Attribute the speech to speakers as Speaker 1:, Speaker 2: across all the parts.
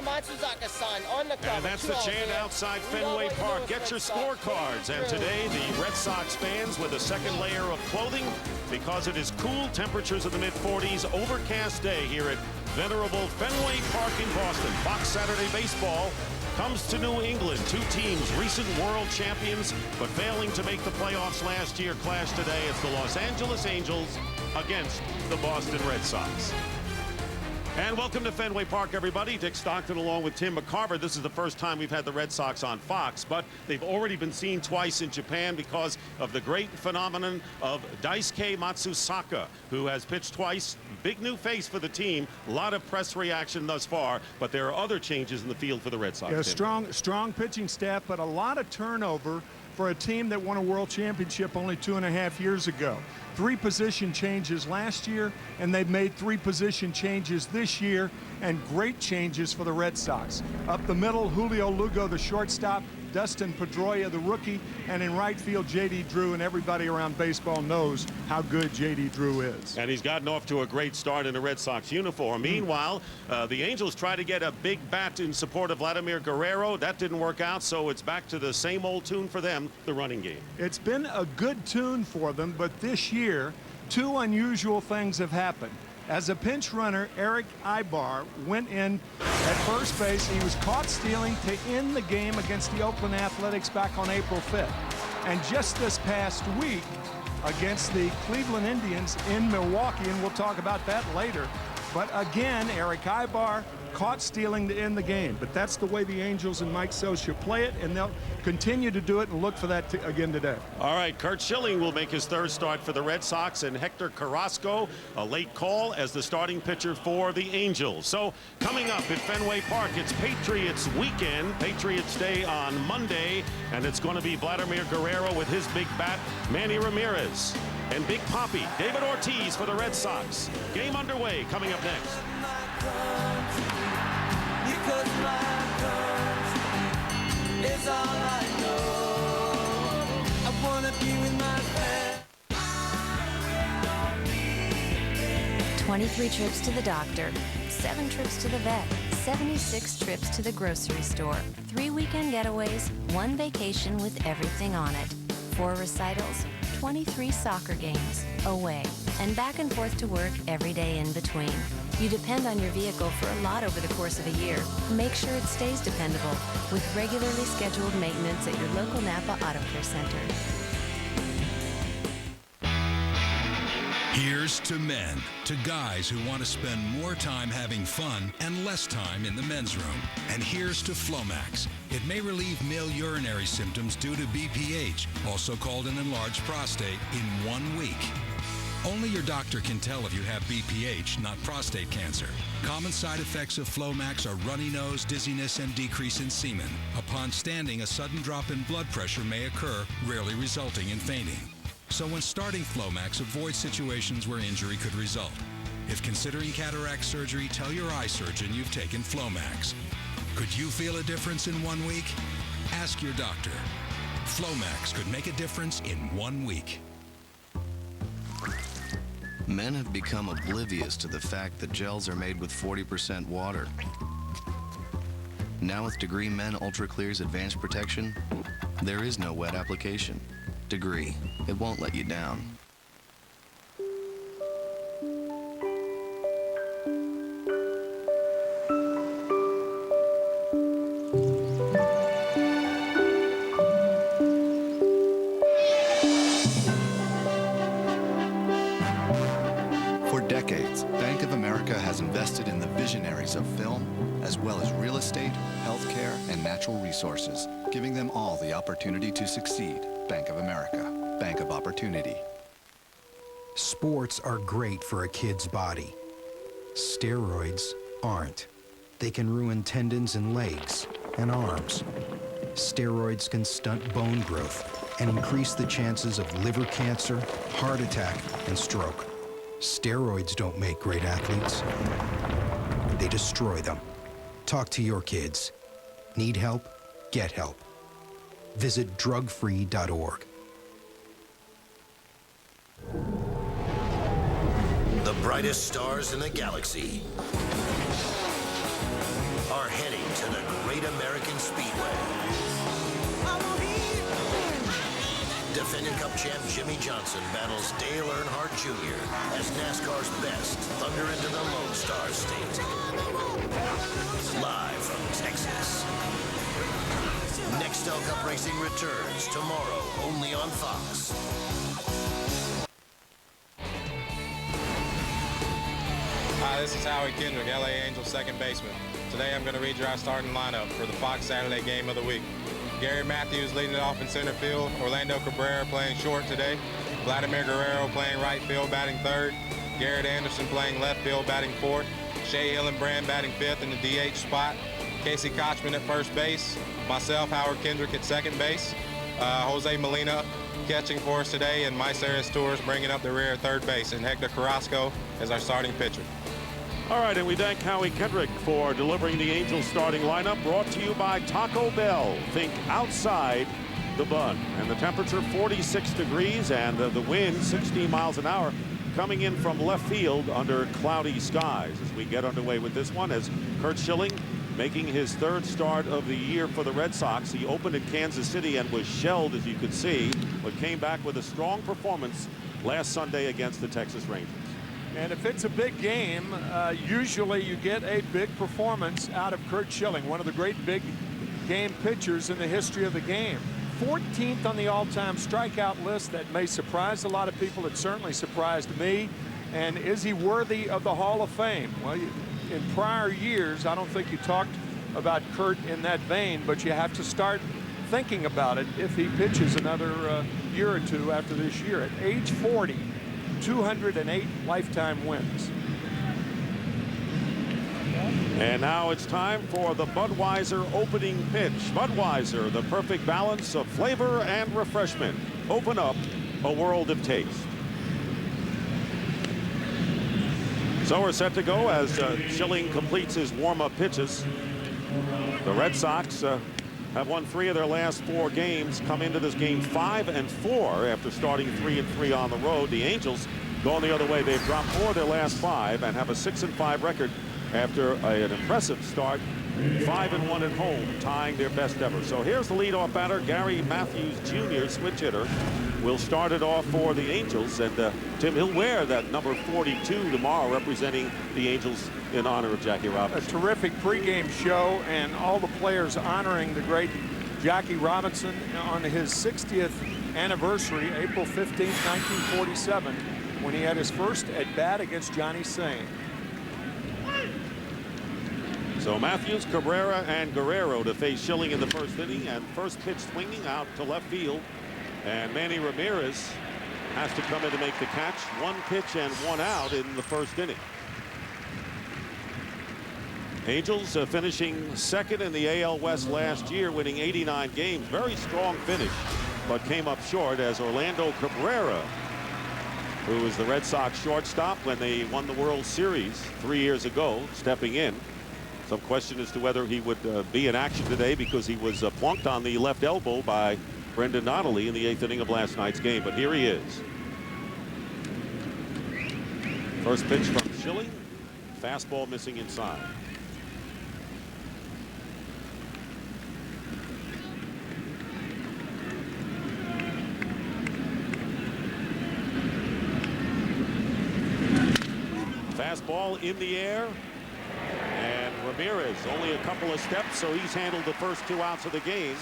Speaker 1: Matsuzaka-san on the cover.
Speaker 2: And that's the chant outside Fenway Park. Get your scorecards. And today, the Red Sox fans with a second layer of clothing because it is cool temperatures of the mid-40s. Overcast day here at venerable Fenway Park in Boston. Fox Saturday Baseball comes to New England. Two teams, recent world champions, but failing to make the playoffs last year, clash today. It's the Los Angeles Angels against the Boston Red Sox. And welcome to Fenway Park, everybody. Dick Stockton along with Tim McCarver. This is the first time we've had the Red Sox on Fox, but they've already been seen twice in Japan because of the great phenomenon of Daisuke Matsuzaka, who has pitched twice. Big new face for the team. A lot of press reaction thus far, but there are other changes in the field for the Red Sox.
Speaker 3: Yeah, strong pitching staff, but a lot of turnover for a team that won a world championship only 2.5 years ago. 3 position changes last year, and they've made 3 position changes this year, and great changes for the Red Sox. Up the middle, Julio Lugo, the shortstop, Dustin Pedroia, the rookie, and in right field, J.D. Drew, and everybody around baseball knows how good J.D. Drew is.
Speaker 2: And he's gotten off to a great start in a Red Sox uniform. Meanwhile, the Angels try to get a big bat in support of Vladimir Guerrero. That didn't work out, so it's back to the same old tune for them, the running game.
Speaker 3: It's been a good tune for them, but this year, 2 unusual things have happened. As a pinch runner, Eric Ibar went in at first base. He was caught stealing to end the game against the Oakland Athletics back on April 5th. And just this past week against the Cleveland Indians in Milwaukee, and we'll talk about that later. But again, Eric Ibar caught stealing to end the game. But that's the way the Angels and Mike Scioscia play it, and they'll continue to do it and look for that again today.
Speaker 2: All right, Curt Schilling will make his 3rd start for the Red Sox, and Hector Carrasco, a late call as the starting pitcher for the Angels. So coming up at Fenway Park, it's Patriots weekend, Patriots Day on Monday, and it's going to be Vladimir Guerrero with his big bat, Manny Ramirez, and Big Papi, David Ortiz for the Red Sox. Game underway coming up next.
Speaker 4: Because my country is all I know. I wanna be with my friends.
Speaker 5: 23 trips to the doctor, 7 trips to the vet, 76 trips to the grocery store, 3 weekend getaways, 1 vacation with everything on it, 4 recitals, 23 soccer games, away, and back and forth to work every day in between. You depend on your vehicle for a lot over the course of a year. Make sure it stays dependable with regularly scheduled maintenance at your local Napa Auto Care Center.
Speaker 6: Here's to men, to guys who want to spend more time having fun and less time in the men's room. And here's to Flomax. It may relieve male urinary symptoms due to BPH, also called an enlarged prostate, in 1 week. Only your doctor can tell if you have BPH, not prostate cancer. Common side effects of Flomax are runny nose, dizziness, and decrease in semen. Upon standing, a sudden drop in blood pressure may occur, rarely resulting in fainting. So when starting Flomax, avoid situations where injury could result. If considering cataract surgery, tell your eye surgeon you've taken Flomax. Could you feel a difference in 1 week? Ask your doctor. Flomax could make a difference in 1 week.
Speaker 7: Men have become oblivious to the fact that gels are made with 40% water. Now with Degree Men Ultra Clear's advanced protection, there is no wet application. Degree, it won't let you down.
Speaker 8: For decades, Bank of America has invested in the visionaries of film, as well as real estate, healthcare, and natural resources, giving them all the opportunity to succeed. Bank of America, Bank of Opportunity.
Speaker 9: Sports are great for a kid's body. Steroids aren't. They can ruin tendons in legs and arms. Steroids can stunt bone growth and increase the chances of liver cancer, heart attack, and stroke. Steroids don't make great athletes. They destroy them. Talk to your kids. Need help? Get help. Visit drugfree.org.
Speaker 10: The brightest stars in the galaxy are heading American Speedway. Defending Cup champ Jimmy Johnson battles Dale Earnhardt Jr. as NASCAR's best thunder into the Lone Star State. Live from Texas. Nextel Cup Racing returns tomorrow only on Fox.
Speaker 11: Hi, this is Howie Kendrick, LA Angels second baseman. Today I'm going to read you our starting lineup for the Fox Saturday game of the week. Gary Matthews leading it off in center field. Orlando Cabrera playing short today. Vladimir Guerrero playing right field, batting third. Garrett Anderson playing left field, batting fourth. Shea Hillenbrand batting fifth in the DH spot. Casey Kochman at first base. Myself, Howard Kendrick at second base. Jose Molina catching for us today, and Myceres Tours bringing up the rear at third base, and Hector Carrasco as our starting pitcher.
Speaker 2: All right, and we thank Howie Kendrick for delivering the Angels starting lineup, brought to you by Taco Bell. Think outside the bun. And the temperature 46 degrees and the wind 16 miles an hour coming in from left field under cloudy skies as we get underway with this one, as Curt Schilling making his third start of the year for the Red Sox. He opened in Kansas City and was shelled, as you could see, but came back with a strong performance last Sunday against the Texas Rangers.
Speaker 3: And if it's a big game, usually you get a big performance out of Curt Schilling, one of the great big game pitchers in the history of the game. 14th on the all-time strikeout list. That may surprise a lot of people. It certainly surprised me. And is he worthy of the Hall of Fame? Well, in prior years, I don't think you talked about Curt in that vein, but you have to start thinking about it if he pitches another year or two after this year. At age 40, 208 lifetime wins.
Speaker 2: And now it's time for the Budweiser opening pitch. Budweiser, the perfect balance of flavor and refreshment. Open up a world of taste. So we're set to go as Schilling completes his warm-up pitches. The Red Sox have won 3 of their last 4 games, come into this game 5-4 after starting 3-3 on the road. The Angels going the other way. They've dropped 4 of their last 5 and have a 6-5 record after an impressive start, 5-1 at home, tying their best ever. So here's the leadoff batter, Gary Matthews Jr., switch hitter, will start it off for the Angels. And Tim, he'll wear that number 42 tomorrow, representing the Angels in honor of Jackie Robinson.
Speaker 3: A terrific pregame show, and all the players honoring the great Jackie Robinson on his 60th anniversary, April 15th, 1947, when he had his first at bat against Johnny Sane.
Speaker 2: So Matthews, Cabrera, and Guerrero to face Schilling in the first inning, and first pitch swinging out to left field, and Manny Ramirez has to come in to make the catch. 1 pitch and 1 out in the first inning. Angels finishing second in the AL West last year, winning 89 games. Very strong finish, but came up short as Orlando Cabrera, who was the Red Sox shortstop when they won the World Series 3 years ago, stepping in. Some question as to whether he would be in action today, because he was plunked on the left elbow by Brendan Donnelly in the 8th inning of last night's game. But here he is. First pitch from Schilling. Fastball missing inside. Fastball in the air. And Ramirez only a couple of steps, so he's handled the first 2 outs of the game.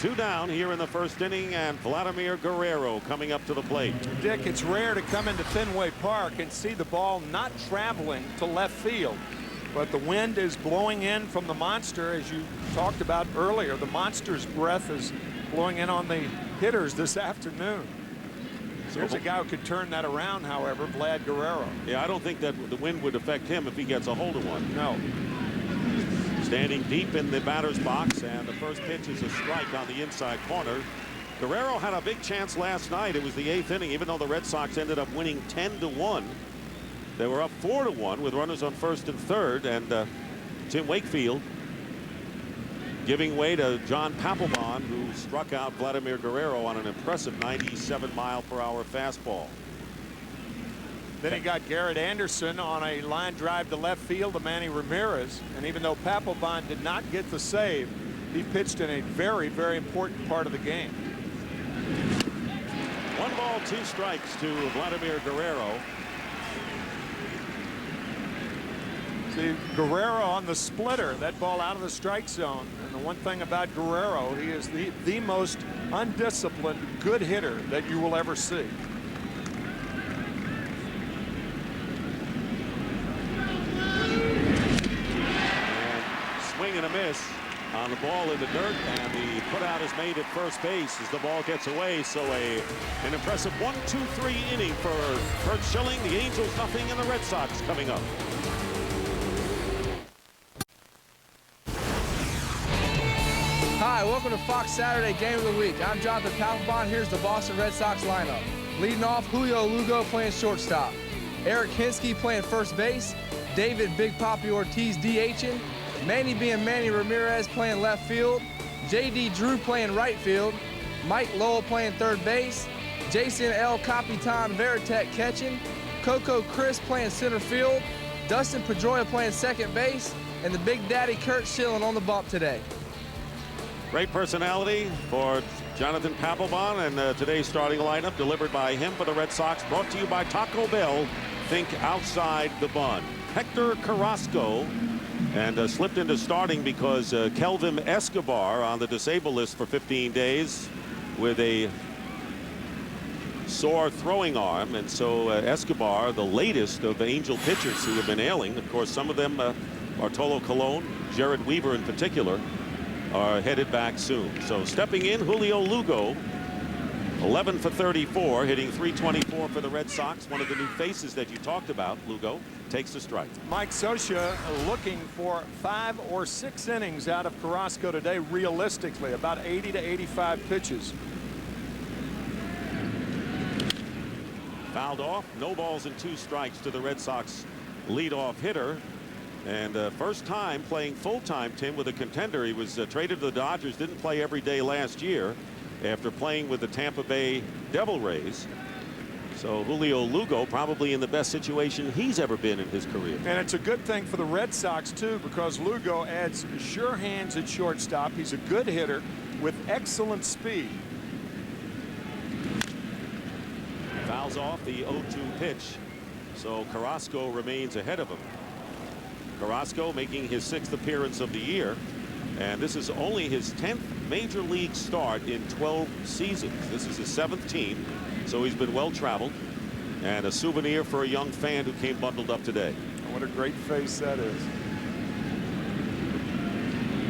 Speaker 2: 2 down here in the first inning, and Vladimir Guerrero coming up to the plate.
Speaker 3: Dick, it's rare to come into Fenway Park and see the ball not traveling to left field, but the wind is blowing in from the monster, as you talked about earlier. The monster's breath is blowing in on the hitters this afternoon. There's a guy who could turn that around, however, Vlad Guerrero.
Speaker 2: Yeah, I don't think that the wind would affect him if he gets a hold of one.
Speaker 3: No.
Speaker 2: Standing deep in the batter's box, and the first pitch is a strike on the inside corner. Guerrero had a big chance last night. It was the 8th inning, even though the Red Sox ended up winning 10-1. They were up 4-1 with runners on first and third, and Tim Wakefield giving way to John Papelbon, who struck out Vladimir Guerrero on an impressive 97-mile-per-hour fastball.
Speaker 3: Then he got Garrett Anderson on a line drive to left field to Manny Ramirez. And even though Papelbon did not get the save, he pitched in a very, very important part of the game.
Speaker 2: 1 ball, 2 strikes to Vladimir Guerrero.
Speaker 3: See, Guerrero on the splitter, that ball out of the strike zone. And the one thing about Guerrero, he is the most undisciplined good hitter that you will ever see.
Speaker 2: Swing and a miss on the ball in the dirt, and the putout is made at first base as the ball gets away. So an impressive 1-2-3 inning for Curt Schilling. The Angels nothing, and the Red Sox coming up.
Speaker 12: Hi, welcome to Fox Saturday Game of the Week. I'm Jonathan Papelbon. Here's the Boston Red Sox lineup. Leading off, Julio Lugo playing shortstop. Eric Hinske playing first base. David Big Papi Ortiz DHing. Manny Ramirez playing left field. J.D. Drew playing right field. Mike Lowell playing third base. Jason El Capitan Veritek catching. Coco Chris playing center field. Dustin Pedroia playing second base. And the Big Daddy Curt Schilling on the bump today.
Speaker 2: Great personality for Jonathan Papelbon, and today's starting lineup delivered by him for the Red Sox, brought to you by Taco Bell. Think outside the bun. Hector Carrasco, and slipped into starting because Kelvin Escobar on the disabled list for 15 days with a sore throwing arm. And so Escobar, the latest of Angel pitchers who have been ailing. Of course, some of them, Bartolo Colon, Jared Weaver in particular, are headed back soon. So stepping in, Julio Lugo, 11 for 34, hitting .324 for the Red Sox. One of the new faces that you talked about. Lugo takes the strike.
Speaker 3: Mike Scioscia looking for 5 or 6 innings out of Carrasco today, realistically, about 80 to 85 pitches.
Speaker 2: Fouled off, no balls and 2 strikes to the Red Sox leadoff hitter. And first time playing full-time, Tim, with a contender. He was traded to the Dodgers, didn't play every day last year after playing with the Tampa Bay Devil Rays. So Julio Lugo probably in the best situation he's ever been in his career.
Speaker 3: And it's a good thing for the Red Sox, too, because Lugo adds sure hands at shortstop. He's a good hitter with excellent speed.
Speaker 2: Fouls off the 0-2 pitch. So Carrasco remains ahead of him. Carrasco making his 6th appearance of the year, and this is only his 10th major league start in 12 seasons. This is his 7th team, so he's been well traveled, and a souvenir for a young fan who came bundled up today.
Speaker 3: What a great face that is.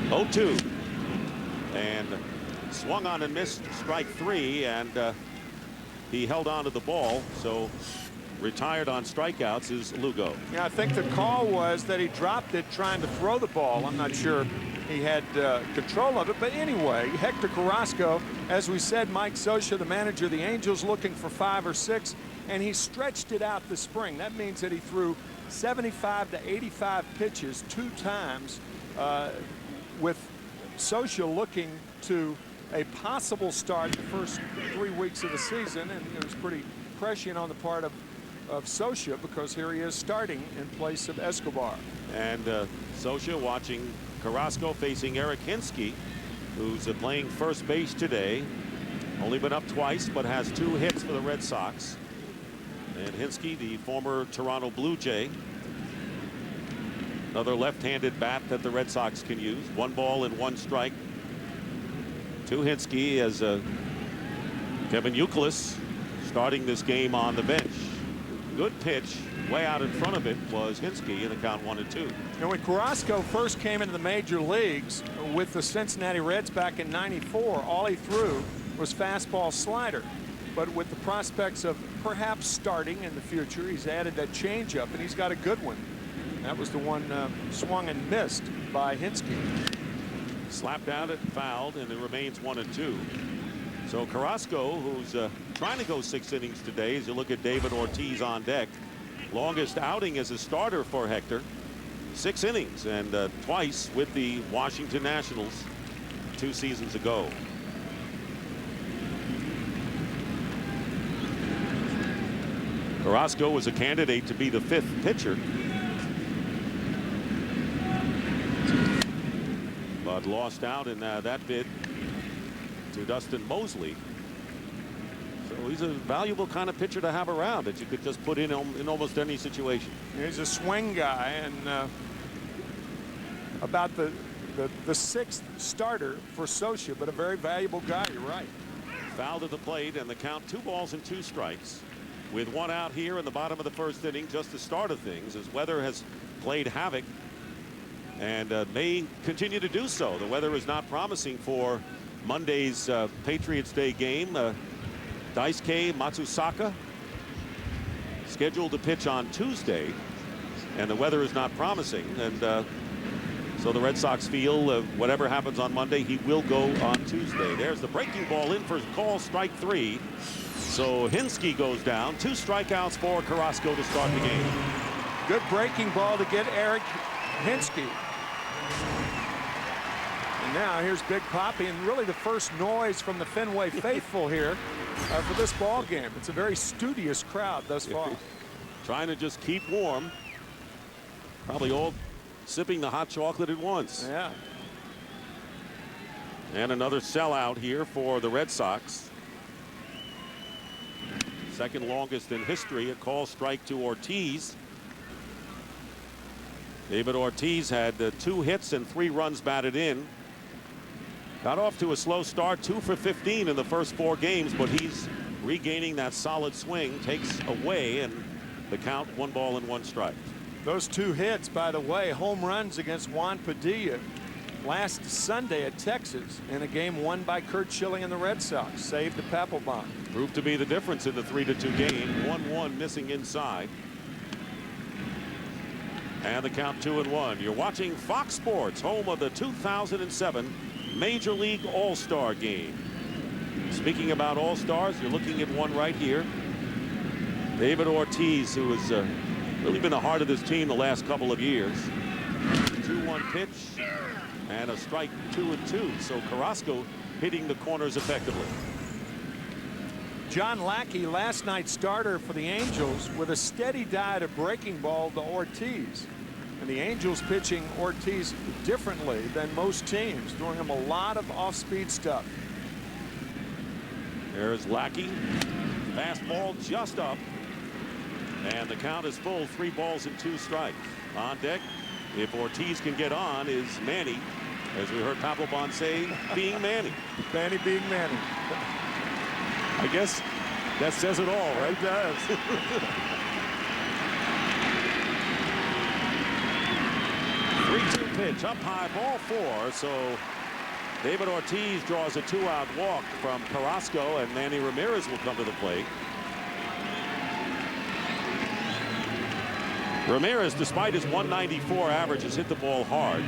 Speaker 2: 0-2, and swung on and missed strike 3, and he held on to the ball. So retired on strikeouts is Lugo.
Speaker 3: Yeah, I think the call was that he dropped it trying to throw the ball. I'm not sure he had control of it, but anyway, Hector Carrasco, as we said, Mike Scioscia, the manager of the Angels, looking for 5 or 6, and he stretched it out this spring. That means that he threw 75 to 85 pitches 2 times, with Scioscia looking to a possible start the first 3 weeks of the season, and it was pretty prescient on the part of Scioscia, because here he is starting in place of Escobar.
Speaker 2: And Scioscia watching Carrasco facing Eric Hinske, who's playing first base today. Only been up twice, but has 2 hits for the Red Sox. And Hinske, the former Toronto Blue Jay, another left-handed bat that the Red Sox can use. 1 ball and 1 strike to Hinske as Kevin Youkilis starting this game on the bench. Good pitch, way out in front of it was Hinske in the count 1-2.
Speaker 3: And when Carrasco first came into the major leagues with the Cincinnati Reds back in '94, all he threw was fastball slider. But with the prospects of perhaps starting in the future, he's added that changeup, and he's got a good one. That was the one swung and missed by Hinske.
Speaker 2: Slapped out it, fouled, and it remains 1-2. So Carrasco, who's trying to go 6 innings today, as you look at David Ortiz on deck. Longest outing as a starter for Hector, 6 innings, and twice with the Washington Nationals 2 seasons ago. Carrasco was a candidate to be the 5th pitcher, but lost out in that bid to Dustin Mosley. So he's a valuable kind of pitcher to have around that you could just put in almost any situation.
Speaker 3: He's a swing guy, and about the 6th starter for Socia, but a very valuable guy. You're right.
Speaker 2: Foul to the plate, and the count 2 balls and 2 strikes. With 1 out here in the bottom of the 1st inning, just the start of things, as weather has played havoc and may continue to do so. The weather is not promising for Monday's Patriots Day game. Daisuke Matsusaka scheduled to pitch on Tuesday, and the weather is not promising, and so the Red Sox feel whatever happens on Monday, he will go on Tuesday. There's the breaking ball in for call, strike 3. So Hinske goes down. 2 strikeouts for Carrasco to start the game.
Speaker 3: Good breaking ball to get Eric Hinske. And now here's Big Papi, and really the first noise from the Fenway faithful here for this ball game. It's a very studious crowd thus far.
Speaker 2: Trying to just keep warm. Probably all sipping the hot chocolate at once.
Speaker 3: Yeah.
Speaker 2: And another sellout here for the Red Sox. Second longest in history, a call strike to Ortiz. David Ortiz had 2 hits and 3 runs batted in. Got off to a slow start, 2 for 15 in the first 4 games, but he's regaining that solid swing, takes away, and the count 1 ball and 1 strike.
Speaker 3: Those 2 hits, by the way, home runs against Juan Padilla last Sunday at Texas in a game won by Curt Schilling and the Red Sox. Saved the Papelbon.
Speaker 2: Proved to be the difference in the 3-2 game. 1-1 missing inside. And the count 2-1. You're watching Fox Sports, home of the 2007 Major League All-Star Game. Speaking about All-Stars, you're looking at one right here. David Ortiz, who has really been the heart of this team the last couple of years. 2-1 pitch and a strike, 2-2. So Carrasco hitting the corners effectively.
Speaker 3: John Lackey, last night's starter for the Angels, with a steady diet of breaking ball to Ortiz. And the Angels pitching Ortiz differently than most teams, throwing him a lot of off-speed stuff.
Speaker 2: There's Lackey. Fastball just up. And the count is full, 3 balls and 2 strikes. On deck, if Ortiz can get on, is Manny. As we heard Papelbon say, being Manny.
Speaker 3: Manny being Manny.
Speaker 2: I guess that says it all, right?
Speaker 3: It does.
Speaker 2: 3-2 pitch, up high, ball 4. So David Ortiz draws a 2-out walk from Carrasco, and Manny Ramirez will come to the plate. Ramirez, despite his 194 average, has hit the ball hard.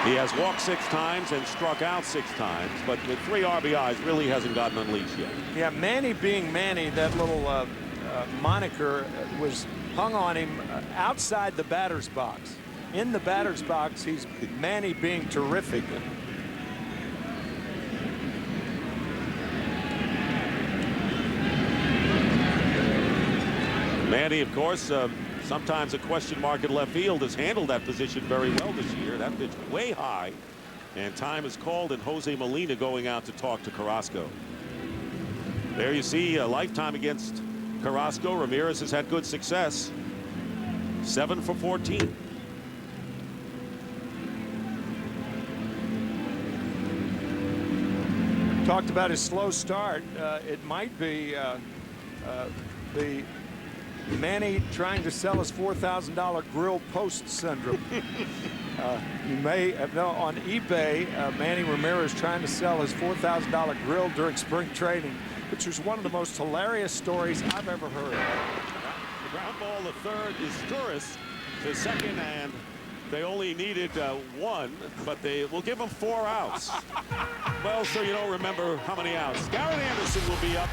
Speaker 2: He has walked 6 times and struck out 6 times, but with 3 RBIs, really hasn't gotten unleashed yet.
Speaker 3: Yeah, Manny being Manny, that little moniker was hung on him outside the batter's box. In the batter's box, he's Manny being terrific.
Speaker 2: Manny, of course, sometimes a question mark at left field, has handled that position very well this year. That pitch way high, and time is called, and Jose Molina going out to talk to Carrasco. There you see a lifetime against Carrasco. Ramirez has had good success. 7 for 14.
Speaker 3: Talked about his slow start. It might be the Manny trying to sell his $4,000 grill post syndrome. You may have known on eBay, Manny Ramirez trying to sell his $4,000 grill during spring training, which was one of the most hilarious stories I've ever heard.
Speaker 2: The ground ball to third is Turris to second, and they only needed 1, but they will give them 4 outs. Well, so you don't remember how many outs. Garrett Anderson will be up,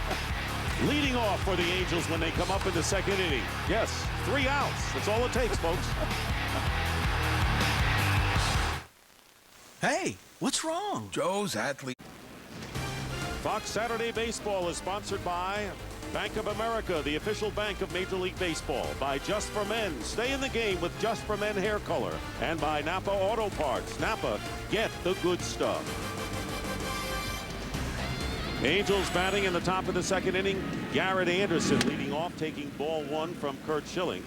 Speaker 2: leading off for the Angels when they come up in the 2nd inning. Yes, 3 outs. That's all it takes, folks.
Speaker 13: Hey, what's wrong?
Speaker 14: Joe's athlete.
Speaker 2: Fox Saturday Baseball is sponsored by Bank of America, the official bank of Major League Baseball. By Just for Men, stay in the game with Just for Men hair color. And by Napa Auto Parts. Napa, get the good stuff. Angels batting in the top of the second inning. Garrett Anderson leading off, taking ball one from Curt Schilling.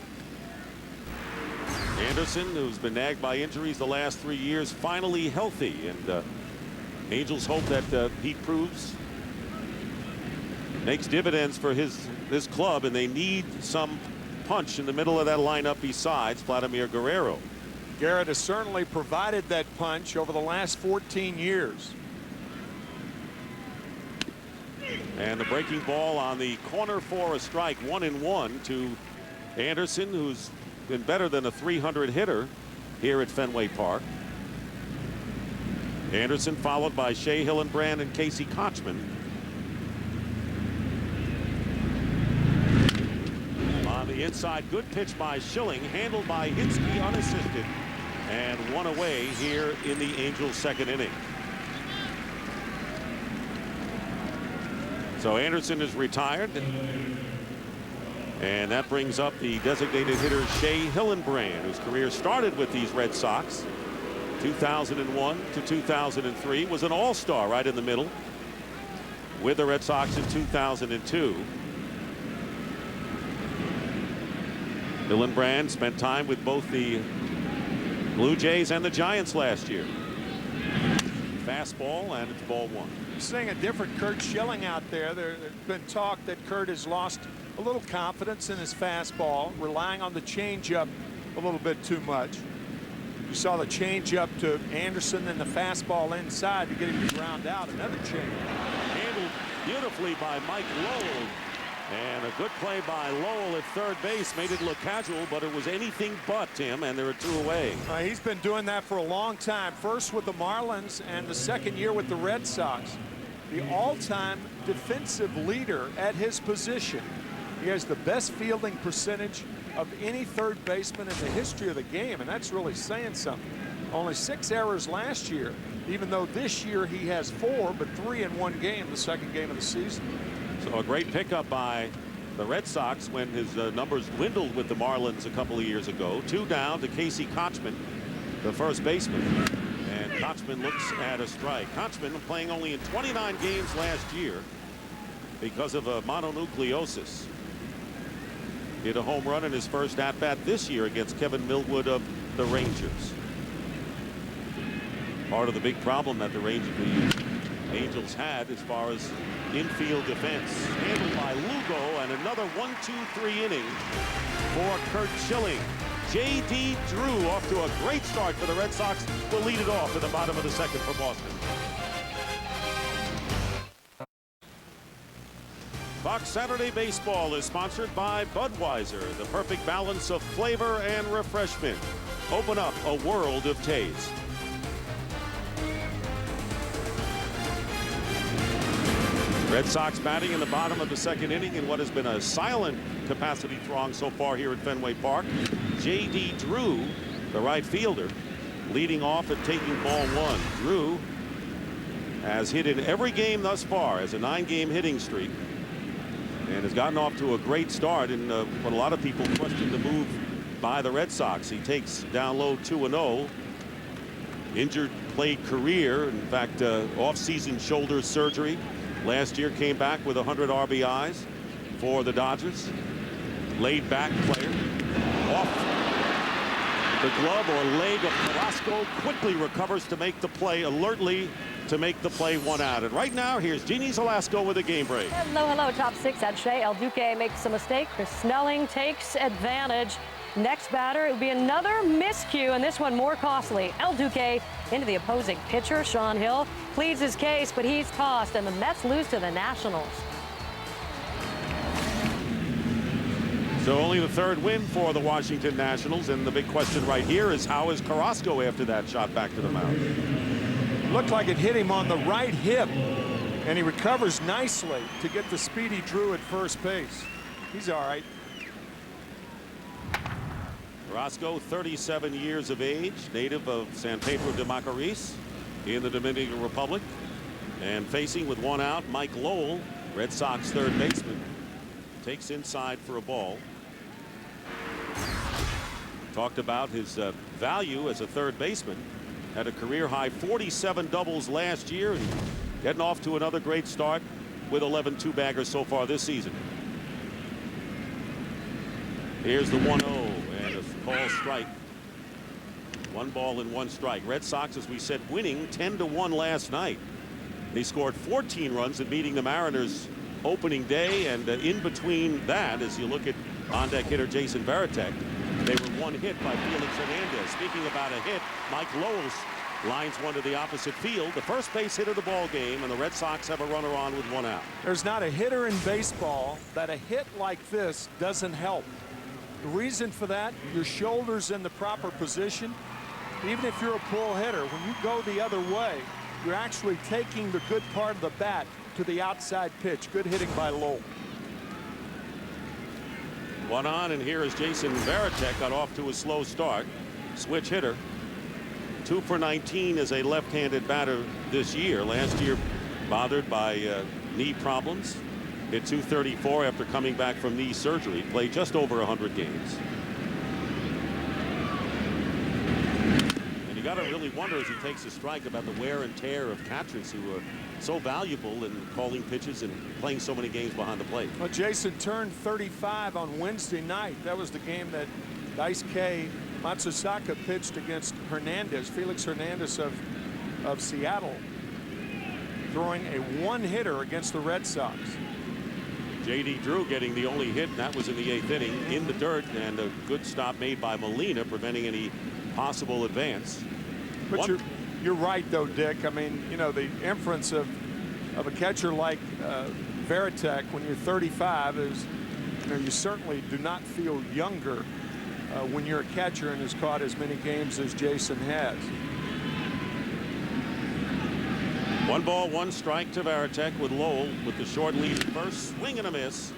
Speaker 2: Anderson, who's been nagged by injuries the last 3 years, finally healthy. And Angels hope that he makes dividends for his club, and they need some punch in the middle of that lineup besides Vladimir Guerrero.
Speaker 3: Garrett has certainly provided that punch over the last 14 years.
Speaker 2: And the breaking ball on the corner for a strike, 1-1 to Anderson, who's been better than a 300 hitter here at Fenway Park. Anderson followed by Shea Hillenbrand and Casey Kochman. On the inside, good pitch by Schilling, handled by Hinsky unassisted, and one away here in the Angels' second inning. So Anderson is retired, and that brings up the designated hitter Shea Hillenbrand, whose career started with these Red Sox. 2001 to 2003, was an all-star right in the middle with the Red Sox in 2002. Hillenbrand spent time with both the Blue Jays and the Giants last year. Fastball, and it's ball one.
Speaker 3: Seeing a different Curt Schilling out there. There's been talk that Curt has lost a little confidence in his fastball, relying on the changeup a little bit too much. You saw the changeup to Anderson and the fastball inside to get him to ground out. Another change.
Speaker 2: Handled beautifully by Mike Lowell. And a good play by Lowell at third base made it look casual, but it was anything but, Tim, and there are two away.
Speaker 3: He's been doing that for a long time. First with the Marlins and the second year with the Red Sox. The all-time defensive leader at his position. He has the best fielding percentage of any third baseman in the history of the game, and that's really saying something. Only 6 errors last year, even though this year he has 4, but 3 in one game, the second game of the season.
Speaker 2: So a great pickup by the Red Sox when his numbers dwindled with the Marlins a couple of years ago. 2 down to Casey Kochman, the first baseman. And Kochman looks at a strike. Kochman playing only in 29 games last year because of a mononucleosis. Hit a home run in his first at-bat this year against Kevin Millwood of the Rangers. Part of the big problem that the Angels had as far as infield defense. Handled by Lugo, and another 1-2-3 inning for Curt Schilling. J.D. Drew off to a great start for the Red Sox. Will lead it off at the bottom of the second for Boston. Fox Saturday Baseball is sponsored by Budweiser, the perfect balance of flavor and refreshment. Open up a world of taste. Red Sox batting in the bottom of the second inning in what has been a silent capacity throng so far here at Fenway Park. J.D. Drew, the right fielder, leading off and taking ball one. Drew has hit in every game thus far, has a 9-game hitting streak, and has gotten off to a great start in what a lot of people question the move by the Red Sox. He takes down low 2-0. Injured played career, in fact, off-season shoulder surgery. Last year came back with 100 RBIs for the Dodgers. Laid back player. Off the glove or leg of Carrasco, quickly recovers to make the play, alertly to make the play 1 out. And right now, here's Jeannie Zelasco with a game break.
Speaker 13: Hello, top 6 at Shea. El Duque makes a mistake. Chris Snelling takes advantage. Next batter, it would be another miscue, and this one more costly. El Duque into the opposing pitcher. Sean Hill pleads his case, but he's tossed, and the Mets lose to the Nationals.
Speaker 2: So only the 3rd win for the Washington Nationals, and the big question right here is how is Carrasco after that shot back to the mound?
Speaker 3: Looked like it hit him on the right hip, and he recovers nicely to get the speedy Drew at first base. He's all right.
Speaker 2: Carrasco, 37 years of age, native of San Pedro de Macorís in the Dominican Republic. And facing with one out, Mike Lowell, Red Sox third baseman, takes inside for a ball. Talked about his value as a third baseman. Had a career high 47 doubles last year. And getting off to another great start with 11 two-baggers so far this season. Here's the 1-0 and a call strike. 1 ball and 1 strike. Red Sox, as we said, winning 10-1 last night. They scored 14 runs in beating the Mariners opening day, and in between that, as you look at on-deck hitter Jason Varitek, they were 1 hit by Felix Hernandez. Speaking about a hit, Mike Lowell lines one to the opposite field, the first base hit of the ball game, and the Red Sox have a runner on with 1 out.
Speaker 3: There's not a hitter in baseball that a hit like this doesn't help. The reason for that, your shoulders in the proper position. Even if you're a pull hitter, when you go the other way, you're actually taking the good part of the bat to the outside pitch. Good hitting by Lowell.
Speaker 2: 1 on, and here is Jason Varitek. Got off to a slow start. Switch hitter. 2 for 19 as a left-handed batter this year. Last year bothered by knee problems. Hit .234 after coming back from knee surgery. Played just over 100 games. And you got to really wonder as he takes a strike about the wear and tear of catchers who are so valuable in calling pitches and playing so many games behind the plate.
Speaker 3: Well, Jason turned 35 on Wednesday night. That was the game that Daisuke Matsusaka pitched against Hernandez, Felix Hernandez of Seattle, throwing a 1-hitter against the Red Sox.
Speaker 2: J.D. Drew getting the only hit, and that was in the 8th inning in the dirt, and a good stop made by Molina, preventing any possible advance.
Speaker 3: But you're right, though, Dick. I mean, you know, the inference of a catcher like Varitek when you're 35 is, you know, you certainly do not feel younger when you're a catcher and has caught as many games as Jason has.
Speaker 2: 1 ball, 1 strike to Varitek with Lowell with the short lead at first. Swing and a miss.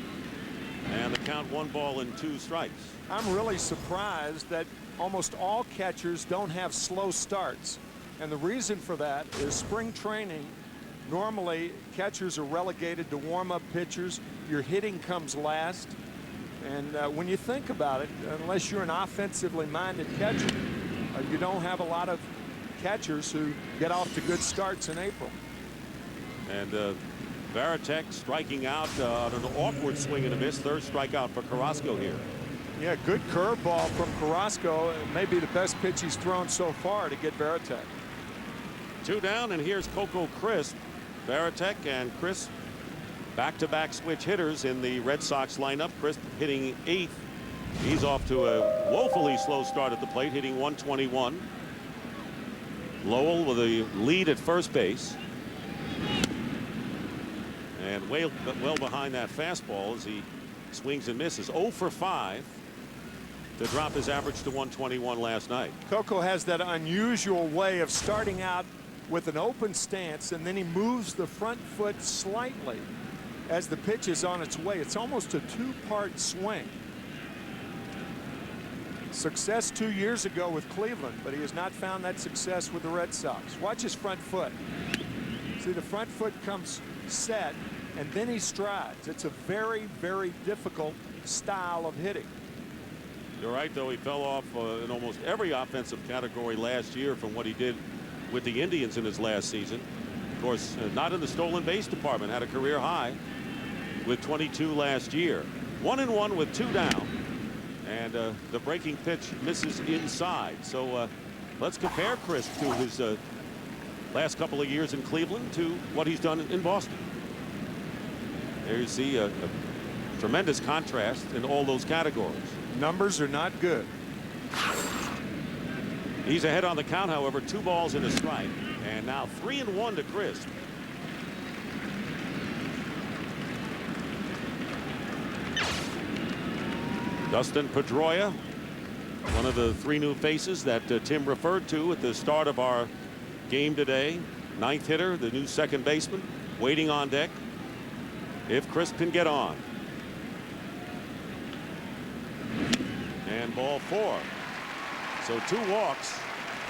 Speaker 2: And the count 1 ball and 2 strikes.
Speaker 3: I'm really surprised that almost all catchers don't have slow starts. And the reason for that is spring training. Normally, catchers are relegated to warm-up pitchers. Your hitting comes last. And when you think about it, unless you're an offensively minded catcher, you don't have a lot of catchers who get off to good starts in April.
Speaker 2: And Varitek striking out on an awkward swing and a miss. 3rd strikeout for Carrasco here.
Speaker 3: Yeah, good curveball from Carrasco. It may be the best pitch he's thrown so far to get Varitek.
Speaker 2: 2 down, and here's Coco Crisp. Varitek and Crisp back-to-back switch hitters in the Red Sox lineup. Crisp hitting 8th. He's off to a woefully slow start at the plate, hitting 121. Lowell with a lead at first base. And well behind that fastball as he swings and misses. 0 for 5 to drop his average to 121 last night.
Speaker 3: Coco has that unusual way of starting out with an open stance, and then he moves the front foot slightly as the pitch is on its way. It's almost a 2-part swing. Success 2 years ago with Cleveland, but he has not found that success with the Red Sox. Watch his front foot. See, the front foot comes set, and then he strides. It's a very, very difficult style of hitting.
Speaker 2: You're right, though. He fell off in almost every offensive category last year from what he did with the Indians in his last season. Of course, not in the stolen base department. Had a career high with 22 last year. 1-1 with 2 down. And the breaking pitch misses inside. So let's compare Crisp to his last couple of years in Cleveland to what he's done in Boston. There you see a tremendous contrast in all those categories.
Speaker 3: Numbers are not good.
Speaker 2: He's ahead on the count, however. 2 balls and a strike. And now 3-1 to Crisp. Dustin Pedroia, one of the 3 new faces that Tim referred to at the start of our game today. 9th hitter, the new second baseman, waiting on deck if Crisp can get on. And ball 4. So 2 walks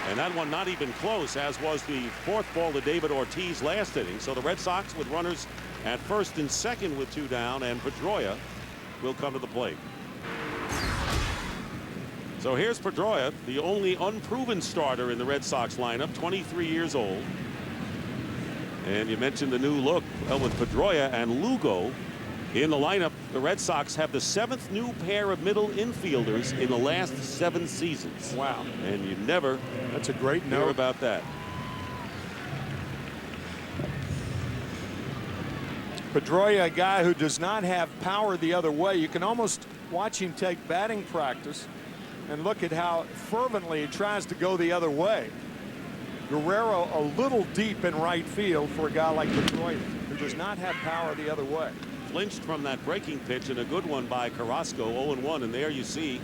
Speaker 2: And that one not even close, as was the fourth ball to David Ortiz last inning. So the Red Sox with runners at first and second with 2 down, and Pedroia will come to the plate. So here's Pedroia, the only unproven starter in the Red Sox lineup, 23 years old. And you mentioned the new look. Well, with Pedroia and Lugo in the lineup, the Red Sox have the 7th new pair of middle infielders in the last 7 seasons.
Speaker 3: Wow.
Speaker 2: And you never
Speaker 3: That's a great
Speaker 2: hear
Speaker 3: note
Speaker 2: about that.
Speaker 3: Pedroia, a guy who does not have power the other way. You can almost watch him take batting practice and look at how fervently he tries to go the other way. Guerrero a little deep in right field for a guy like Pedroia, who does not have power the other way.
Speaker 2: Flinched from that breaking pitch, and a good one by Carrasco, 0-1, and there you see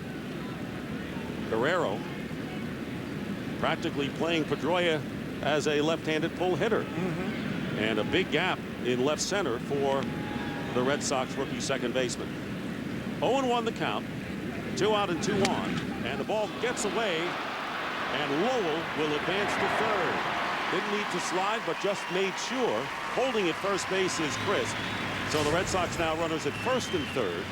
Speaker 2: Guerrero practically playing Pedroia as a left-handed pull hitter. And a big gap in left center for the Red Sox rookie second baseman. 0-1 the count, 2 out and 2 on, and the ball gets away, and Lowell will advance to third. Didn't need to slide, but just made sure. Holding at first base is Crisp. So the Red Sox now runners at first and third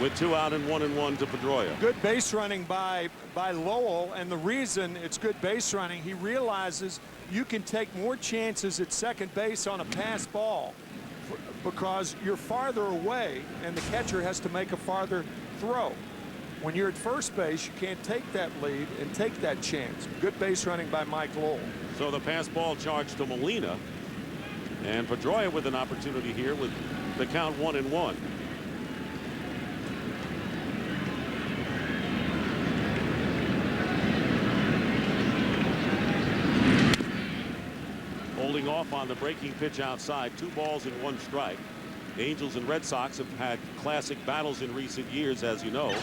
Speaker 2: with 2 out and 1-1 to Pedroia.
Speaker 3: Good base running by Lowell, and the reason it's good base running, he realizes you can take more chances at second base on a pass ball because you're farther away and the catcher has to make a farther throw. When you're at first base, you can't take that lead and take that chance. Good base running by Mike Lowell.
Speaker 2: So the pass ball charge to Molina, and Pedroia with an opportunity here with the count 1-1. Holding off on the breaking pitch outside, 2 balls and 1 strike. The Angels and Red Sox have had classic battles in recent years, as you know,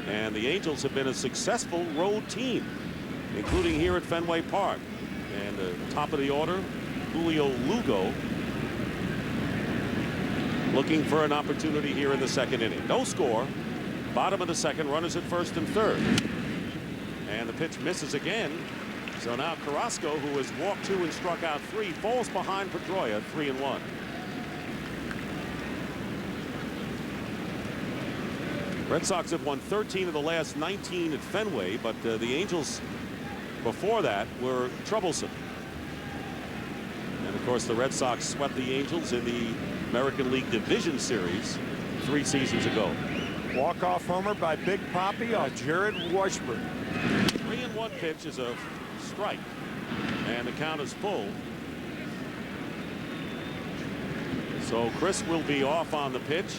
Speaker 2: and the Angels have been a successful road team, including here at Fenway Park. And the top of the order, Julio Lugo, looking for an opportunity here in the second inning. No score. Bottom of the second, runners at first and third. And the pitch misses again. So now Carrasco, who has walked 2 and struck out 3, falls behind Pedroia, 3-1. Red Sox have won 13 of the last 19 at Fenway, but the Angels before that were troublesome. And of course the Red Sox swept the Angels in the American League Division Series 3 seasons ago.
Speaker 3: Walk-off homer by Big Papi on Jared Washburn.
Speaker 2: 3-1 pitch is a strike, and the count is full. So Chris will be off on the pitch,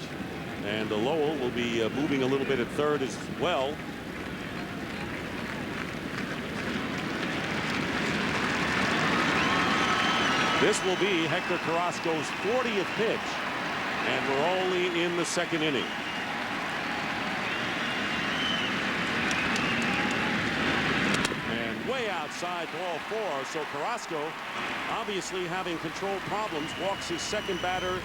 Speaker 2: and Lowell will be moving a little bit at third as well. This will be Hector Carrasco's 40th pitch, and we're only in the second inning. And way outside ball 4, so Carrasco, obviously having control problems, walks his second batter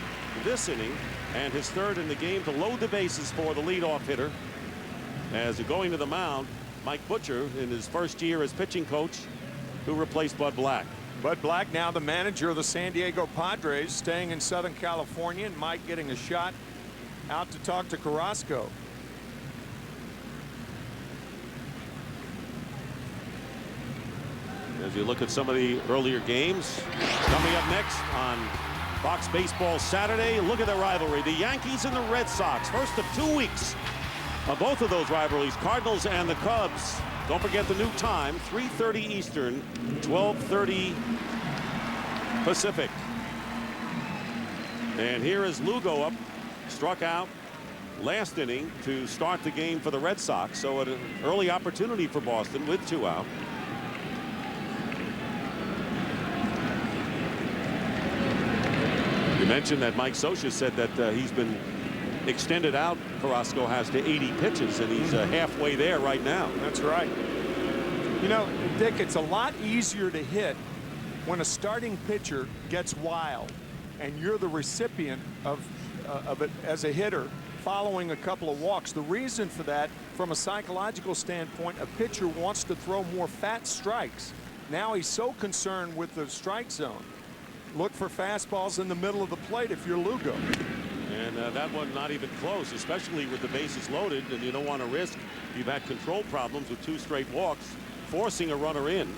Speaker 2: this inning and his third in the game to load the bases for the leadoff hitter. As going to the mound, Mike Butcher in his first year as pitching coach, who replaced Bud Black.
Speaker 3: Bud Black, now the manager of the San Diego Padres, staying in Southern California, and Mike getting a shot out to talk to Carrasco.
Speaker 2: As you look at some of the earlier games coming up next on Fox Baseball Saturday, look at the rivalry. The Yankees and the Red Sox, first of 2 weeks of both of those rivalries, Cardinals and the Cubs. Don't forget the new time, 3:30 Eastern, 12:30 Pacific. And here is Lugo up, struck out last inning to start the game for the Red Sox. So an early opportunity for Boston with 2 out. You mentioned that Mike Scioscia said that he's been extended out. Carrasco has to 80 pitches, and he's halfway there right now.
Speaker 3: That's right. You know, Dick, it's a lot easier to hit when a starting pitcher gets wild and you're the recipient of it as a hitter following a couple of walks. The reason for that, from a psychological standpoint, a pitcher wants to throw more fat strikes. Now he's so concerned with the strike zone. Look for fastballs in the middle of the plate if you're Lugo.
Speaker 2: And that one not even close, especially with the bases loaded, and you don't want to risk. You've had control problems with 2 straight walks, forcing a runner in.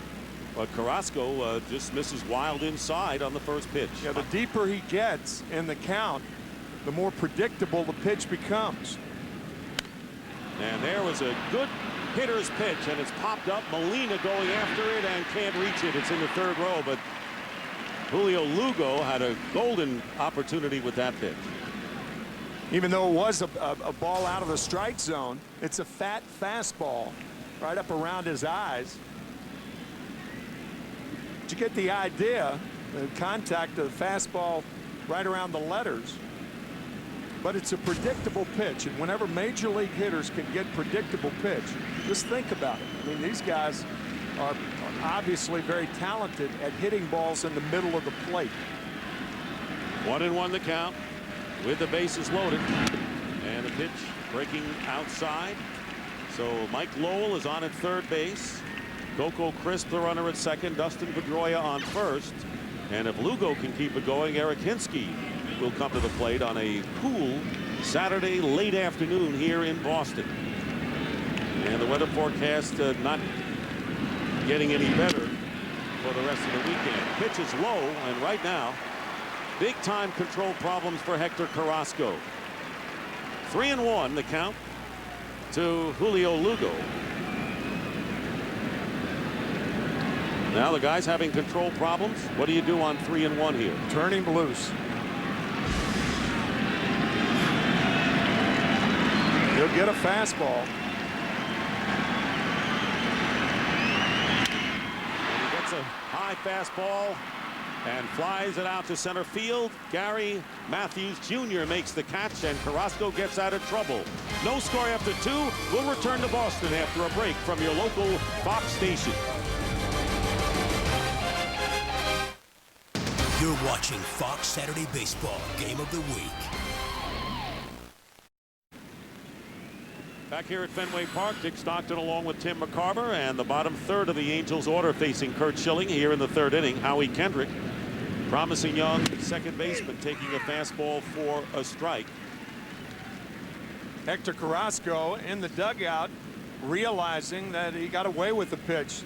Speaker 2: But Carrasco just misses wild inside on the first pitch.
Speaker 3: Yeah, the deeper he gets in the count, the more predictable the pitch becomes.
Speaker 2: And there was a good hitter's pitch, and it's popped up. Molina going after it and can't reach it. It's in the 3rd row, but Julio Lugo had a golden opportunity with that pitch.
Speaker 3: Even though it was a ball out of the strike zone, it's a fat fastball right up around his eyes. To get the idea, the contact of the fastball right around the letters. But it's a predictable pitch, and whenever major league hitters can get predictable pitch, just think about it. I mean, these guys are obviously very talented at hitting balls in the middle of the plate.
Speaker 2: 1-1 the count with the bases loaded, and a pitch breaking outside. So Mike Lowell is on at 3rd base. Coco Crisp, the runner, at 2nd. Dustin Pedroia on 1st. And if Lugo can keep it going, Eric Hinsky will come to the plate on a cool Saturday late afternoon here in Boston. And the weather forecast not getting any better for the rest of the weekend. Pitch is low, and right now, big time control problems for Hector Carrasco. 3-1 the count to Julio Lugo. Now the guy's having control problems. What do you do on 3-1 here?
Speaker 3: Turn him loose. He'll get a fastball.
Speaker 2: And he gets a high fastball and flies it out to center field. Gary Matthews Jr. makes the catch, and Carrasco gets out of trouble. No score after 2. We'll return to Boston after a break from your local Fox station.
Speaker 14: You're watching Fox Saturday Baseball Game of the Week.
Speaker 2: Back here at Fenway Park, Dick Stockton along with Tim McCarver, and the bottom 3rd of the Angels order facing Curt Schilling here in the 3rd inning. Howie Kendrick, promising young 2nd baseman, taking a fastball for a strike.
Speaker 3: Hector Carrasco in the dugout, realizing that he got away with the pitch.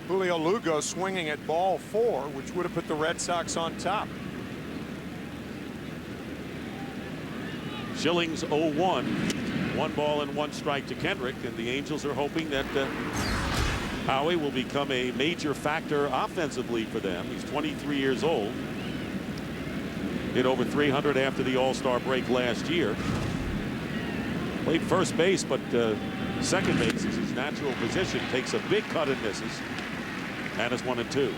Speaker 3: Julio Lugo swinging at ball 4, which would have put the Red Sox on top.
Speaker 2: Schilling's 0-1. 1 ball and 1 strike to Kendrick, and the Angels are hoping that Howie will become a major factor offensively for them. He's 23 years old. Hit over 300 after the All-Star break last year. Played first base, but 2nd base is his natural position. Takes a big cut and misses. And it's 1-2.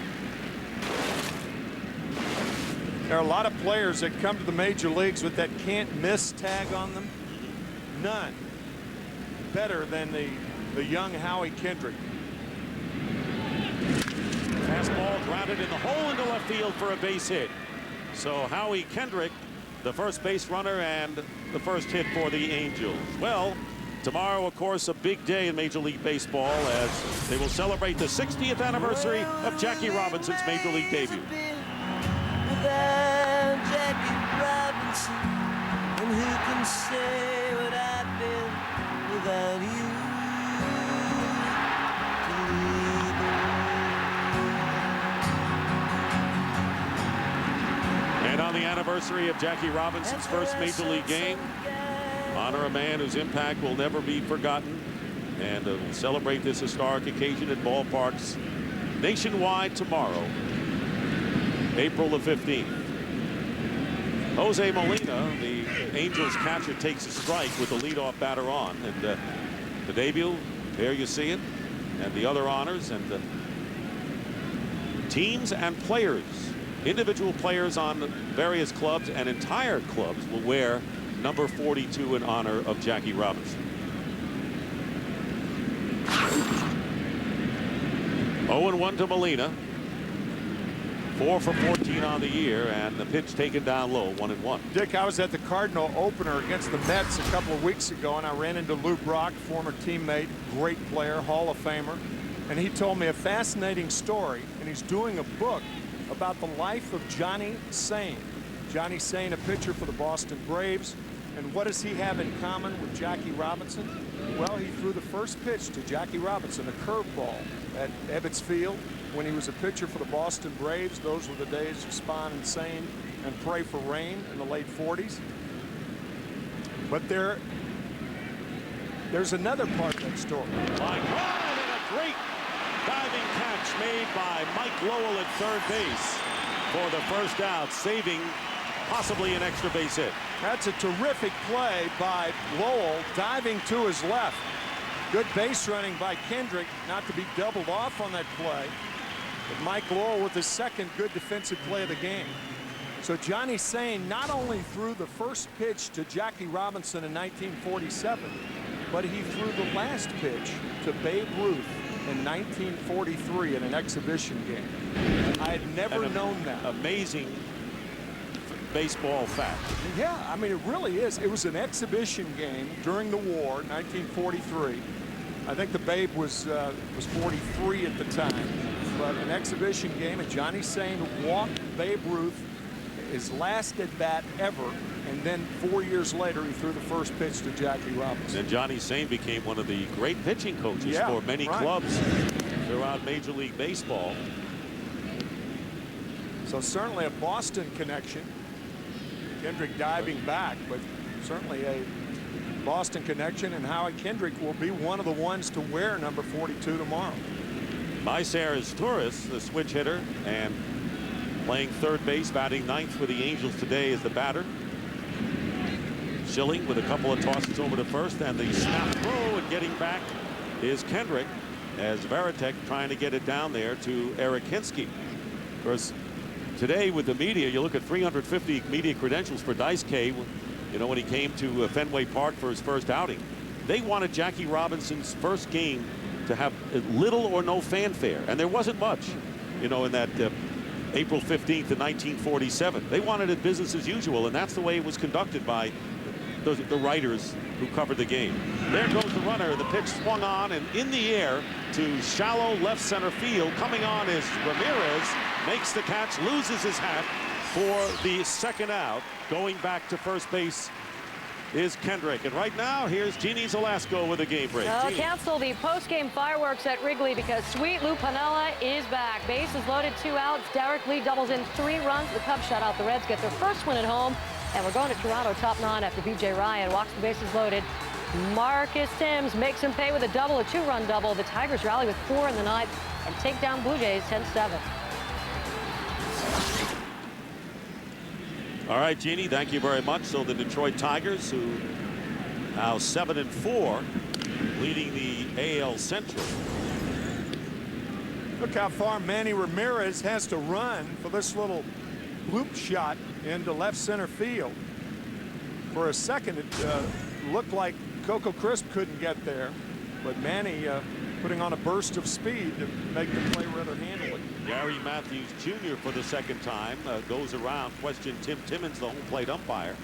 Speaker 3: There are a lot of players that come to the major leagues with that can't miss tag on them. None better than the young Howie Kendrick.
Speaker 2: Fastball grounded in the hole into left field for a base hit. So Howie Kendrick, the first base runner, and the first hit for the Angels. Well, tomorrow, of course, a big day in Major League Baseball as they will celebrate the 60th anniversary of Jackie Robinson's Major League debut.
Speaker 4: Without Jackie Robinson, and who can say what I've been without you?
Speaker 2: And on the anniversary of Jackie Robinson's first Major League game, honor a man whose impact will never be forgotten, and we'll celebrate this historic occasion at ballparks nationwide tomorrow, April the 15th. Jose Molina, the Angels catcher, takes a strike with the leadoff batter on, and the debut, there you see it, and the other honors, and teams and players, individual players on various clubs and entire clubs will wear number 42 in honor of Jackie Robinson. 0-1 to Molina. 4 for 14 on the year, and the pitch taken down low, 1-1.
Speaker 3: Dick, I was at the Cardinal opener against the Mets a couple of weeks ago, and I ran into Lou Brock, former teammate, great player, Hall of Famer, and he told me a fascinating story, and he's doing a book about the life of Johnny Sain. Johnny Sain, a pitcher for the Boston Braves, and what does he have in common with Jackie Robinson? Well, he threw the first pitch to Jackie Robinson, a curveball at Ebbets Field, when he was a pitcher for the Boston Braves. Those were the days of Spahn and Sain and Pray for Rain in the late 40s. But there's another part of that story.
Speaker 2: Like, and a great diving catch made by Mike Lowell at third base for the first out, saving possibly an extra base hit.
Speaker 3: That's a terrific play by Lowell, diving to his left. Good base running by Kendrick, not to be doubled off on that play. But Mike Lowell with his second good defensive play of the game. So Johnny Sain not only threw the first pitch to Jackie Robinson in 1947, but he threw the last pitch to Babe Ruth in 1943 in an exhibition game. I had never known that.
Speaker 2: Amazing baseball fact.
Speaker 3: Yeah, I mean, it really is. It was an exhibition game during the war, 1943. I think the Babe was 43 at the time, but an exhibition game, and Johnny Sain walked Babe Ruth his last at bat ever, and then 4 years later he threw the first pitch to Jackie Robinson.
Speaker 2: And Johnny Sain became one of the great pitching coaches for many clubs throughout Major League Baseball.
Speaker 3: So certainly a Boston connection. Kendrick diving back, but certainly a Boston connection, and Howie Kendrick will be one of the ones to wear number 42 tomorrow.
Speaker 2: Myceres Torres, the switch hitter, and playing third base, batting ninth for the Angels today is the batter. Schilling with a couple of tosses over to first, and the snap throw, and getting back is Kendrick, as Veritek trying to get it down there to Eric Hinske. Of course, today with the media, you look at 350 media credentials for Dice K. You know, when he came to Fenway Park for his first outing, they wanted Jackie Robinson's first game to have little or no fanfare, and there wasn't much, you know, in that April 15th of 1947. They wanted it business as usual, and that's the way it was conducted by the writers who covered the game. There goes the runner. The pitch swung on and in the air to shallow left center field. Coming on is Ramirez, makes the catch, loses his hat for the second out. Going back to first base is Kendrick. And right now, here's Jeannie Zelasco with a game break.
Speaker 13: Cancel the post-game fireworks at Wrigley because Sweet Lou Piniella is back. Bases loaded, 2 outs. Derek Lee doubles in 3 runs. The Cubs shut out the Reds, get their first win at home. And we're going to Toronto top 9 after B.J. Ryan walks the bases loaded. Marcus Sims makes him pay with a double, a 2-run double. The Tigers rally with 4 in the 9th and take down Blue Jays 10-7.
Speaker 2: All right, Jeannie, thank you very much. So the Detroit Tigers, who now 7-4, leading the AL Central.
Speaker 3: Look how far Manny Ramirez has to run for this little loop shot into left center field. For a second, it looked like Coco Crisp couldn't get there, but Manny putting on a burst of speed to make the play rather handily.
Speaker 2: Gary Matthews Jr. for the second time goes around, questioned Tim Timmons, the home plate umpire,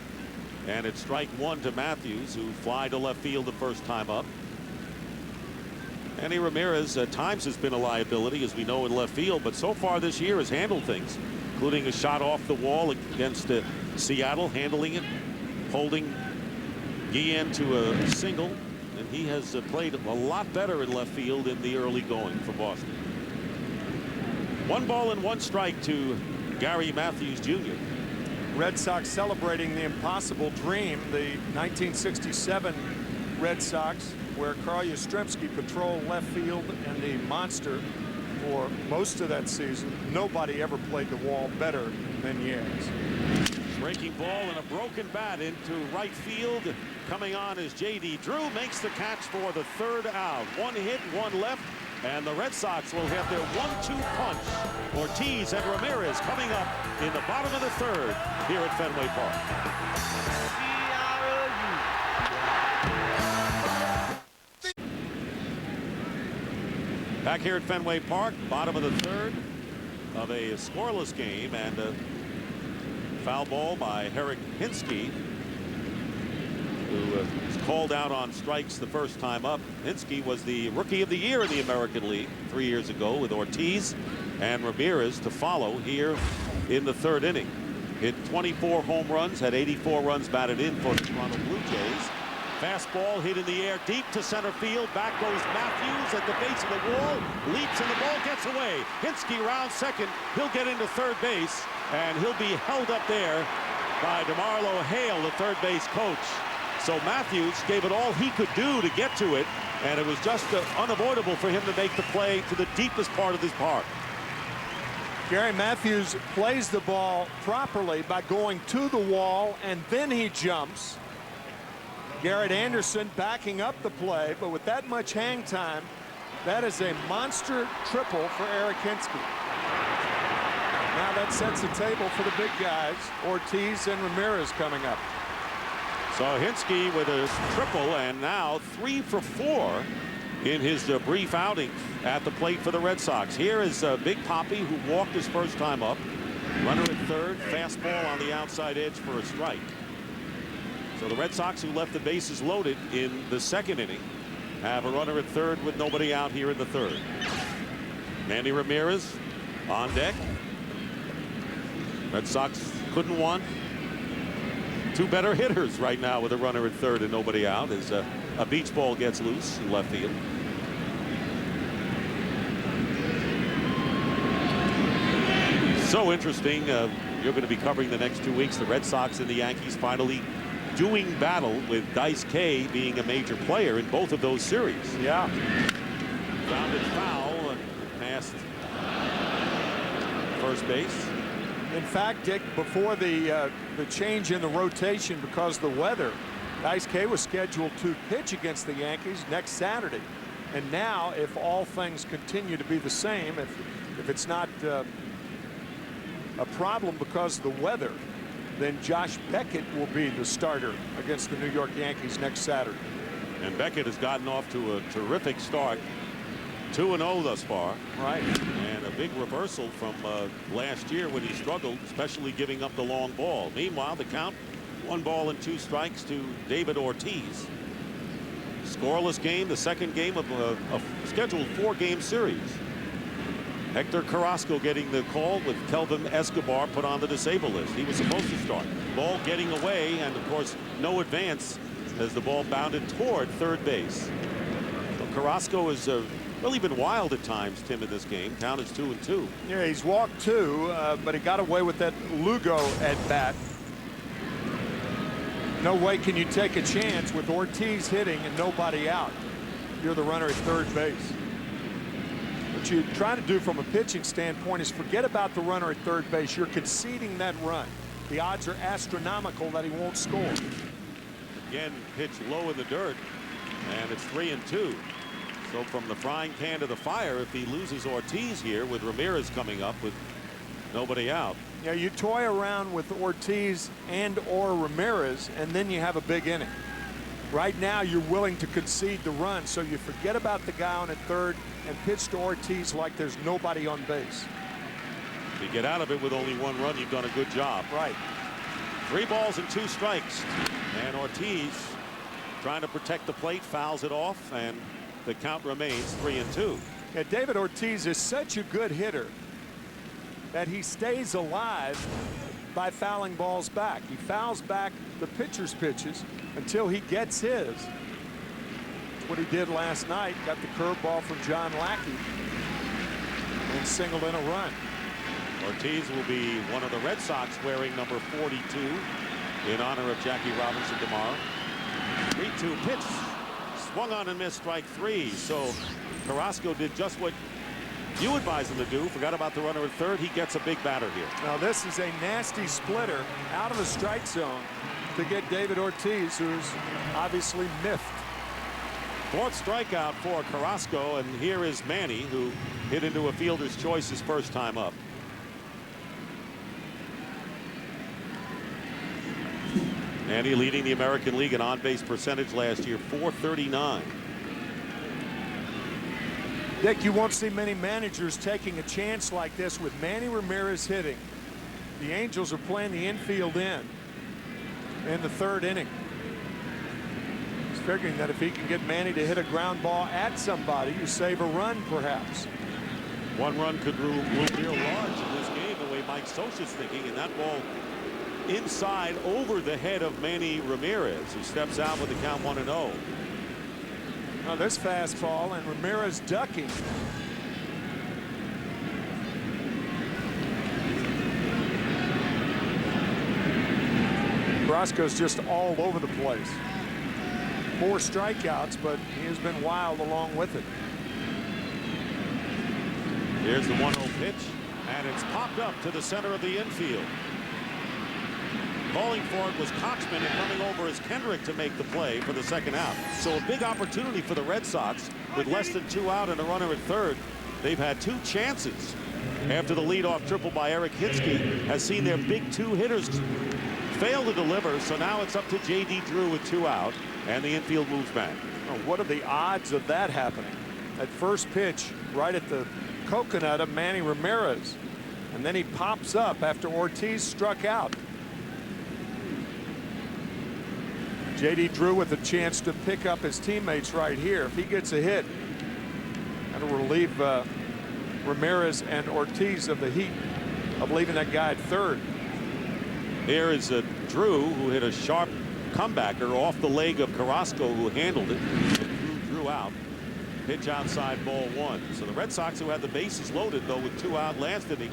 Speaker 2: and it's strike 1 to Matthews, who fly to left field the first time up. Manny Ramirez at times has been a liability, as we know, in left field, but so far this year has handled things, including a shot off the wall against Seattle, handling it, holding Guillen to a single, and he has played a lot better in left field in the early going for Boston. 1 ball and 1 strike to Gary Matthews Jr.
Speaker 3: Red Sox celebrating the impossible dream, the 1967 Red Sox, where Carl Yastrzemski patrolled left field and the monster for most of that season. Nobody ever played the wall better than Yaz.
Speaker 2: Breaking ball and a broken bat into right field. Coming on is J.D. Drew, makes the catch for the 3rd out. 1 hit, 1 left, and the Red Sox will have their 1-2 punch. Ortiz and Ramirez coming up in the bottom of the 3rd here at Fenway Park. Back here at Fenway Park, bottom of the 3rd. of a scoreless game, and a foul ball by Hector Carrasco, who was called out on strikes the first time up. Hinske was the Rookie of the Year in the American League 3 years ago, with Ortiz and Ramirez to follow here in the third inning. Hit 24 home runs, had 84 runs batted in for the Toronto Blue Jays. Fastball hit in the air deep to center field. Back goes Matthews at the base of the wall. Leaps and the ball gets away. Hinske rounds second. He'll get into third base, and he'll be held up there by DeMarlo Hale, the third base coach. So Matthews gave it all he could do to get to it, and it was just unavoidable for him to make the play to the deepest part of this park.
Speaker 3: Gary Matthews plays the ball properly by going to the wall, and then he jumps. Garrett Anderson backing up the play, but with that much hang time, that is a monster triple for Hector Carrasco. Now that sets the table for the big guys, Ortiz and Ramirez coming up.
Speaker 2: So Hinske with a triple, and now 3 for 4 in his brief outing at the plate for the Red Sox. Here is Big Papi, who walked his first time up. Runner at third, fastball on the outside edge for a strike. So the Red Sox, who left the bases loaded in the second inning, have a runner at third with nobody out here in the third. Manny Ramirez on deck. Red Sox couldn't want 2 better hitters right now with a runner at third and nobody out, as a beach ball gets loose in left field. So interesting. You're going to be covering the next 2 weeks. The Red Sox and the Yankees finally doing battle, with Dice K being a major player in both of those series.
Speaker 3: Yeah.
Speaker 2: Grounded foul and past first base.
Speaker 3: In fact, Dick, before the change in the rotation because of the weather, Dice K was scheduled to pitch against the Yankees next Saturday. And now, if all things continue to be the same, if it's not a problem because of the weather, then Josh Beckett will be the starter against the New York Yankees next Saturday.
Speaker 2: And Beckett has gotten off to a terrific start. 2-0 thus far.
Speaker 3: Right.
Speaker 2: And a big reversal from last year when he struggled, especially giving up the long ball. Meanwhile, the count, 1 ball and 2 strikes to David Ortiz. Scoreless game, the second game of a scheduled 4-game series. Hector Carrasco getting the call with Kelvin Escobar put on the disabled list. He was supposed to start. Ball getting away, and of course no advance as the ball bounded toward third base. So Carrasco has really been wild at times, Tim, in this game. Count is 2-2.
Speaker 3: Yeah, he's walked 2, but he got away with that Lugo at bat. No way can you take a chance with Ortiz hitting and nobody out. You're the runner at third base. What you're trying to do from a pitching standpoint is forget about the runner at third base. You're conceding that run. The odds are astronomical that he won't score.
Speaker 2: Again, pitch low in the dirt, and it's 3-2. So from the frying pan to the fire, if he loses Ortiz here with Ramirez coming up with nobody out.
Speaker 3: Yeah, you toy around with Ortiz and or Ramirez, and then you have a big inning. Right now, you're willing to concede the run, so you forget about the guy on at third and pitch to Ortiz like there's nobody on base.
Speaker 2: If you get out of it with only 1 run, you've done a good job.
Speaker 3: Right.
Speaker 2: 3 balls and 2 strikes. And Ortiz, trying to protect the plate, fouls it off, and the count remains 3-2.
Speaker 3: Yeah, David Ortiz is such a good hitter that he stays alive by fouling balls back. He fouls back the pitcher's pitches until he gets his. That's what he did last night. Got the curveball from John Lackey and singled in a run.
Speaker 2: Ortiz will be one of the Red Sox wearing number 42 in honor of Jackie Robinson tomorrow. 3-2 pitch. Swung on and missed, strike 3. So Carrasco did just what you advise him to do. Forgot about the runner at third. He gets a big batter here.
Speaker 3: Now this is a nasty splitter out of the strike zone to get David Ortiz, who's obviously miffed.
Speaker 2: 4th strikeout for Carrasco, and here is Manny, who hit into a fielder's choice his first time up. Manny leading the American League in on-base percentage last year, .439.
Speaker 3: Dick, you won't see many managers taking a chance like this with Manny Ramirez hitting. The Angels are playing the infield in the third inning. He's figuring that if he can get Manny to hit a ground ball at somebody, you save a run perhaps.
Speaker 2: One run could loom real large in this game, the way Mike Scioscia's thinking, and that ball inside over the head of Manny Ramirez, who steps out with the count 1-0.
Speaker 3: Now this fastball and Ramirez ducking. Carrasco's just all over the place. 4 strikeouts, but he has been wild along with it.
Speaker 2: Here's the 1-0 pitch, and it's popped up to the center of the infield. Calling for it was Coxman, and coming over is Kendrick to make the play for the second out. So a big opportunity for the Red Sox with less than 2 out and a runner at third. They've had 2 chances after the leadoff triple by Eric Hinsky has seen their big 2 hitters fail to deliver. So now it's up to J.D. Drew with 2 out, and the infield moves back.
Speaker 3: Oh, what are the odds of that happening? At first pitch, right at the coconut of Manny Ramirez, and then he pops up after Ortiz struck out. J.D. Drew with a chance to pick up his teammates right here. If he gets a hit, that'll relieve Ramirez and Ortiz of the heat of leaving that guy at third.
Speaker 2: Here is Drew, who hit a sharp comebacker off the leg of Carrasco, who handled it. Drew out. Pitch outside, ball 1. So the Red Sox, who had the bases loaded, though, with 2 out last inning,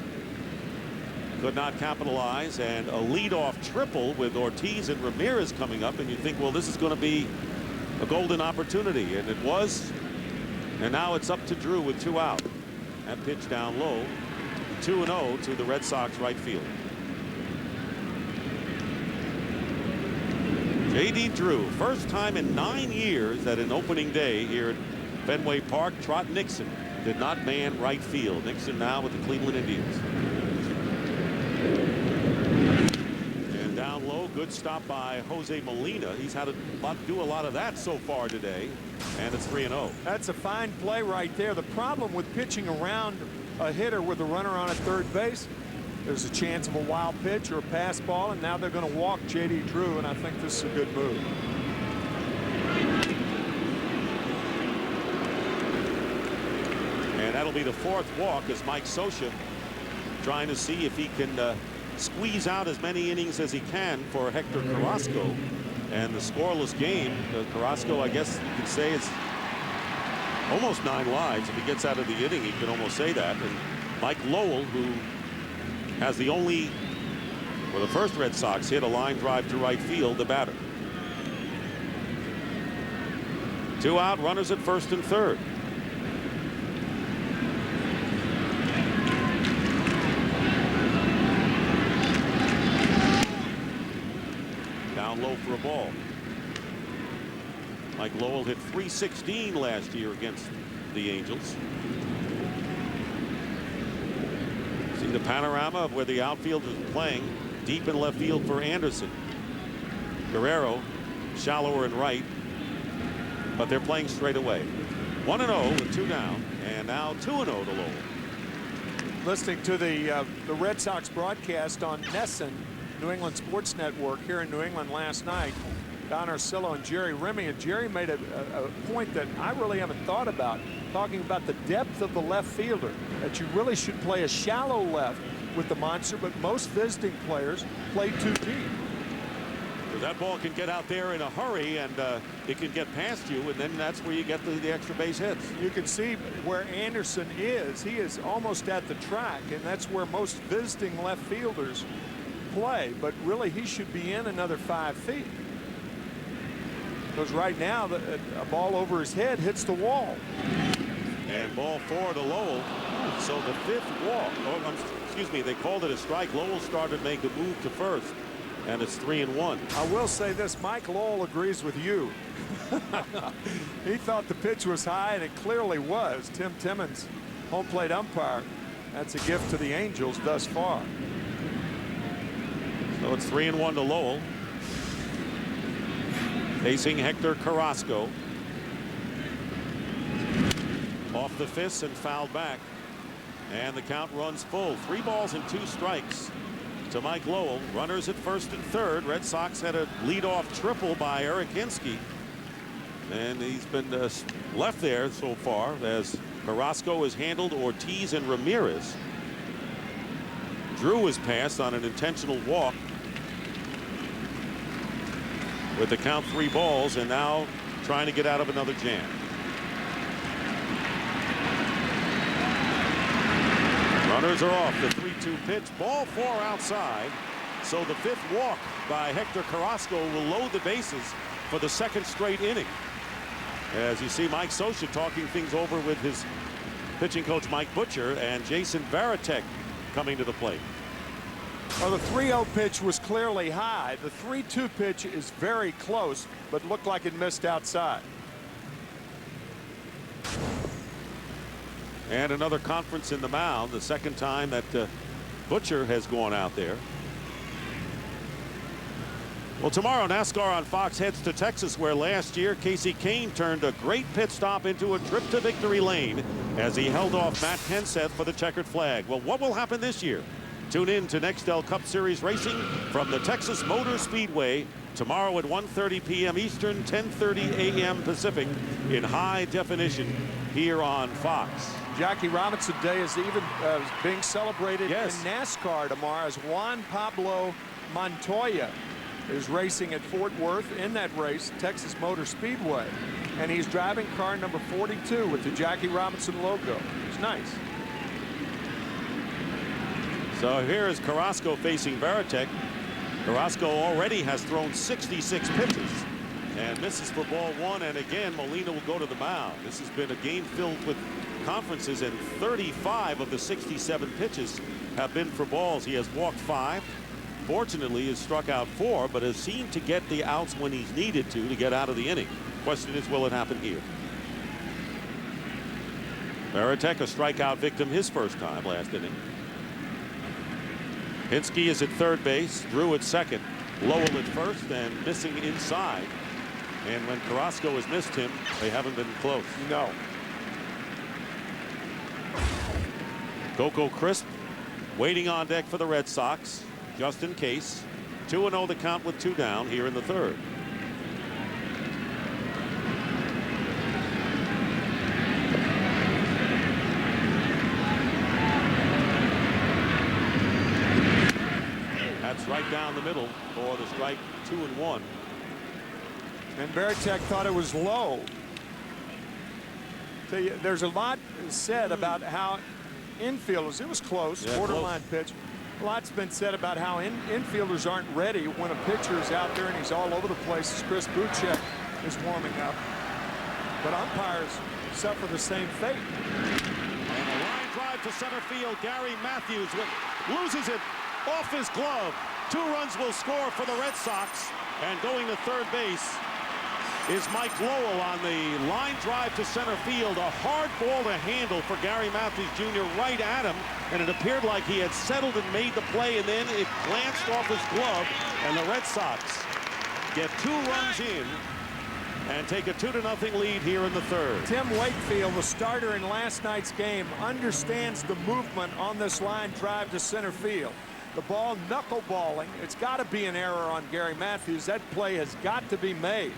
Speaker 2: could not capitalize, and a leadoff triple with Ortiz and Ramirez coming up, and you think, well, this is going to be a golden opportunity, and it was. And now it's up to Drew with 2 out. That pitch down low, 2-0 to the Red Sox right field. J.D. Drew, first time in 9 years that an opening day here at Fenway Park. Trot Nixon did not man right field. Nixon now with the Cleveland Indians. And down low, good stop by Jose Molina. He's had to do a lot of that so far today, and it's 3-0.
Speaker 3: That's a fine play right there. The problem with pitching around a hitter with a runner on at third base, there's a chance of a wild pitch or a pass ball, and now they're going to walk J.D. Drew, and I think this is a good move.
Speaker 2: And that'll be the 4th walk as Mike Scioscia trying to see if he can squeeze out as many innings as he can for Hector Carrasco. And the scoreless game, Carrasco, I guess you could say, is almost 9 lives. If he gets out of the inning, he could almost say that. And Mike Lowell, who has the only, for the first Red Sox hit, a line drive to right field, the batter. 2 out, runners at first and third. Down low for a ball. Mike Lowell hit .316 last year against the Angels. See the panorama of where the outfield is playing. Deep in left field for Anderson. Guerrero shallower in right, but they're playing straight away. 1-0 with 2 down, and now 2-0 to Lowell.
Speaker 3: Listening to the Red Sox broadcast on NESN, New England Sports Network, here in New England last night, Don Orsillo and Jerry Remy, and Jerry made a point that I really haven't thought about, talking about the depth of the left fielder, that you really should play a shallow left with the monster, but most visiting players play too deep.
Speaker 2: That ball can get out there in a hurry, and it can get past you, and then that's where you get the extra base hits.
Speaker 3: You can see where Anderson is. He is almost at the track, and that's where most visiting left fielders play, but really he should be in another 5 feet. Because right now a ball over his head hits the wall.
Speaker 2: And ball 4 to Lowell. So the 5th walk, excuse me, they called it a strike. Lowell started to make a move to first, and it's 3-1.
Speaker 3: I will say this, Mike Lowell agrees with you. He thought the pitch was high, and it clearly was. Tim Timmons, home plate umpire, that's a gift to the Angels thus far.
Speaker 2: So it's 3-1 to Lowell. Facing Hector Carrasco. Off the fists and fouled back. And the count runs full. 3 balls and 2 strikes to Mike Lowell. Runners at first and third. Red Sox had a leadoff triple by Eric Hinske. And he's been left there so far as Carrasco has handled Ortiz and Ramirez. Drew was passed on an intentional walk. With the count 3 balls, and now trying to get out of another jam. Runners are off. The 3-2 pitch. Ball 4 outside. So the 5th walk by Hector Carrasco will load the bases for the 2nd straight inning. As you see Mike Scioscia talking things over with his pitching coach Mike Butcher, and Jason Varitek coming to the plate.
Speaker 3: Well, the 3-0 pitch was clearly high. The 3-2 pitch is very close, but looked like it missed outside.
Speaker 2: And another conference in the mound, the 2nd time that Butcher has gone out there. Well, tomorrow NASCAR on Fox heads to Texas, where last year Casey Kane turned a great pit stop into a trip to victory lane as he held off Matt Kenseth for the checkered flag. Well, what will happen this year? Tune in to Nextel Cup Series racing from the Texas Motor Speedway tomorrow at 1:30 p.m. Eastern, 10:30 a.m. Pacific in high definition here on Fox.
Speaker 3: Jackie Robinson Day is even being celebrated
Speaker 2: Yes.
Speaker 3: in NASCAR tomorrow as Juan Pablo Montoya is racing at Fort Worth in that race, Texas Motor Speedway. And he's driving car number 42 with the Jackie Robinson logo. It's nice.
Speaker 2: So here is Carrasco facing Varitek. Carrasco already has thrown 66 pitches and misses for ball 1. And again, Molina will go to the mound. This has been a game filled with conferences, and 35 of the 67 pitches have been for balls. He has walked 5. Fortunately, has struck out 4, but has seemed to get the outs when he's needed to get out of the inning. Question is, will it happen here? Varitek, a strikeout victim his first time last inning. Hinske is at third base, Drew at second, Lowell at first, and missing inside. And when Carrasco has missed him, they haven't been close.
Speaker 3: No.
Speaker 2: Coco Crisp waiting on deck for the Red Sox, just in case. 2-0 the count with 2 down here in the 3rd. That's right down the middle for the strike. 2-1.
Speaker 3: And Varitek thought it was low. Tell you, there's a lot said about how infielders, it was close, borderline pitch. A lot's been said about how infielders aren't ready when a pitcher is out there and he's all over the place as Chris Buchek is warming up. But umpires suffer the same fate.
Speaker 2: And a line drive to center field. Gary Matthews loses it off his glove. 2 runs will score for the Red Sox. And going to third base is Mike Lowell on the line drive to center field. A hard ball to handle for Gary Matthews Jr. right at him, and it appeared like he had settled and made the play, and then it glanced off his glove, and the Red Sox get 2 runs in and take a 2-0 lead here in the 3rd.
Speaker 3: Tim Wakefield, the starter in last night's game, understands the movement on this line drive to center field. The ball knuckleballing. It's got to be an error on Gary Matthews. That play has got to be made.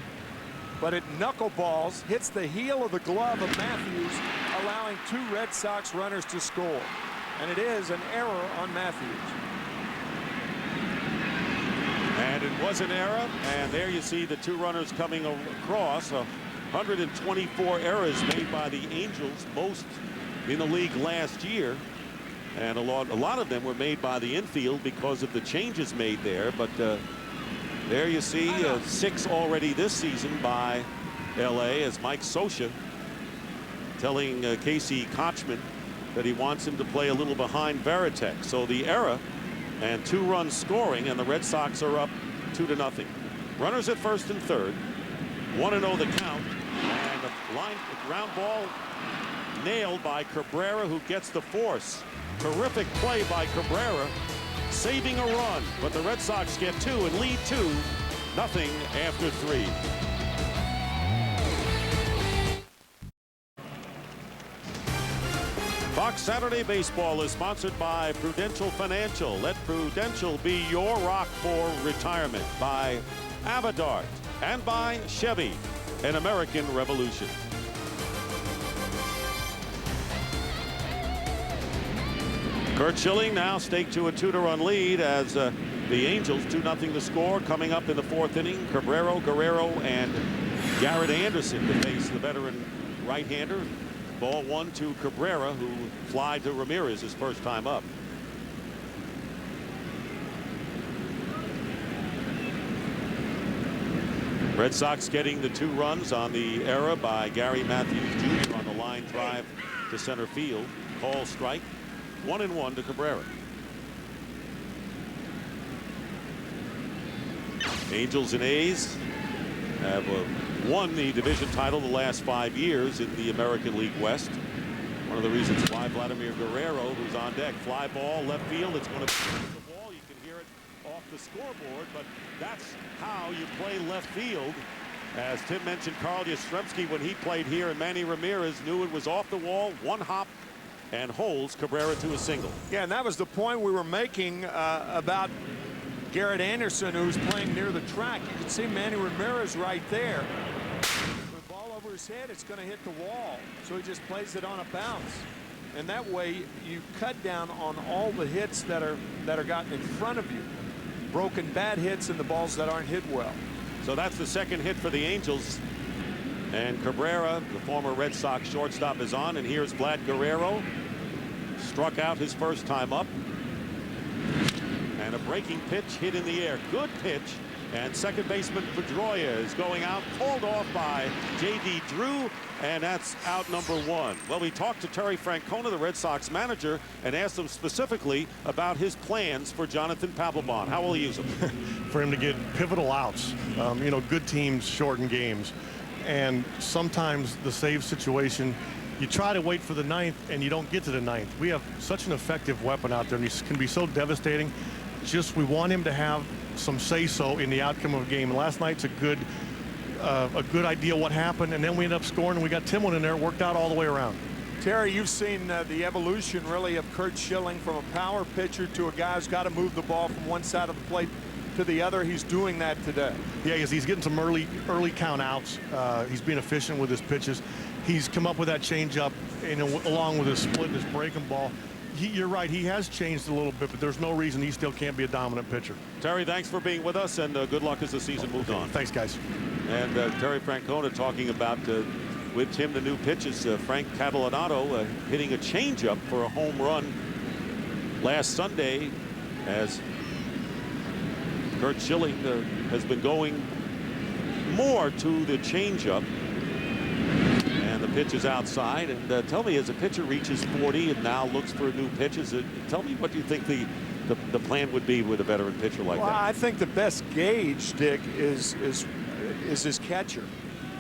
Speaker 3: But it knuckleballs, hits the heel of the glove of Matthews, allowing 2 Red Sox runners to score. And it is an error on Matthews.
Speaker 2: And it was an error, and there you see the 2 runners coming across. 124 errors made by the Angels, most in the league last year. And a lot of them were made by the infield because of the changes made there. But there you see 6 already this season by LA, as Mike Scioscia telling Casey Kochman that he wants him to play a little behind Varitek. So the error and 2 runs scoring, and the Red Sox are up 2-0. Runners at first and third. 1-0 the count, and the line ground ball nailed by Cabrera, who gets the force. Terrific play by Cabrera, saving a run, but the Red Sox get 2 and lead 2-0 after 3. Fox Saturday Baseball is sponsored by Prudential Financial. Let Prudential be your rock for retirement. By Avodart and by Chevy, an American Revolution. Curt Schilling now staked to a 2-run lead as the Angels 2-0 the score. Coming up in the 4th inning, Guerrero, and Garrett Anderson to face the veteran right-hander. Ball 1 to Cabrera, who flied to Ramirez his first time up. Red Sox getting the 2 runs on the error by Gary Matthews Jr. on the line drive to center field. Call strike. 1-1 to Cabrera. Angels and A's have won the division title the last 5 years in the American League West. One of the reasons why Vladimir Guerrero, who's on deck, fly ball left field. It's going to be the ball. You can hear it off the scoreboard, but that's how you play left field. As Tim mentioned, Carl Yastrzemski, when he played here, and Manny Ramirez knew it was off the wall, one hop, and holds Cabrera to a single.
Speaker 3: Yeah, and that was the point we were making about Garrett Anderson, who's playing near the track. You can see Manny Ramirez right there. With the ball over his head, it's going to hit the wall. So he just plays it on a bounce. And that way you cut down on all the hits that are gotten in front of you. Broken bad hits and the balls that aren't hit well.
Speaker 2: So that's the second hit for the Angels. And Cabrera, the former Red Sox shortstop, is on. And here's Vlad Guerrero. Struck out his first time up. And a breaking pitch hit in the air. Good pitch. And second baseman Pedroia is going out. Called off by J.D. Drew. And that's out number 1. Well, we talked to Terry Francona, the Red Sox manager, and asked him specifically about his plans for Jonathan Papelbon. How will he use him?
Speaker 15: For him to get pivotal outs. You know, good teams shorten games. And sometimes the save situation, you try to wait for the 9th and you don't get to the 9th. We have such an effective weapon out there, and he can be so devastating. Just we want him to have some say-so in the outcome of a game. And last night's a good idea what happened, and then we ended up scoring, and we got Timlin in there. Worked out all the way around.
Speaker 3: Terry, you've seen the evolution really of Curt Schilling from a power pitcher to a guy who's got to move the ball from one side of the plate to the other. He's doing that today. Yeah, he's getting some early count outs. He's being efficient with his pitches. He's come up with that changeup, and along with his split and his breaking ball. You're right, he has changed a little bit, but there's no reason he still can't be a dominant pitcher.
Speaker 2: Terry, thanks for being with us, and good luck as the season moves on.
Speaker 15: Thanks, guys.
Speaker 2: And Terry Francona talking about with Tim the new pitches. Frank Catalanato hitting a changeup for a home run last Sunday, as Curt Schilling has been going more to the changeup. And the pitch is outside. And tell me, as a pitcher reaches 40 and now looks for new pitches, tell me what you think the plan would be with a veteran pitcher like that.
Speaker 3: Well, I think the best gauge, Dick, is his catcher.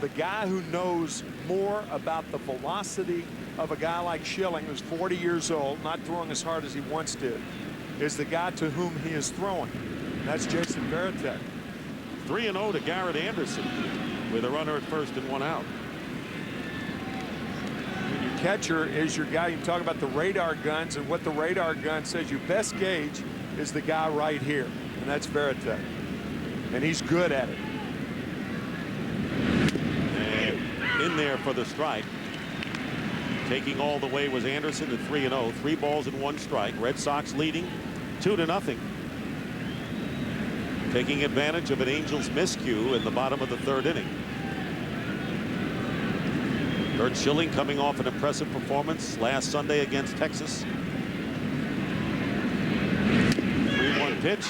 Speaker 3: The guy who knows more about the velocity of a guy like Schilling, who's 40 years old, not throwing as hard as he once did, is the guy to whom he is throwing. That's Jason Varitek.
Speaker 2: 3-0 to Garrett Anderson with a runner at first and 1 out.
Speaker 3: Your catcher is your guy. You talk about the radar guns, and what the radar gun says your best gauge is the guy right here, and that's Varitek. And he's good at it.
Speaker 2: And in there for the strike. Taking all the way was Anderson at 3-0. 3 balls and 1 strike. Red Sox leading 2-0. Taking advantage of an Angels miscue in the bottom of the 3rd inning. Curt Schilling coming off an impressive performance last Sunday against Texas. 3-1 pitch.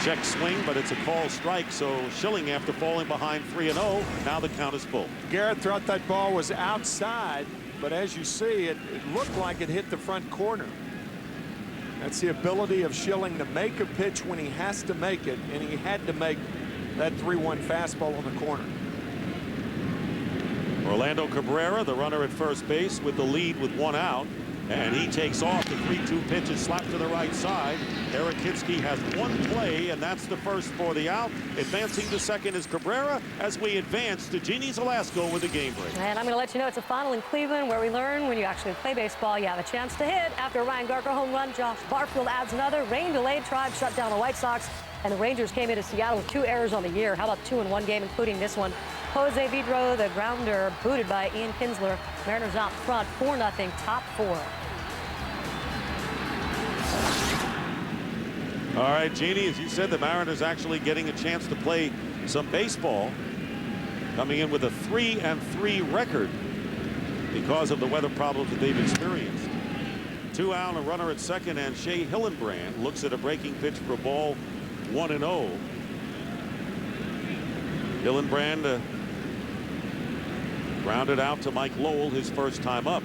Speaker 2: Check swing, but it's a call strike. So Schilling, after falling behind 3-0, now the count is full.
Speaker 3: Garrett thought that ball was outside, but as you see, it looked like it hit the front corner. That's the ability of Schilling to make a pitch when he has to make it, and he had to make that 3-1 fastball on the corner.
Speaker 2: Orlando Cabrera, the runner at first base, with the lead with 1 out. And he takes off. The 3-2 pitch is slapped to the right side. Eric Hinske has one play, and that's the first for the out. Advancing to second is Cabrera as we advance to Jeannie Zelasco with the game break.
Speaker 13: And I'm going to let you know it's a final in Cleveland where we learn when you actually play baseball, you have a chance to hit. After a Ryan Garker home run, Josh Barfield adds another. Rain-delayed Tribe shut down the White Sox, and the Rangers came into Seattle with 2 errors on the year. How about 2 in one game, including this one? Jose Vidro, the grounder, booted by Ian Kinsler. Mariners out front, 4-0, top 4.
Speaker 2: All right, Jeannie, as you said, the Mariners actually getting a chance to play some baseball, coming in with a 3-3 record because of the weather problems that they've experienced. 2 out, a runner at second, and Shea Hillenbrand looks at a breaking pitch for a ball, 1-0. Hillenbrand grounded out to Mike Lowell his first time up.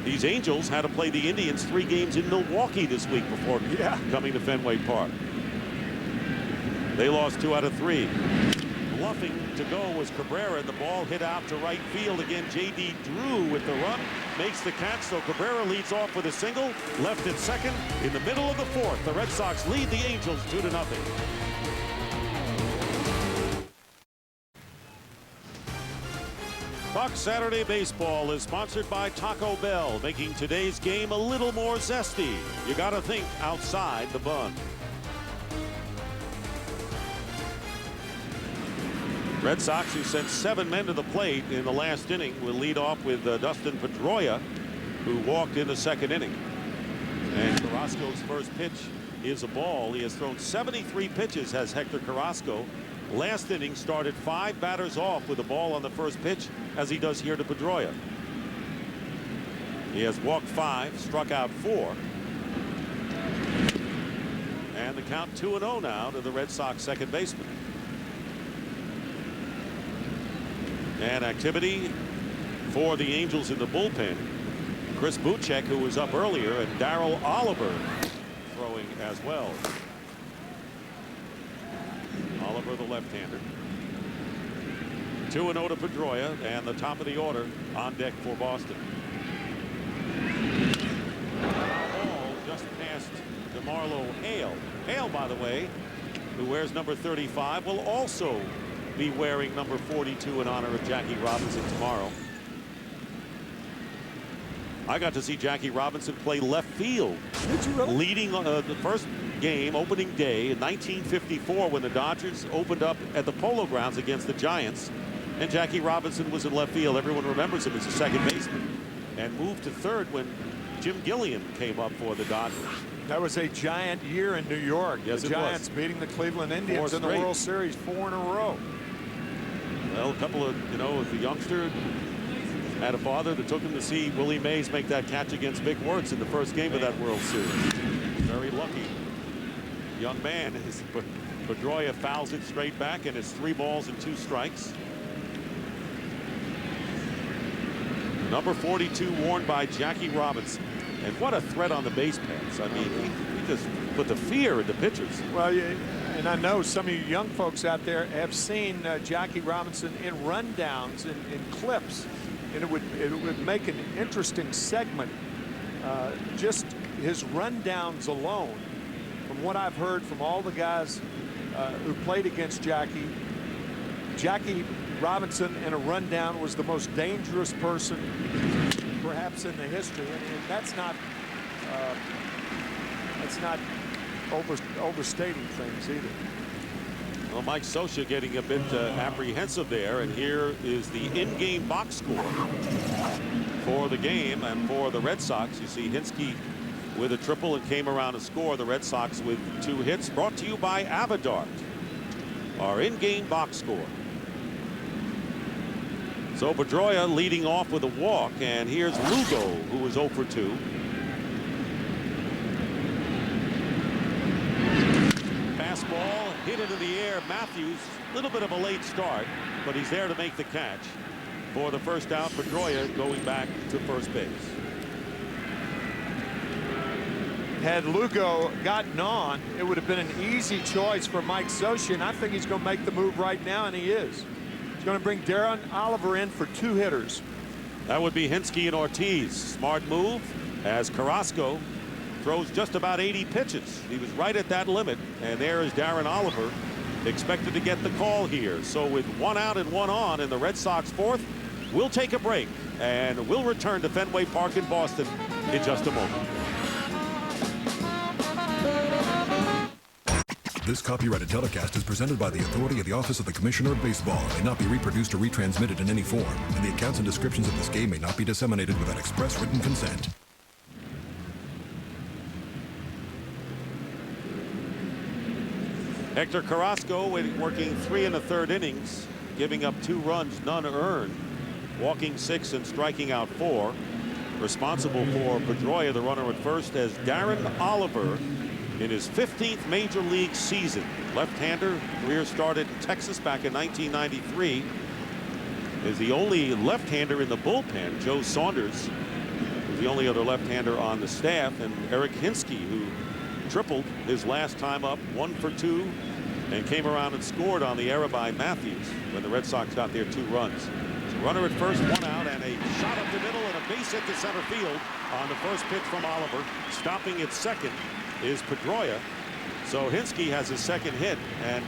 Speaker 2: These Angels had to play the Indians 3 games in Milwaukee this week before coming to Fenway Park. They lost 2 out of 3. Bluffing to go was Cabrera, and the ball hit out to right field. Again, J.D. Drew with the run makes the catch, so Cabrera leads off with a single. Left at second in the middle of the 4th. The Red Sox lead the Angels 2-0. Fox Saturday Baseball is sponsored by Taco Bell, making today's game a little more zesty. You gotta think outside the bun. Red Sox, who sent 7 men to the plate in the last inning, will lead off with Dustin Pedroia, who walked in the 2nd inning. And Carrasco's first pitch is a ball. He has thrown 73 pitches, has Hector Carrasco. Last inning started 5 batters off with a ball on the first pitch, as he does here to Pedroia. He has walked 5, struck out 4. And the count 2-0 now to the Red Sox second baseman. And activity for the Angels in the bullpen. Chris Buchek, who was up earlier, and Darryl Oliver throwing as well. Oliver, the left-hander. 2-0 to Pedroia, and the top of the order on deck for Boston. Ball just past DeMarlo Hale. Hale, by the way, who wears number 35, will also be wearing number 42 in honor of Jackie Robinson tomorrow. I got to see Jackie Robinson play left field.
Speaker 3: Did you really?
Speaker 2: Leading the first game, opening day in 1954, when the Dodgers opened up at the Polo Grounds against the Giants, and Jackie Robinson was in left field. Everyone remembers him as a second baseman, and moved to third when Jim Gilliam came up for the Dodgers.
Speaker 3: That was a giant year in New York.
Speaker 2: Yes,
Speaker 3: the Giants beating the Cleveland Indians in the World Series 4 in a row.
Speaker 2: Well, a couple of, the youngster had a father that took him to see Willie Mays make that catch against Vic Wertz in the first game of that World Series. Very lucky young man. Pedroia fouls it straight back, and it's 3 balls and 2 strikes. Number 42 worn by Jackie Robinson. And what a threat on the base paths. I mean, he just put the fear into pitchers.
Speaker 3: Well, and I know some of you young folks out there have seen Jackie Robinson in rundowns, in clips, and it would make an interesting segment. Just his rundowns alone, from what I've heard from all the guys who played against Jackie Robinson in a rundown was the most dangerous person perhaps in the history, and that's not overstating things either.
Speaker 2: Well, Mike Scioscia getting a bit apprehensive there, and here is the in-game box score for the game and for the Red Sox. You see Hinske with a triple and came around to score. The Red Sox with 2 hits. Brought to you by Avidart, our in-game box score. So Pedroia leading off with a walk, and here's Lugo, who was 0 for 2. Fastball hit into the air. Matthews, a little bit of a late start, but he's there to make the catch for the first out. Pedroia going back to first base.
Speaker 3: Had Lugo gotten on, it would have been an easy choice for Mike Scioscia, and I think he's going to make the move right now, and he is. He's going to bring Darren Oliver in for 2 hitters.
Speaker 2: That would be Hinske and Ortiz. Smart move. as Carrasco throws just about 80 pitches. He was right at that limit, and there is Darren Oliver expected to get the call here. So with 1 out and 1 on in the Red Sox fourth, we'll take a break, and we'll return to Fenway Park in Boston in just a moment.
Speaker 16: This copyrighted telecast is presented by the authority of the Office of the Commissioner of Baseball and may not be reproduced or retransmitted in any form, and the accounts and descriptions of this game may not be disseminated without express written consent.
Speaker 2: Hector Carrasco working 3 1/3 innings, giving up 2 runs, none earned, walking 6 and striking out 4. Responsible for Pedroia, the runner at first, as Darren Oliver in his 15th major league season. Left-hander, career started in Texas back in 1993. Is the only left-hander in the bullpen. Joe Saunders is the only other left-hander on the staff, and Eric Hinsky, who tripled his last time up, 1 for 2, and came around and scored on the error by Matthews when the Red Sox got their 2 runs. So runner at first, 1 out, and a shot up the middle and a base hit to center field on the first pitch from Oliver. Stopping at second is Pedroia. So Hinsky has his second hit, and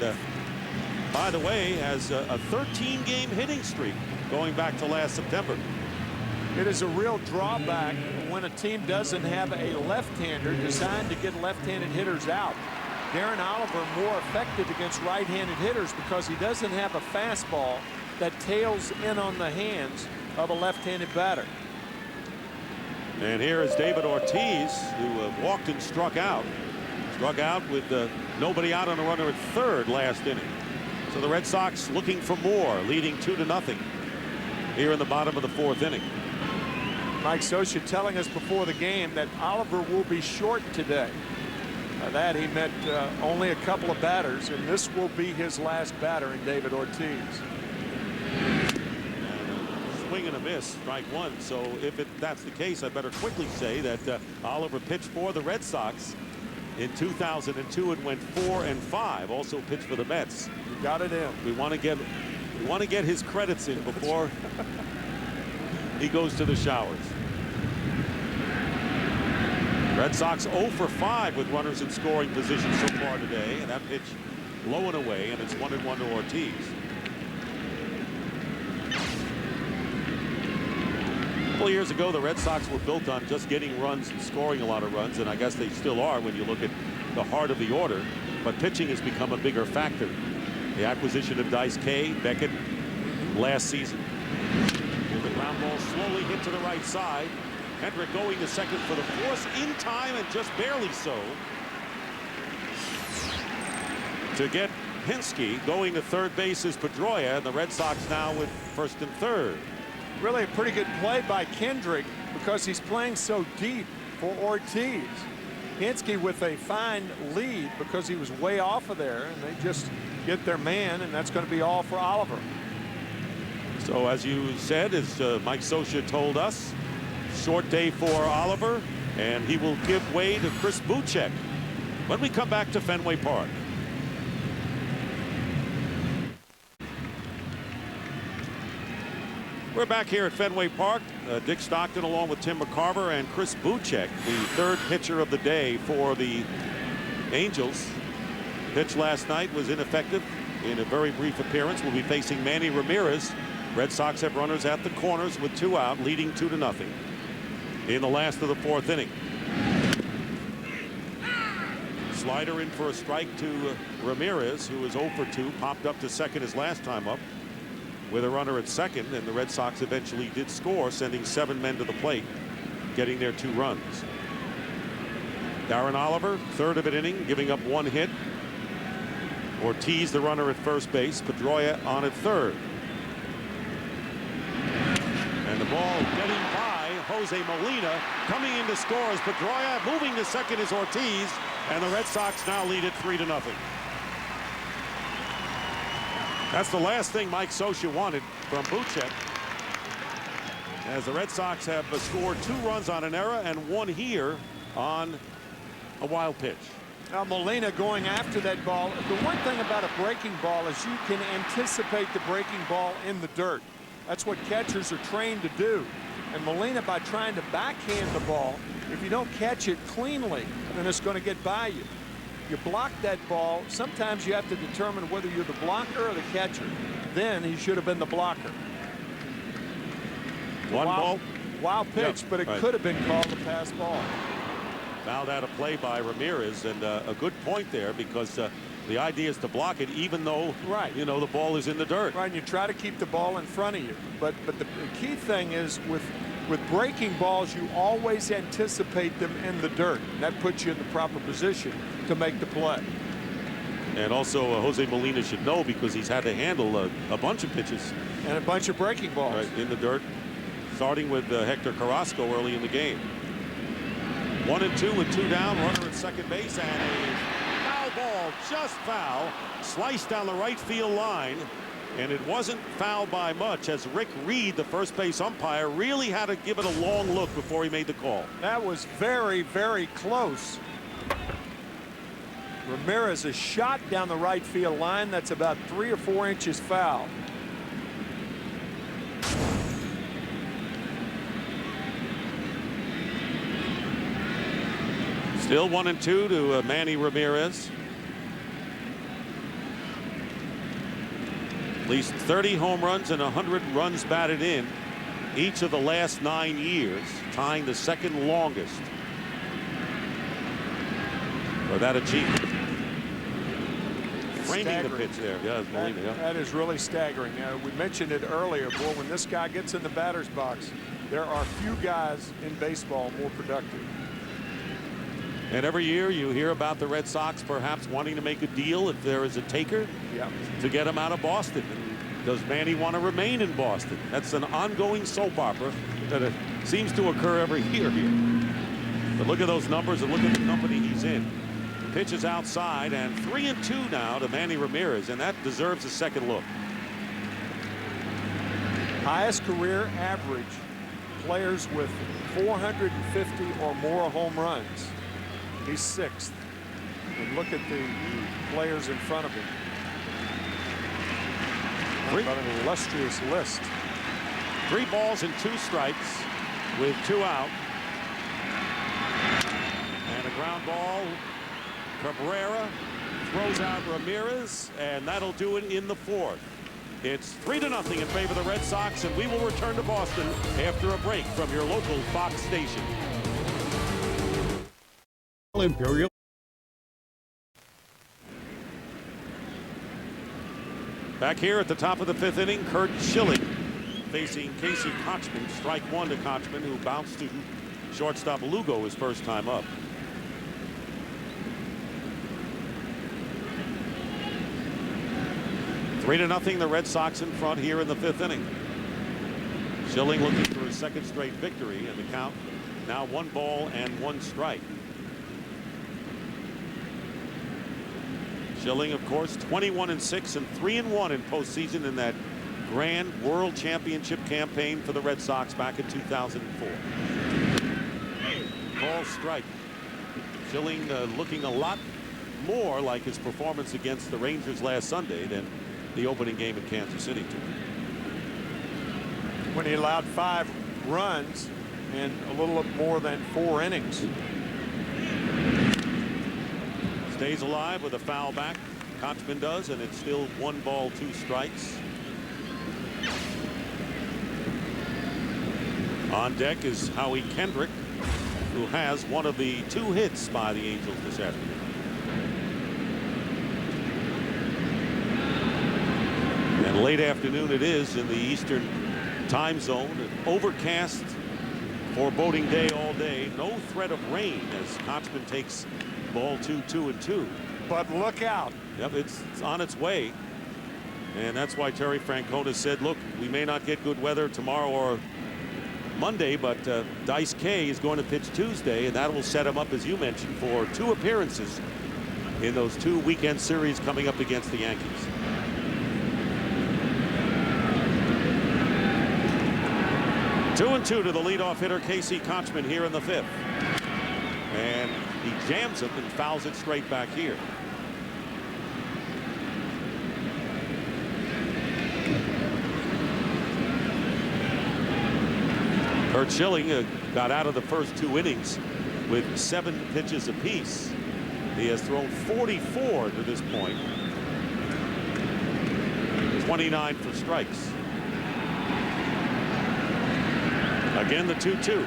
Speaker 2: by the way, has a 13-game hitting streak going back to last September.
Speaker 3: It is a real drawback when a team doesn't have a left-hander designed to get left-handed hitters out. Darren Oliver more effective against right-handed hitters because he doesn't have a fastball that tails in on the hands of a left-handed batter.
Speaker 2: And here is David Ortiz, who walked and struck out. Struck out with nobody out on a runner at third last inning. So the Red Sox looking for more, leading 2-0 here in the bottom of the 4th inning.
Speaker 3: Mike Scioscia telling us before the game that Oliver will be short today. By that he meant only a couple of batters, and this will be his last batter in David Ortiz.
Speaker 2: Swing and a miss, strike 1. So if that's the case, I better quickly say that Oliver pitched for the Red Sox in 2002 and went 4 and 5. Also pitched for the Mets.
Speaker 3: You got it in.
Speaker 2: We want to get his credits in before he goes to the showers. Red Sox 0 for 5 with runners in scoring position so far today, and that pitch low and away, and it's 1-1 to Ortiz. A couple of years ago, the Red Sox were built on just getting runs and scoring a lot of runs, and I guess they still are when you look at the heart of the order, but pitching has become a bigger factor. The acquisition of Dice K, Beckett last season. The ground ball slowly hit to the right side. Kendrick going to second for the force in time, and just barely so, to get Hinsky. Going to third base is Pedroia, and the Red Sox now with first and third.
Speaker 3: Really a pretty good play by Kendrick because he's playing so deep for Ortiz. Hinsky with a fine lead because he was way off of there, and they just get their man, and that's going to be all for Oliver.
Speaker 2: So as you said, as Mike Scioscia told us, short day for Oliver, and he will give way to Chris Buchek when we come back to Fenway Park. We're back here at Fenway Park. Dick Stockton along with Tim McCarver and Chris Buchek, the third pitcher of the day for the Angels. Pitch last night was ineffective in a very brief appearance. We'll be facing Manny Ramirez. Red Sox have runners at the corners with 2 out, leading 2-0 in the last of the 4th inning. Slider in for a strike to Ramirez, who is 0 for 2, popped up to second his last time up with a runner at second, and the Red Sox eventually did score, sending 7 men to the plate, getting their 2 runs. Darren Oliver, third of an inning, giving up 1 hit. Ortiz, the runner at first base, Pedroia on at third. And the ball getting by Jose Molina, coming in to score as Pedroia, moving to second is Ortiz, and the Red Sox now lead it 3-0. That's the last thing Mike Scioscia wanted from Buchek, as the Red Sox have scored 2 runs on an error and 1 here on a wild pitch.
Speaker 3: Now Molina going after that ball. The one thing about a breaking ball is you can anticipate the breaking ball in the dirt. That's what catchers are trained to do. And Molina, by trying to backhand the ball, if you don't catch it cleanly, then it's going to get by you. You block that ball, sometimes you have to determine whether you're the blocker or the catcher. Then he should have been the blocker. Wild pitch, but it could have been called a pass ball.
Speaker 2: Fouled out a play by Ramirez, and a good point there, because the idea is to block it even though, you know, the ball is in the dirt.
Speaker 3: Right, and you try to keep the ball in front of you. But the key thing is with breaking balls, you always anticipate them in the dirt. That puts you in the proper position to make the play.
Speaker 2: And also Jose Molina should know, because he's had to handle a bunch of pitches.
Speaker 3: And a bunch of breaking balls.
Speaker 2: Right, in the dirt, starting with Hector Carrasco early in the game. 1-2 with 2 down, runner at second base, and a foul ball, just foul, sliced down the right field line. And it wasn't fouled by much, as Rick Reed, the first base umpire, really had to give it a long look before he made the call.
Speaker 3: That was very, very close. Ramirez is shot down the right field line. That's about 3 or 4 inches foul.
Speaker 2: Still 1-2 to Manny Ramirez. At least 30 home runs and 100 runs batted in each of the last 9 years, tying the second longest for that achievement. Framing the pitch there. Yeah, Molina,
Speaker 3: that is really staggering. We mentioned it earlier, boy, when this guy gets in the batter's box, there are few guys in baseball more productive.
Speaker 2: And every year you hear about the Red Sox perhaps wanting to make a deal if there is a taker to get him out of Boston. And does Manny want to remain in Boston? That's an ongoing soap opera that seems to occur every year here. But look at those numbers and look at the company he's in. The pitch is outside, and 3-2 now to Manny Ramirez, and that deserves a second look.
Speaker 3: Highest career average, players with 450 or more home runs. He's 6th. And look at the players in front of him. About an illustrious list.
Speaker 2: 3 balls and 2 strikes with 2 out. And a ground ball. Cabrera throws out Ramirez, and that'll do it in the 4th. It's 3-0 in favor of the Red Sox, and we will return to Boston after a break from your local Fox station.
Speaker 17: Imperial.
Speaker 2: Back here at the top of the 5th inning, Curt Schilling facing Casey Kochman. Strike 1 to Kochman, who bounced to shortstop Lugo his first time up. Three to nothing, the Red Sox in front here in the 5th inning. Schilling looking for his 2nd straight victory, and the count now 1 ball and 1 strike. Schilling, of course, 21-6 and 3-1 in postseason in that grand World Championship campaign for the Red Sox back in 2004. Ball strike. Schilling looking a lot more like his performance against the Rangers last Sunday than the opening game in Kansas City.
Speaker 3: When he allowed 5 runs in a little more than 4 innings.
Speaker 2: Stays alive with a foul back. Kochman does, and it's still 1 ball, 2 strikes. On deck is Howie Kendrick, who has one of the 2 hits by the Angels this afternoon. And late afternoon it is in the Eastern time zone. Overcast, foreboding day all day. No threat of rain as Kochman takes ball 2, 2-2.
Speaker 3: But look out.
Speaker 2: Yep, it's on its way. And that's why Terry Francona said, look, we may not get good weather tomorrow or Monday, but Dice K is going to pitch Tuesday, and that will set him up, as you mentioned, for 2 appearances in those 2 weekend series coming up against the Yankees. Two and 2 to the leadoff hitter Casey Kochman here in the 5th. And he jams it and fouls it straight back here. Curt Schilling got out of the first 2 innings with 7 pitches apiece. He has thrown 44 to this point. 29 for strikes. Again, the 2-2.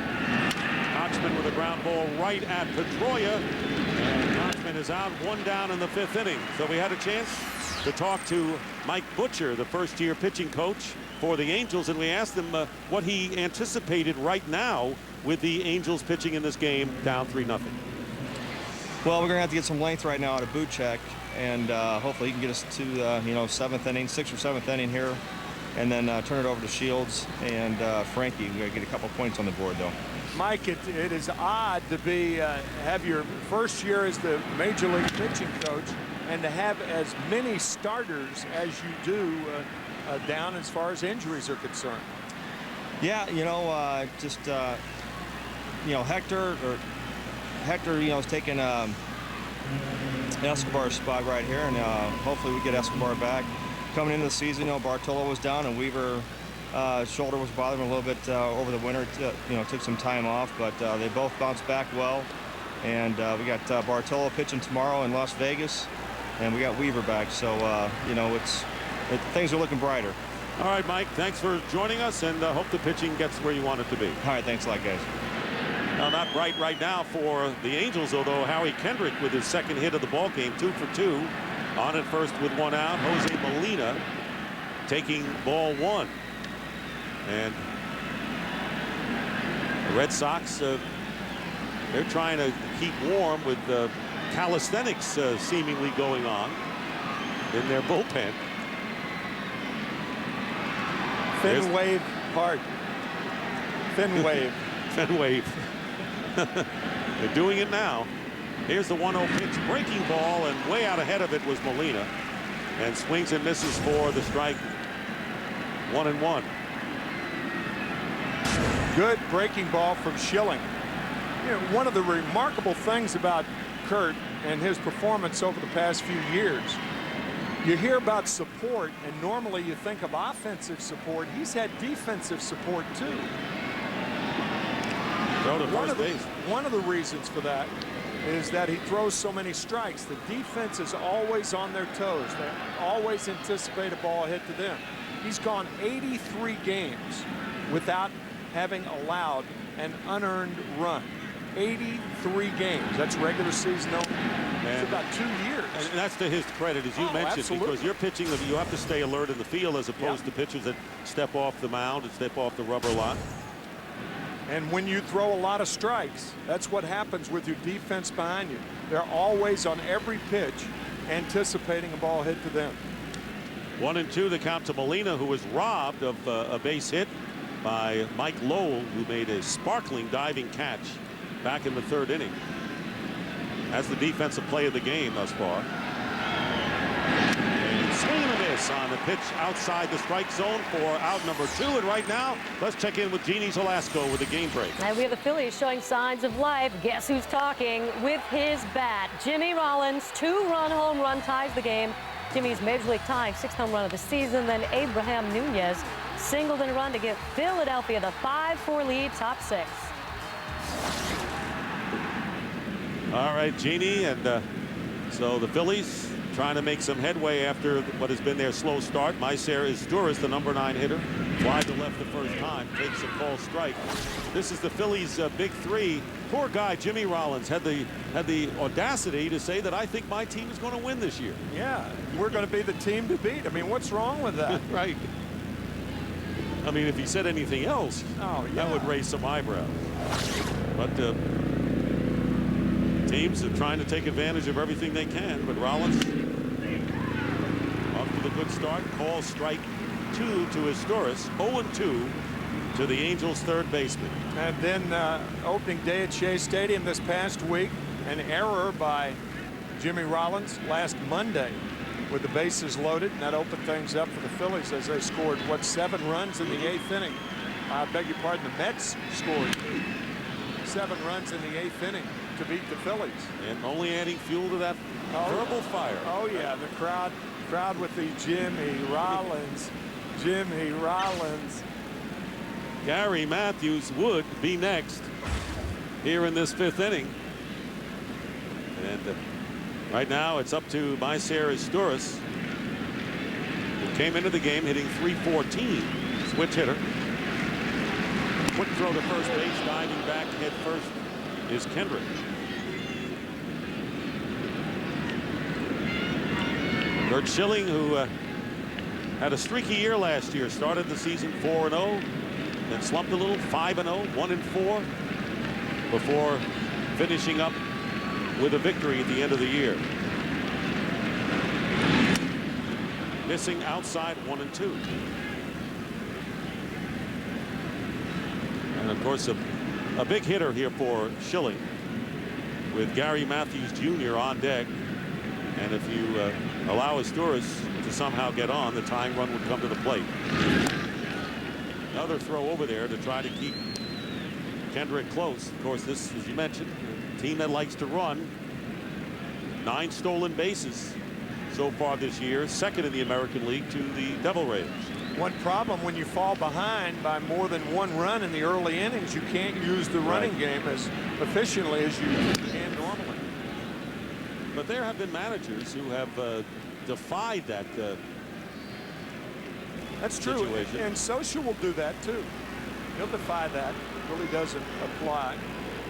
Speaker 2: Kochman with a ground ball right at Pedroia. And Kochman is out, 1 down in the 5th inning. So we had a chance to talk to Mike Butcher, the first-year pitching coach for the Angels, and we asked him what he anticipated right now with the Angels pitching in this game down 3-0.
Speaker 17: Well, we're going to have to get some length right now out of Buchek, and hopefully he can get us to, 7th inning, 6th or 7th inning here, and then turn it over to Shields and Frankie. We're going to get a couple points on the board, though.
Speaker 3: Mike, it is odd to be have your first year as the Major League pitching coach and to have as many starters as you do down as far as injuries are concerned.
Speaker 17: Yeah, Hector, is taking Escobar's spot right here, and hopefully we get Escobar back. Coming into the season, Bartolo was down, and Weaver shoulder was bothering him a little bit over the winter. Took some time off, but they both bounced back well. And we got Bartolo pitching tomorrow in Las Vegas, and we got Weaver back. So things are looking brighter.
Speaker 2: All right, Mike, thanks for joining us, and hope the pitching gets where you want it to be.
Speaker 17: All right, thanks a lot, guys.
Speaker 2: Now, not bright right now for the Angels, although Howie Kendrick with his 2nd hit of the ball game, 2 for 2, on at first with 1 out. Jose Molina taking ball 1. And the Red Sox, they're trying to keep warm with calisthenics seemingly going on in their bullpen.
Speaker 3: Thin wave part. Thin wave.
Speaker 2: Thin wave. They're doing it now. Here's the 1-0 pitch, breaking ball, and way out ahead of it was Molina, and swings and misses for the strike. 1-1.
Speaker 3: Good breaking ball from Schilling. One of the remarkable things about Curt and his performance over the past few years, you hear about support, and normally you think of offensive support. He's had defensive support too. One of the reasons for that is that he throws so many strikes. The defense is always on their toes. They always anticipate a ball hit to them. He's gone 83 games without having allowed an unearned run. 83 games. That's regular season only. It's about 2 years.
Speaker 2: And that's to his credit, as you mentioned,
Speaker 3: absolutely.
Speaker 2: because you're pitching, you have to stay alert in the field as opposed to pitchers that step off the mound and step off the rubber lot.
Speaker 3: And when you throw a lot of strikes, that's what happens with your defense behind you. They're always on every pitch anticipating a ball hit to them.
Speaker 2: 1-2 the count to Molina, who was robbed of a base hit by Mike Lowell, who made a sparkling diving catch back in the 3rd inning. That's the defensive play of the game thus far. And swing and a miss on the pitch outside the strike zone for out number 2. And right now, let's check in with Jeannie Zelasco with the game break.
Speaker 13: And we have the Phillies showing signs of life. Guess who's talking with his bat? Jimmy Rollins, 2-run home run ties the game. Jimmy's Major League tie, 6th home run of the season. Then Abraham Nunez singled and run to give Philadelphia the 5-4 lead, top 6.
Speaker 2: All right, Jeannie, and so the Phillies trying to make some headway after what has been their slow start. Maicer Izturis, the number 9 hitter, wide to left the first time, takes a false strike. This is the Phillies' big 3. Poor guy Jimmy Rollins had the audacity to say that I think my team is going to win this year.
Speaker 3: Yeah, we're going to be the team to beat. I mean, what's wrong with that?
Speaker 2: Right. I mean, if he said anything else, that would raise some eyebrows. But teams are trying to take advantage of everything they can. But Rollins, off to the good start, calls strike 2 to Izturis, 0-2 to the Angels' 3rd baseman.
Speaker 3: And then opening day at Shea Stadium this past week, an error by Jimmy Rollins last Monday with the bases loaded, and that opened things up for the Phillies as they scored, 7 runs in the 8th inning. I beg your pardon, the Mets scored 7 runs in the 8th inning to beat the Phillies.
Speaker 2: And only adding fuel to that verbal fire.
Speaker 3: Oh yeah, the crowd with the Jimmy Rollins.
Speaker 2: Gary Matthews would be next here in this 5th inning. And right now it's up to Maicer Izturis, who came into the game hitting .314. Switch hitter. Quick throw to first base, diving back head first is Kendrick. Curt Schilling, who had a streaky year last year, started the season 4-0, then slumped a little, 5-0, 1-4, before finishing up with a victory at the end of the year. Missing outside 1-2. And of course, a big hitter here for Schilling, with Gary Matthews Jr. on deck. And if you allow Izturis to somehow get on, the tying run would come to the plate. Another throw over there to try to keep Kendrick close. Of course, this, as you mentioned, a team that likes to run. 9 stolen bases so far this year, second in the American League to the Devil Rays.
Speaker 3: One problem, when you fall behind by more than 1 run in the early innings, you can't use the running game as efficiently as you can normally.
Speaker 2: But there have been managers who have defied that
Speaker 3: That's true,
Speaker 2: situation.
Speaker 3: and Socia will do that too. He'll defy that. It really doesn't apply.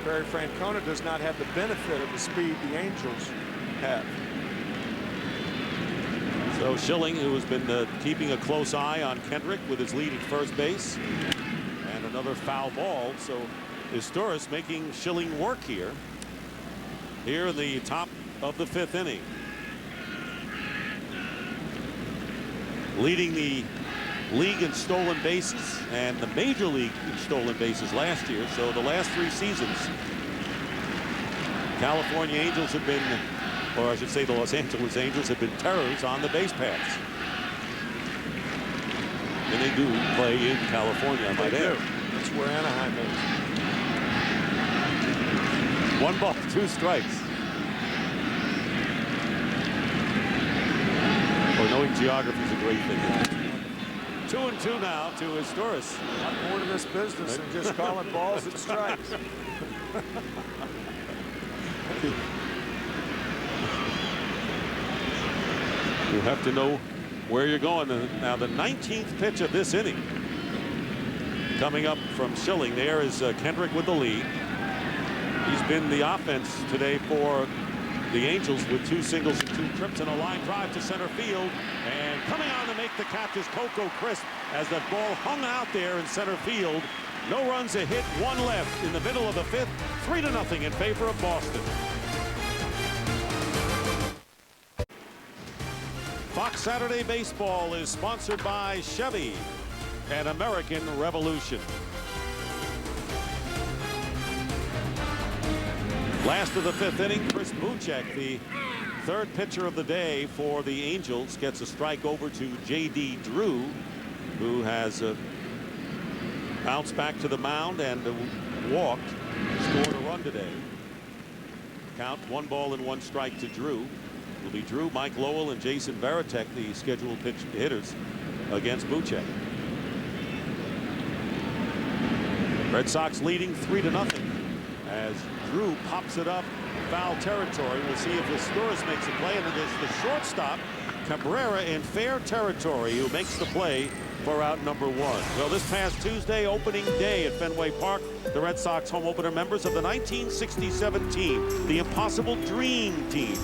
Speaker 3: Barry Francona does not have the benefit of the speed the Angels have.
Speaker 2: So Schilling, who has been keeping a close eye on Kendrick with his lead at first base, and another foul ball. So Izturis making Schilling work here in the top of the 5th inning. Leading the league in stolen bases and the major league in stolen bases last year. So the last 3 seasons, California Angels have been, or I should say the Los Angeles Angels have been terrors on the base paths. And they do play in California, I might add.
Speaker 3: That's where Anaheim is.
Speaker 2: 1 ball, 2 strikes. Well, knowing geography is a great thing. 2-2 now to Izturis.
Speaker 3: A lot more to this business than just calling balls and strikes.
Speaker 2: You have to know where you're going. Now the 19th pitch of this inning coming up from Schilling. There is Kendrick with the lead. He's been the offense today for the Angels with 2 singles and 2 trips and a line drive to center field. And coming on to make the catch is Coco Crisp as that ball hung out there in center field. No runs, a hit, 1 left in the middle of the 5th. 3-0 in favor of Boston. Fox Saturday Baseball is sponsored by Chevy and American Revolution. Last of the 5th inning, Chris Buchek, the 3rd pitcher of the day for the Angels, gets a strike over to J.D. Drew, who has bounced back to the mound and walked, scored a run today. Count 1 ball and 1 strike to Drew. Will be Drew, Mike Lowell, and Jason Varitek, the scheduled pitch hitters against Buchek. Red Sox leading 3-0 as Drew pops it up foul territory. We'll see if Izturis makes a play, and it is the shortstop Cabrera in fair territory who makes the play for out number 1. Well, this past Tuesday, opening day at Fenway Park, the Red Sox home opener members of the 1967 team, the Impossible Dream Team.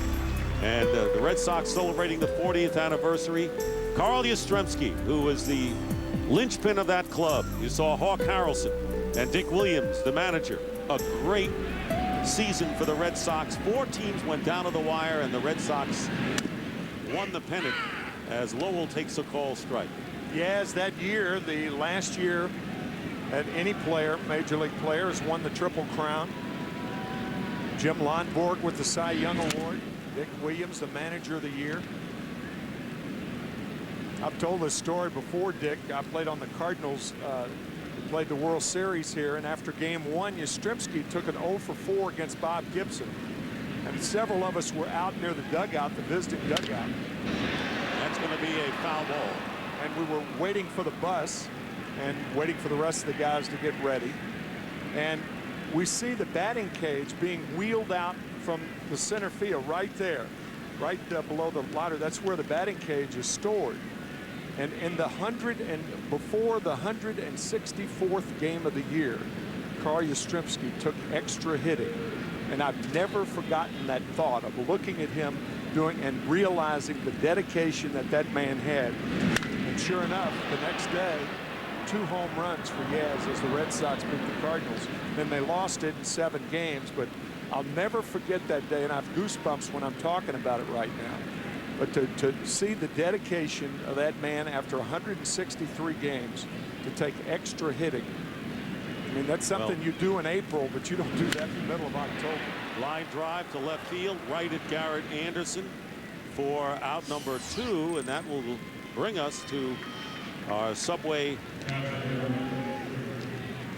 Speaker 2: And the Red Sox celebrating the 40th anniversary. Carl Yastrzemski, who was the linchpin of that club. You saw Hawk Harrelson and Dick Williams, the manager. A great season for the Red Sox. 4 teams went down to the wire, and the Red Sox won the pennant as Lowell takes a call strike.
Speaker 3: Yes, that year, the last year that any player, major league player, has won the Triple Crown. Jim Lonborg with the Cy Young Award. Dick Williams, the manager of the year. I've told this story before, Dick. I played on the Cardinals. Played the World Series here, and after game 1, Yastrzemski took an 0-for-4 against Bob Gibson. And several of us were out near the dugout, the visiting dugout.
Speaker 2: That's going to be a foul ball.
Speaker 3: And we were waiting for the bus. and waiting for the rest of the guys to get ready. And we see the batting cage being wheeled out from the center field right there, right below the ladder. That's where the batting cage is stored. And in the before the 164th game of the year, Carl Yastrzemski took extra hitting. And I've never forgotten that thought of looking at him doing and realizing the dedication that that man had. And sure enough, the next day, 2 home runs for Yaz as the Red Sox beat the Cardinals. Then they lost it in 7 games, but I'll never forget that day, and I have goosebumps when I'm talking about it right now. But to see the dedication of that man after 163 games to take extra hitting, I mean, that's something you do in April, but you don't do that in the middle of October.
Speaker 2: Line drive to left field, right at Garrett Anderson for out number 2, and that will bring us to our Subway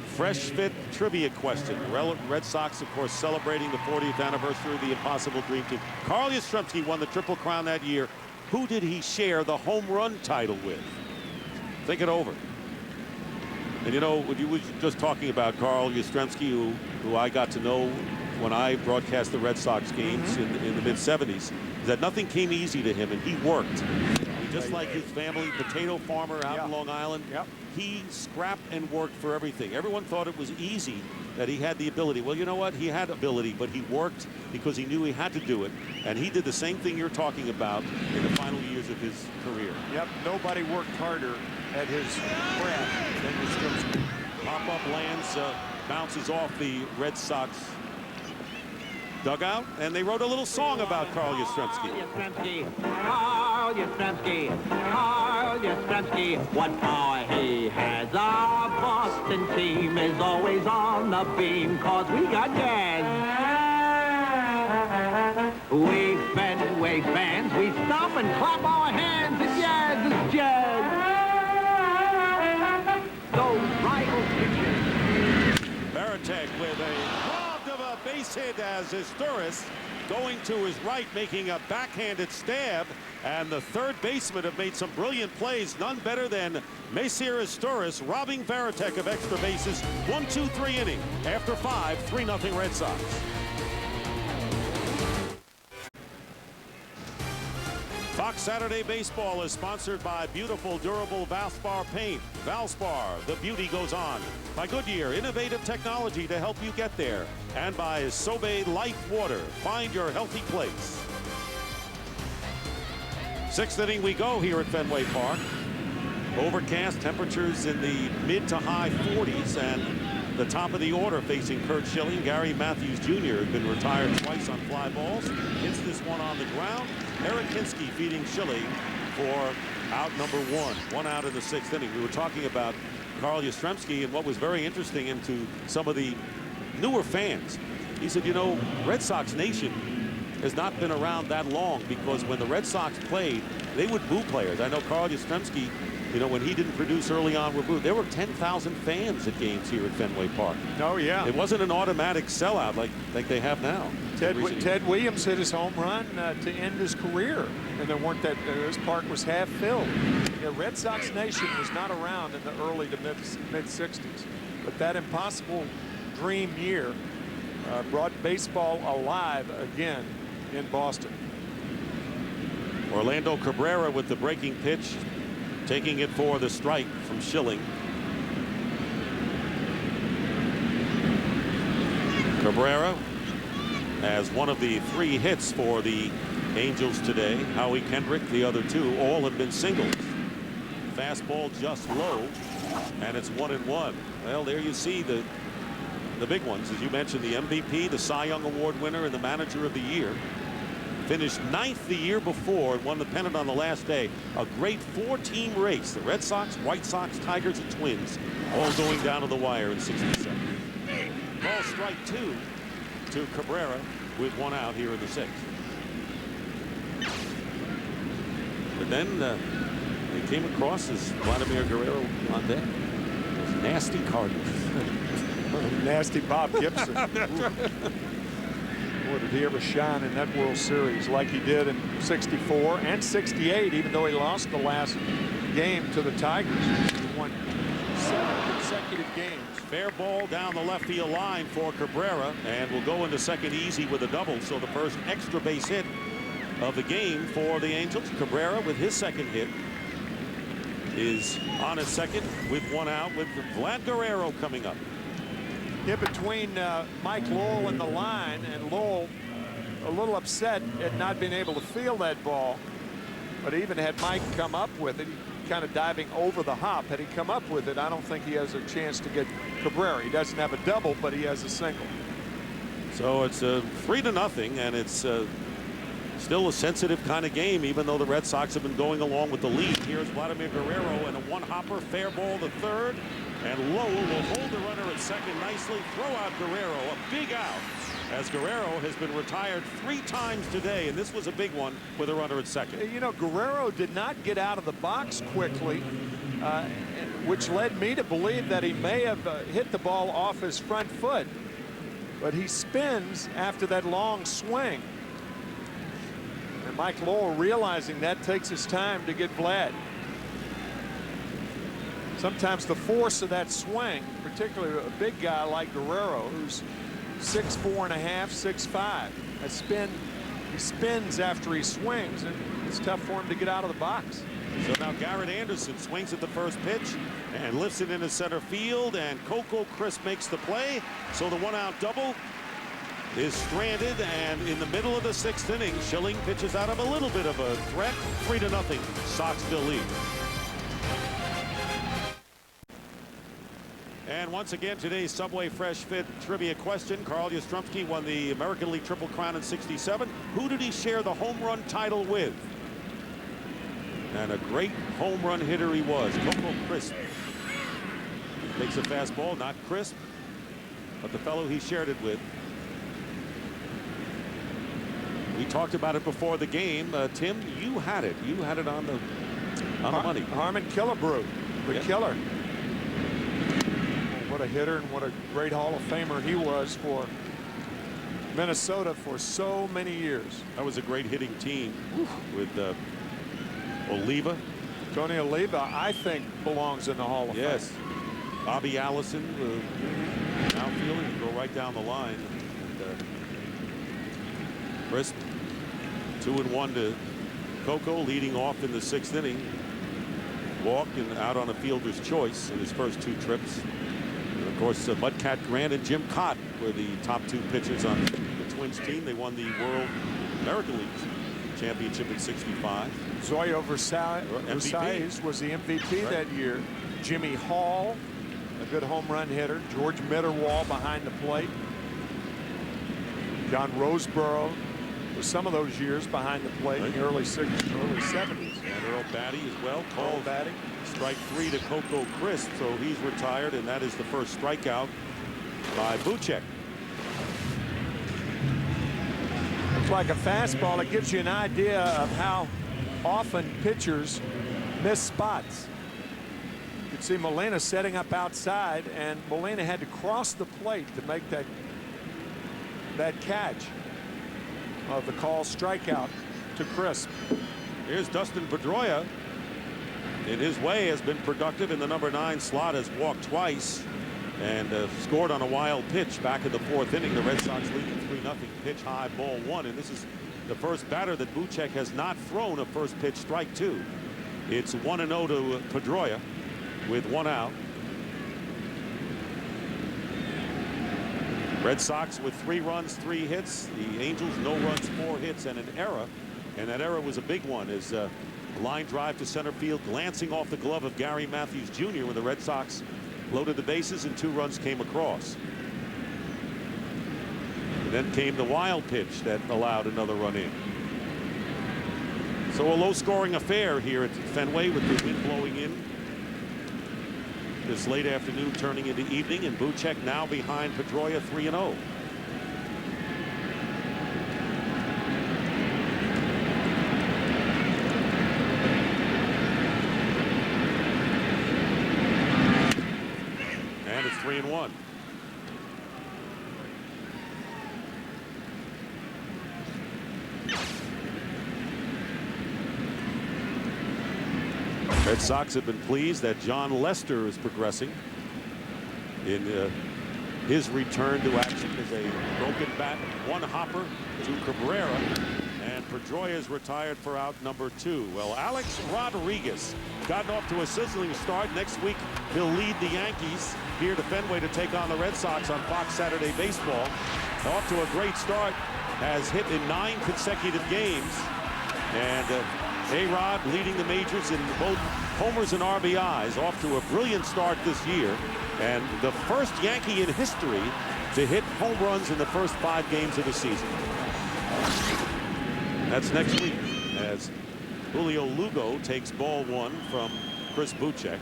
Speaker 2: Fresh Fit trivia question. Red Sox, of course, celebrating the 40th anniversary of the Impossible Dream Team. Carl Yastrzemski won the Triple Crown that year. Who did he share the home run title with? Think it over. And you know, you were just talking about Carl Yastrzemski, who I got to know when I broadcast the Red Sox games in the mid-'70s, is that nothing came easy to him, and he worked. Just like his family, potato farmer out in Long Island, he scrapped and worked for everything. Everyone thought it was easy, that he had the ability. Well, you know what? He had ability, but he worked because he knew he had to do it. And he did the same thing you're talking about in the final years of his career.
Speaker 3: Yep, nobody worked harder at his craft than Yastrzemski.
Speaker 2: Pop-up lands, bounces off the Red Sox dugout, and they wrote a little song about Carl Yastrzemski.
Speaker 18: Carl Yastrzemski, Carl Yastrzemski, what power he has. Our Boston team is always on the beam, cause we got Jazz. We Fenway fans, we stop and clap our hands, and Jazz is Jazz. Those rival pitchers.
Speaker 2: Varitek with a base hit as Izturis going to his right, making a backhanded stab, and the third baseman have made some brilliant plays, none better than Messier Izturis, robbing Varitek of extra bases. 1-2-3 inning. After 5, 3-0 Red Sox. Fox Saturday Baseball is sponsored by beautiful, durable Valspar paint. Valspar, the beauty goes on. By Goodyear, innovative technology to help you get there. And by Sobe Life Water, find your healthy place. 6th inning we go here at Fenway Park. Overcast, temperatures in the mid to high 40s, and the top of the order facing Curt Schilling. Gary Matthews Jr. has been retired twice on fly balls. Hits this one on the ground. Eric Hinske feeding Schilling for out number 1. 1 out in the 6th inning. We were talking about Carl Yastrzemski, and what was very interesting into some of the newer fans. He said, you know, Red Sox Nation has not been around that long, because when the Red Sox played, they would boo players. I know Carl Yastrzemski, you know, when he didn't produce early on, there were 10,000 fans at games here at Fenway Park.
Speaker 3: Oh, yeah.
Speaker 2: It wasn't an automatic sellout like they have now.
Speaker 3: Ted Williams hit his home run to end his career, and there weren't that. His park was half filled. Yeah, Red Sox Nation was not around in the early to mid 60s, but that impossible dream year brought baseball alive again in Boston.
Speaker 2: Orlando Cabrera with the breaking pitch, taking it for the strike from Schilling. Cabrera has one of the 3 hits for the Angels today. Howie Kendrick, the other 2, all have been singles. Fastball just low, and it's 1-1. Well, there you see the big ones, as you mentioned, the MVP, the Cy Young Award winner, and the Manager of the Year. Finished 9th the year before and won the pennant on the last day. A great 4-team race. The Red Sox, White Sox, Tigers, and Twins all going down to the wire in 67. Ball strike 2 to Cabrera with 1 out here in the 6th. But then they came across as Vladimir Guerrero on deck. Those nasty Cardinals.
Speaker 3: Nasty Bob Gibson. Boy, did he ever shine in that World Series like he did in 64 and 68, even though he lost the last game to the Tigers. He won 7 consecutive games.
Speaker 2: Fair ball down the left field line for Cabrera, and will go into second easy with a double. So the first extra base hit of the game for the Angels. Cabrera, with his second hit, is on his second with one out, with Vlad Guerrero coming up.
Speaker 3: Yeah, between Mike Lowell and the line, and Lowell a little upset at not being able to field that ball. But even had Mike come up with it, kind of diving over the hop, had he come up with it, I don't think he has a chance to get Cabrera. He doesn't have a double, but he has a single.
Speaker 2: So it's 3-0, and it's still a sensitive kind of game, even though the Red Sox have been going along with the lead. Here's Vladimir Guerrero and a one-hopper, fair ball to third, and Lowell will hold the runner at second nicely, throw out Guerrero, a big out, as Guerrero has been retired 3 times today, and this was a big one with a runner at second.
Speaker 3: You know, Guerrero did not get out of the box quickly, which led me to believe that he may have hit the ball off his front foot, but he spins after that long swing. And Mike Lowell, realizing that, takes his time to get Vlad. Sometimes the force of that swing, particularly a big guy like Guerrero, who's 6'4.5", 6'5", he spins after he swings, and it's tough for him to get out of the box.
Speaker 2: So now Garrett Anderson swings at the first pitch and lifts it into center field, and Coco Crisp makes the play. So the one-out double is stranded, and in the middle of the 6th inning, Schilling pitches out of a little bit of a threat. 3-0, Soxville lead. And once again, today's Subway Fresh Fit trivia question. Carl Yastrzemski won the American League Triple Crown in '67. Who did he share the home run title with? And a great home run hitter he was, Coco Crisp. Takes a fastball, not crisp, but the fellow he shared it with. We talked about it before the game. Tim, you had it. You had it on the money.
Speaker 3: Harmon Killebrew, the killer. What a hitter, and what a great Hall of Famer he was for Minnesota for so many years.
Speaker 2: That was a great hitting team with Oliva.
Speaker 3: Tony Oliva, I think, belongs in the Hall of Fame.
Speaker 2: Yes. Bobby Allison, outfielding, go right down the line. And, Crisp, 2-1 to Coco, leading off in the 6th inning. Walked and out on a fielder's choice in his first 2 trips. And of course, Mudcat Grant and Jim Cott were the top 2 pitchers on the Twins team. They won the World American League Championship in '65.
Speaker 3: Zoyo Versailles was the MVP that year. Jimmy Hall, a good home run hitter. George Mitterwall behind the plate. John Roseborough was some of those years behind the plate in the early 60s, early 70s.
Speaker 2: And Earl Batty as well. Earl Batty. Strike 3 to Coco Crisp, so he's retired, and that is the first strikeout by Buchek.
Speaker 3: Looks like a fastball. It gives you an idea of how often pitchers miss spots. You can see Molina setting up outside, and Molina had to cross the plate to make that catch of the call strikeout to Crisp.
Speaker 2: Here's Dustin Pedroia. In his way, has been productive in the number 9 slot, has walked twice and scored on a wild pitch back in the 4th inning. The Red Sox leading 3-0, pitch high, ball 1, and this is the first batter that Buchek has not thrown a first pitch strike to. It's 1-0 to Pedroia with 1 out. Red Sox with 3 runs, 3 hits. The Angels, no runs, 4 hits, and an error, and that error was a big one as line drive to center field, glancing off the glove of Gary Matthews Jr. when the Red Sox loaded the bases and 2 runs came across. And then came the wild pitch that allowed another run in. So a low-scoring affair here at Fenway with the wind blowing in. This late afternoon turning into evening, and Buchek now behind Pedroia 3-0. And it's 3-1. Red Sox have been pleased that John Lester is progressing in his return to action as a broken bat, one hopper to Cabrera, and Pedroia is retired for out number 2. Well, Alex Rodriguez gotten off to a sizzling start. Next week he'll lead the Yankees here to Fenway to take on the Red Sox on Fox Saturday Baseball. Off to a great start, has hit in 9 consecutive games, and A-Rod leading the majors in both homers and RBIs, off to a brilliant start this year, and the first Yankee in history to hit home runs in the first 5 games of the season. That's next week as Julio Lugo takes ball 1 from Chris Buchek.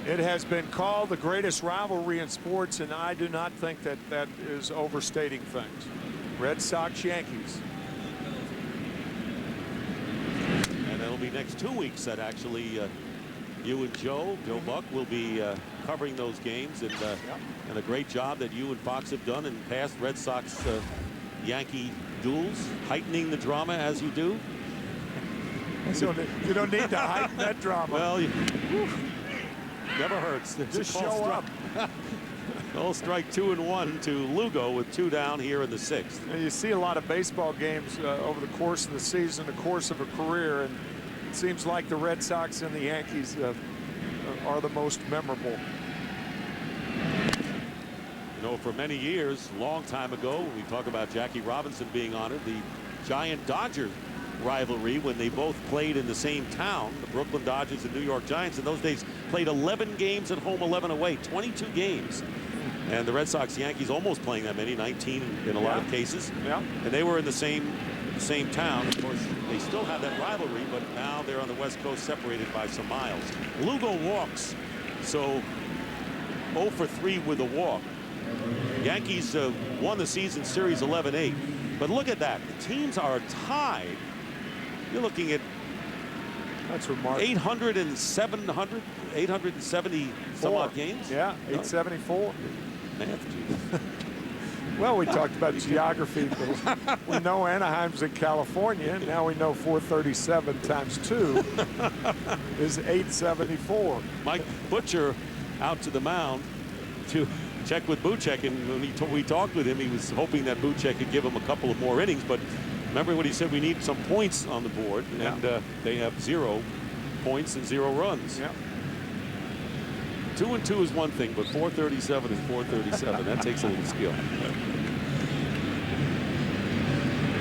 Speaker 3: It has been called the greatest rivalry in sports, and I do not think that that is overstating things. Red Sox Yankees.
Speaker 2: And it'll be next 2 weeks that actually you and Joe Buck will be covering those games, and a great job that you and Fox have done in past Red Sox Yankee duels, heightening the drama as you do.
Speaker 3: You don't need to heighten that drama.
Speaker 2: Well, never hurts.
Speaker 3: Just show up.
Speaker 2: They'll strike 2 and 1 to Lugo with 2 down here in the 6th.
Speaker 3: You see a lot of baseball games over the course of the season, the course of a career, and it seems like the Red Sox and the Yankees are the most memorable.
Speaker 2: You know, for many years, long time ago, when we talk about Jackie Robinson being honored, the Giant-Dodger rivalry when they both played in the same town, the Brooklyn Dodgers and New York Giants in those days played 11 games at home, 11 away, 22 games. And the Red Sox Yankees almost playing that many, 19 in a lot of cases.
Speaker 3: Yeah.
Speaker 2: And they were in the same town. Of course, they still have that rivalry, but now they're on the West Coast separated by some miles. Lugo walks, so 0 for 3 with a walk. Yankees won the season series 11-8. But look at that. The teams are tied. You're looking at
Speaker 3: that's remarkable.
Speaker 2: 870 some odd games.
Speaker 3: Yeah, 874.
Speaker 2: Math.
Speaker 3: Well, we talked about geography. We know Anaheim's in California. Now we know 437 times 2 is 874.
Speaker 2: Mike Butcher out to the mound to check with Buchek, and when we talked with him, he was hoping that Buchek could give him a couple of more innings, but remember what he said, we need some points on the board, and they have 0 points and 0 runs.
Speaker 3: Yeah.
Speaker 2: 2 and 2 is one thing, but 437 is 437. That takes a little skill.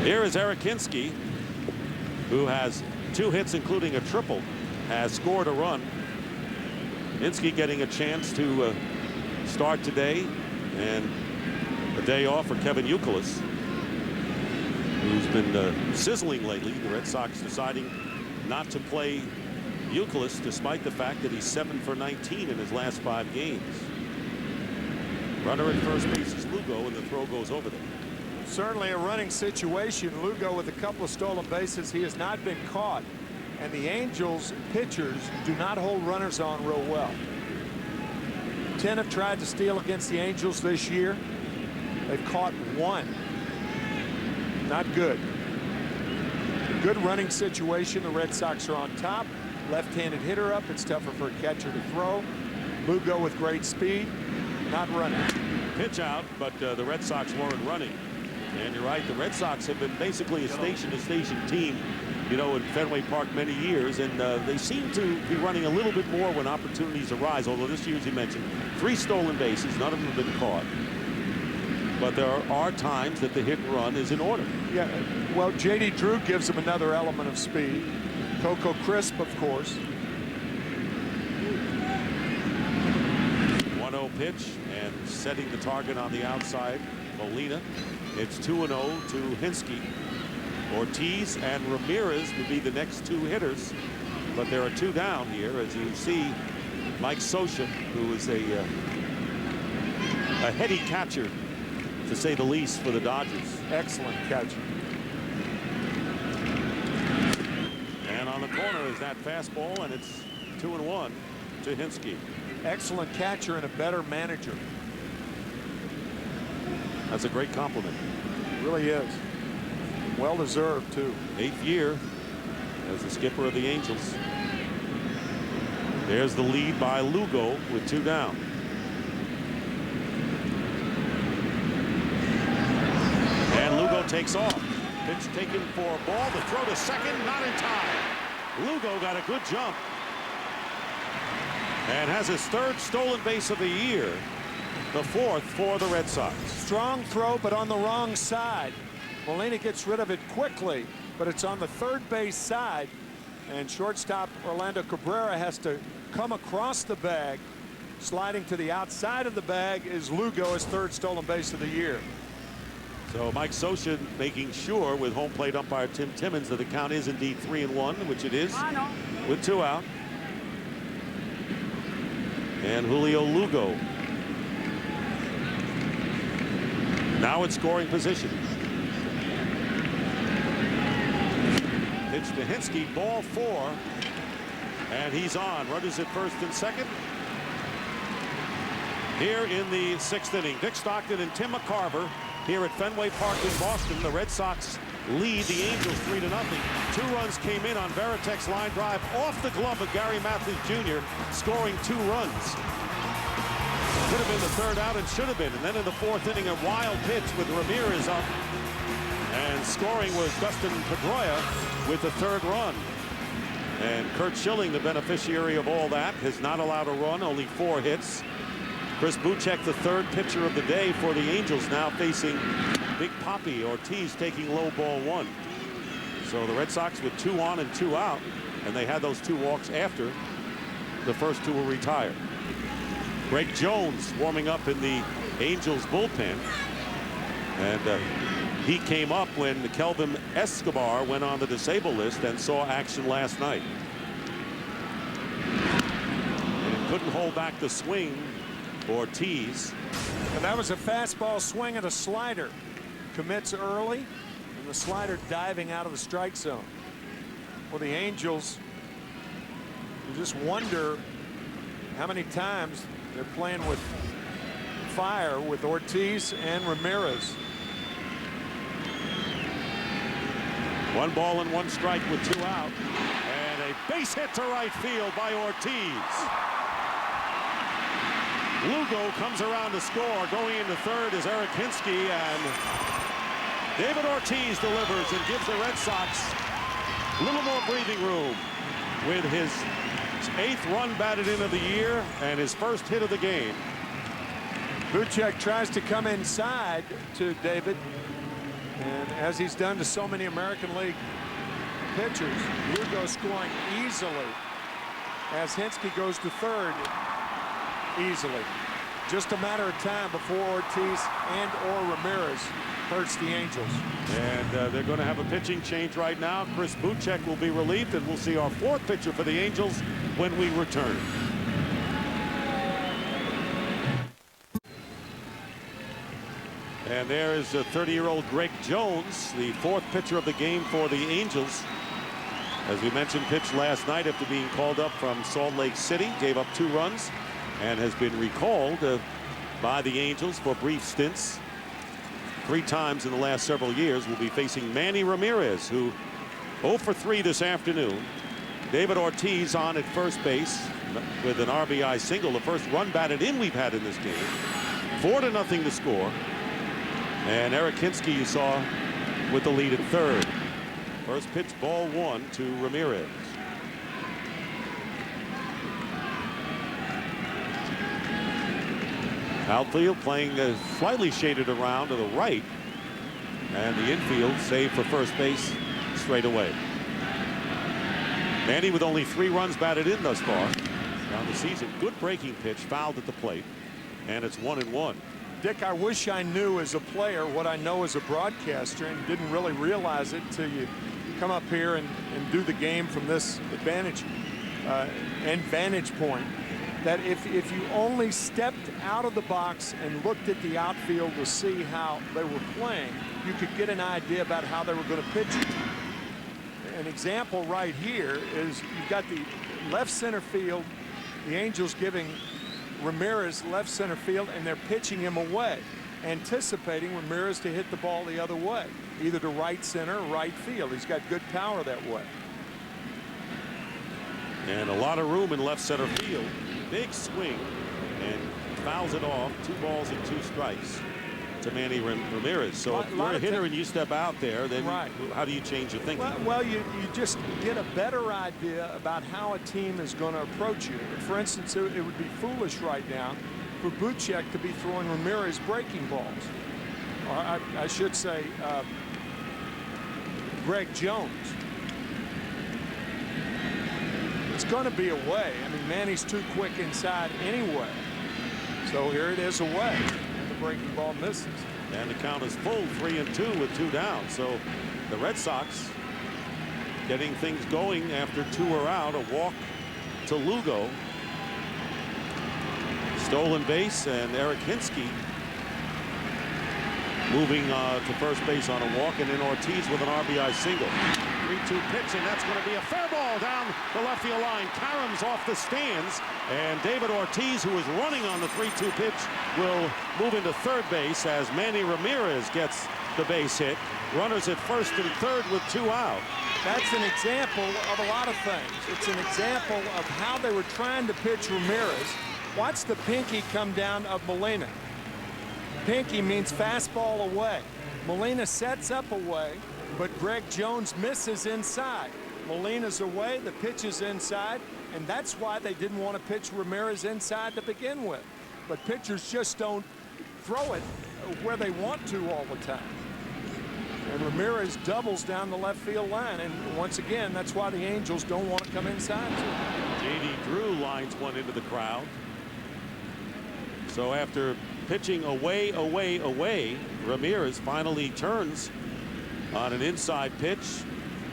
Speaker 2: Here is Eric Hinske, who has 2 hits, including a triple, has scored a run. Hinske getting a chance to start today, and a day off for Kevin Youkilis, who's been sizzling lately. The Red Sox deciding not to play Youkilis despite the fact that he's 7 for 19 in his last 5 games. Runner at first base is Lugo, and the throw goes over there.
Speaker 3: Certainly a running situation. Lugo with a couple of stolen bases. He has not been caught, and the Angels pitchers do not hold runners on real well. 10 have tried to steal against the Angels this year. They've caught 1. Not good. Good running situation. The Red Sox are on top. Left-handed hitter up. It's tougher for a catcher to throw. Lugo with great speed. Not running.
Speaker 2: Pitch out, but the Red Sox weren't running. And you're right, the Red Sox have been basically a station-to-station team, you know, in Fenway Park many years, and they seem to be running a little bit more when opportunities arise, although this year, as you mentioned, 3 stolen bases, none of them have been caught. But there are times that the hit and run is in order.
Speaker 3: Yeah, well, J.D. Drew gives them another element of speed. Coco Crisp, of course.
Speaker 2: 1-0 pitch, and setting the target on the outside, Molina. It's 2-0 to Hinske. Ortiz and Ramirez would be the next 2 hitters, but there are 2 down here, as you see. Mike Scioscia, who is a heady catcher, to say the least, for the Dodgers.
Speaker 3: Excellent catcher.
Speaker 2: And on the corner is that fastball, and it's 2-1 to Hinske.
Speaker 3: Excellent catcher and a better manager.
Speaker 2: That's a great compliment.
Speaker 3: It really is. Well deserved, too.
Speaker 2: 8th year as the skipper of the Angels. There's the lead by Lugo with 2 down. And Lugo takes off. Pitch taken for a ball. The throw to second, not in time. Lugo got a good jump and has his 3rd stolen base of the year, the 4th for the Red Sox.
Speaker 3: Strong throw, but on the wrong side. Molina gets rid of it quickly, but it's on the 3rd base side, and shortstop Orlando Cabrera has to come across the bag. Sliding to the outside of the bag is Lugo, his 3rd stolen base of the year.
Speaker 2: So Mike Scioscia making sure with home plate umpire Tim Timmons that the count is indeed 3-1, which it is, with 2 out. And Julio Lugo now in scoring position. Pitch to Hinske, ball 4, and he's on. Runners at 1st and 2nd. Here in the 6th inning, Dick Stockton and Tim McCarver here at Fenway Park in Boston. The Red Sox lead the Angels 3-0. 2 runs came in on Veritek's line drive off the glove of Gary Matthews Jr., scoring 2 runs. Could have been the 3rd out and should have been. And then in the 4th inning, a wild pitch with Ramirez up. And scoring was Dustin Pedroia with the 3rd run. And Curt Schilling, the beneficiary of all that, has not allowed a run, only 4 hits. Chris Buchek, the 3rd pitcher of the day for the Angels, now facing Big Papi. Ortiz taking low ball 1. So the Red Sox with 2 on and 2 out, and they had those 2 walks after the first 2 were retired. Greg Jones warming up in the Angels bullpen, and he came up when Kelvin Escobar went on the disabled list and saw action last night. And couldn't hold back the swing. Ortiz.
Speaker 3: And that was a fastball swing and a slider. Commits early, and the slider diving out of the strike zone. Well, the Angels, you just wonder how many times they're playing with fire with Ortiz and Ramirez.
Speaker 2: 1 ball and 1 strike with 2 out. And a base hit to right field by Ortiz. Lugo comes around to score. Going into 3rd is Eric Hinske, and David Ortiz delivers and gives the Red Sox a little more breathing room with his 8th run batted in of the year and his 1st hit of the game.
Speaker 3: Buchek tries to come inside to David, and as he's done to so many American League pitchers, Lugo scoring easily as Hinske goes to 3rd. Easily. Just a matter of time before Ortiz and or Ramirez hurts the Angels.
Speaker 2: And they're going to have a pitching change right now. Chris Buchek will be relieved, and we'll see our 4th pitcher for the Angels when we return. And there is a 30-year-old Greg Jones, the 4th pitcher of the game for the Angels. As we mentioned, pitched last night after being called up from Salt Lake City, gave up 2 runs. And has been recalled by the Angels for brief stints 3 times in the last several years. Will be facing Manny Ramirez, who 0 for 3 this afternoon. David Ortiz on at 1st base with an RBI single, the 1st run batted in we've had in this game. 4-0 to score. And Eric Hinske you saw with the lead at 3rd. First pitch, ball 1 to Ramirez. Outfield playing slightly shaded around to the right, and the infield saved for 1st base straight away. Manny with only 3 runs batted in thus far on the season. Good breaking pitch, fouled at the plate, and it's 1-1.
Speaker 3: Dick, I wish I knew as a player what I know as a broadcaster, and didn't really realize it till you come up here and do the game from this advantage and vantage point. That if you only stepped out of the box and looked at the outfield to see how they were playing, you could get an idea about how they were going to pitch. An example right here is you've got the left center field, the Angels giving Ramirez left center field, and they're pitching him away, anticipating Ramirez to hit the ball the other way, either to right center or right field. He's got good power that way.
Speaker 2: And a lot of room in left center field. Big swing and fouls it off. 2 balls and 2 strikes to Manny Ramirez. So if you're a hitter and you step out there, then how do you change your thinking?
Speaker 3: Well, you just get a better idea about how a team is going to approach you. For instance, it would be foolish right now for Buchek to be throwing Ramirez breaking balls. Or I should say Greg Jones. It's going to be away. I mean, Manny's too quick inside anyway. So here it is away. And the breaking ball misses.
Speaker 2: And the count is full, 3-2 with 2 down. So the Red Sox getting things going after 2 are out. A walk to Lugo. Stolen base, and Eric Hinske moving to first base on a walk, and then Ortiz with an RBI single. 3-2 pitch, and that's going to be a fair ball down the left field line. Karam's off the stands, and David Ortiz, who is running on the 3-2 pitch, will move into third base as Manny Ramirez gets the base hit. Runners at first and third with 2 out.
Speaker 3: That's an example of a lot of things. It's an example of how they were trying to pitch Ramirez. Watch the pinky come down of Molina. Pinky means fastball away. Molina sets up away, but Greg Jones misses inside. Molina's away, the pitch is inside, and that's why they didn't want to pitch Ramirez inside to begin with. But pitchers just don't throw it where they want to all the time. And Ramirez doubles down the left field line, and once again, that's why the Angels don't want to come inside to him.
Speaker 2: J.D. Drew lines one into the crowd. So after pitching away, Ramirez finally turns on an inside pitch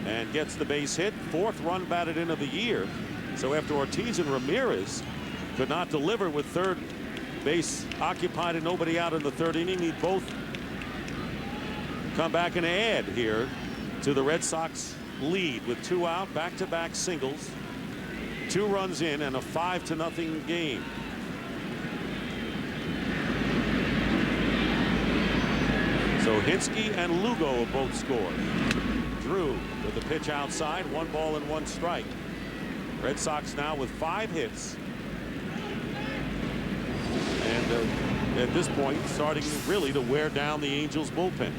Speaker 2: and gets the base hit. 4th run batted in of the year. So after Ortiz and Ramirez could not deliver with third base occupied and nobody out in the 3rd inning, they both come back and add here to the Red Sox lead with 2 out, back-to-back singles, 2 runs in, and a 5-0 game. So Hinske and Lugo have both scored. Drew with the pitch outside, 1 ball and 1 strike. Red Sox now with 5 hits. And at this point, starting really to wear down the Angels bullpen.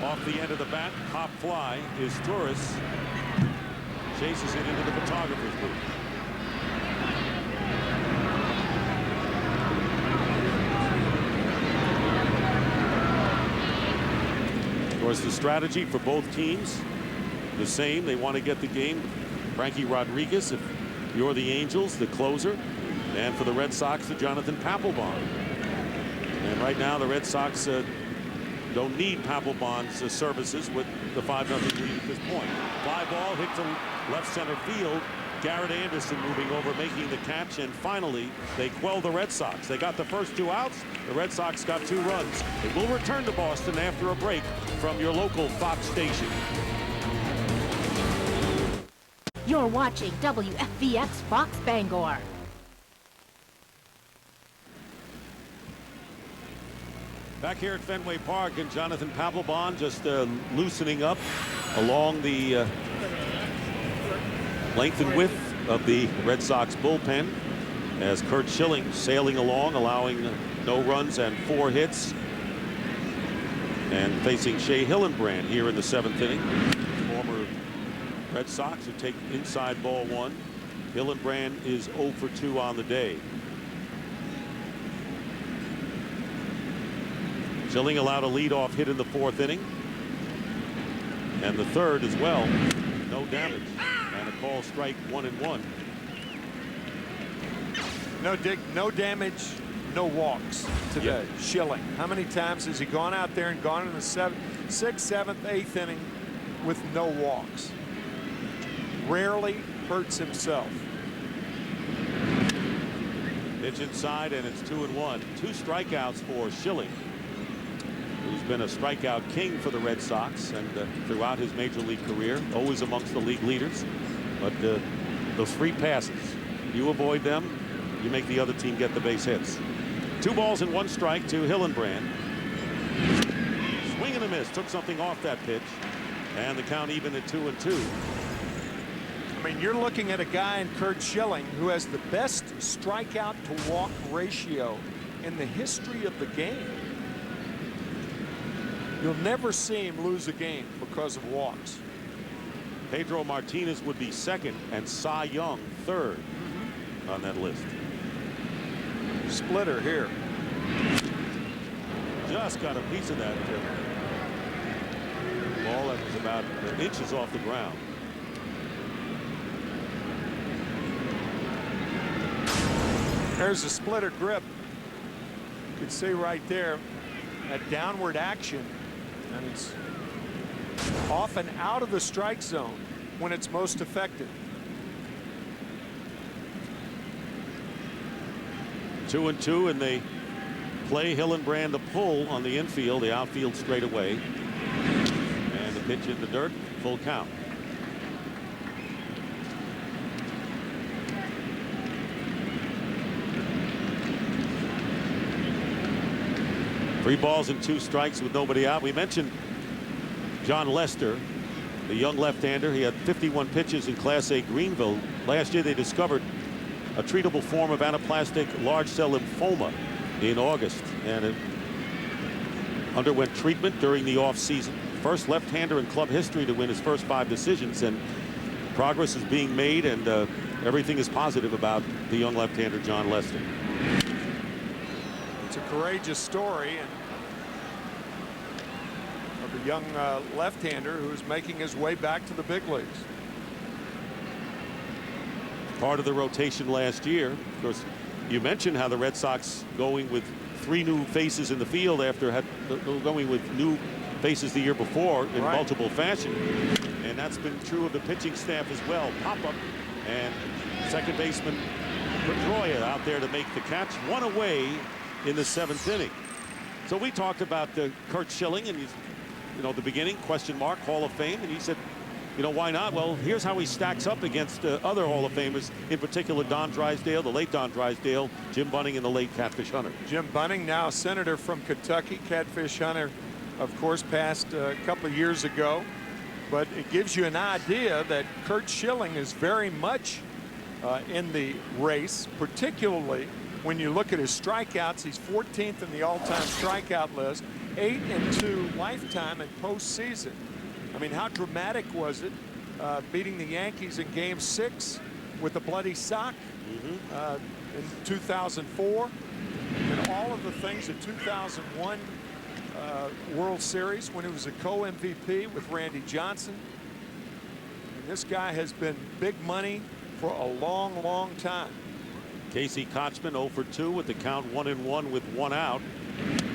Speaker 2: Off the end of the bat, pop fly is Torres. Chases it into the photographer's booth. Of course, the strategy for both teams the same. They want to get the game. Frankie Rodriguez, if you're the Angels, the closer, and for the Red Sox, the Jonathan Papelbon. And right now, the Red Sox don't need Papelbon's services with the 5-0 lead at this point. Fly ball hit to left center field. Garrett Anderson moving over, making the catch, and finally they quell the Red Sox. They got the first 2 outs. The Red Sox got 2 runs. They will return to Boston after a break from your local Fox station.
Speaker 19: You're watching WFVX Fox Bangor.
Speaker 2: Back here at Fenway Park, and Jonathan Papelbon just loosening up along the length and width of the Red Sox bullpen as Curt Schilling sailing along, allowing no runs and 4 hits, and facing Shea Hillenbrand here in the 7th inning. Former Red Sox who take inside ball 1. Hillenbrand is 0 for 2 on the day. Schilling allowed a leadoff hit in the 4th inning, and the 3rd as well. No damage, and a call strike 1-1.
Speaker 3: No damage, no walks today. Yep. Schilling. How many times has he gone out there and gone in the 6th, 7th, 8th inning with no walks? Rarely hurts himself.
Speaker 2: Pitch inside, and it's 2-1. 2 strikeouts for Schilling, who's been a strikeout king for the Red Sox and throughout his major league career, always amongst the league leaders. But those free passes, you avoid them, you make the other team get the base hits. 2 balls and 1 strike to Hillenbrand. Swing and a miss. Took something off that pitch. And the count even at 2-2.
Speaker 3: I mean, you're looking at a guy in Curt Schilling who has the best strikeout to walk ratio in the history of the game. You'll never see him lose a game because of walks.
Speaker 2: Pedro Martinez would be second and Cy Young third on that list.
Speaker 3: Splitter here.
Speaker 2: Just got a piece of that ball that was about inches off the ground.
Speaker 3: There's a splitter grip. You can see right there that downward action, and it's often out of the strike zone when it's most effective.
Speaker 2: 2-2, and they play Hillenbrand the pull on the infield, the outfield straight away. And the pitch in the dirt, full count. Three balls and 2 strikes with nobody out. We mentioned John Lester, the young left-hander. He had 51 pitches in Class A Greenville. Last year they discovered a treatable form of anaplastic large cell lymphoma in August, and it underwent treatment during the off-season. First left-hander in club history to win his first 5 decisions, and progress is being made, and everything is positive about the young left-hander John Lester.
Speaker 3: It's a courageous story of a young left-hander who's making his way back to the big leagues.
Speaker 2: Part of the rotation last year. Of course, you mentioned how the Red Sox going with 3 new faces in the field after going with new faces the year before in multiple fashion. And that's been true of the pitching staff as well. Pop-up and second baseman Pedroia out there to make the catch. 1 away in the 7th inning. So we talked about Curt Schilling, and he's, you know, the beginning question mark, Hall of Fame, and he said, you know, why not? Well, here's how he stacks up against other Hall of Famers, in particular Don Drysdale, the late Don Drysdale, Jim Bunning, and the late Catfish Hunter. Jim
Speaker 3: Bunning, now a senator from Kentucky. Catfish Hunter, of course, passed a couple of years ago, but it gives you an idea that Curt Schilling is very much in the race, particularly when you look at his strikeouts. He's 14th in the all-time strikeout list, 8-2 lifetime and postseason. I mean, how dramatic was it beating the Yankees in Game 6 with a bloody sock in 2004, and all of the things in 2001 World Series when he was a co-MVP with Randy Johnson. And this guy has been big money for a long, long time.
Speaker 2: Casey Kochman 0 for 2 with the count 1-1 with 1 out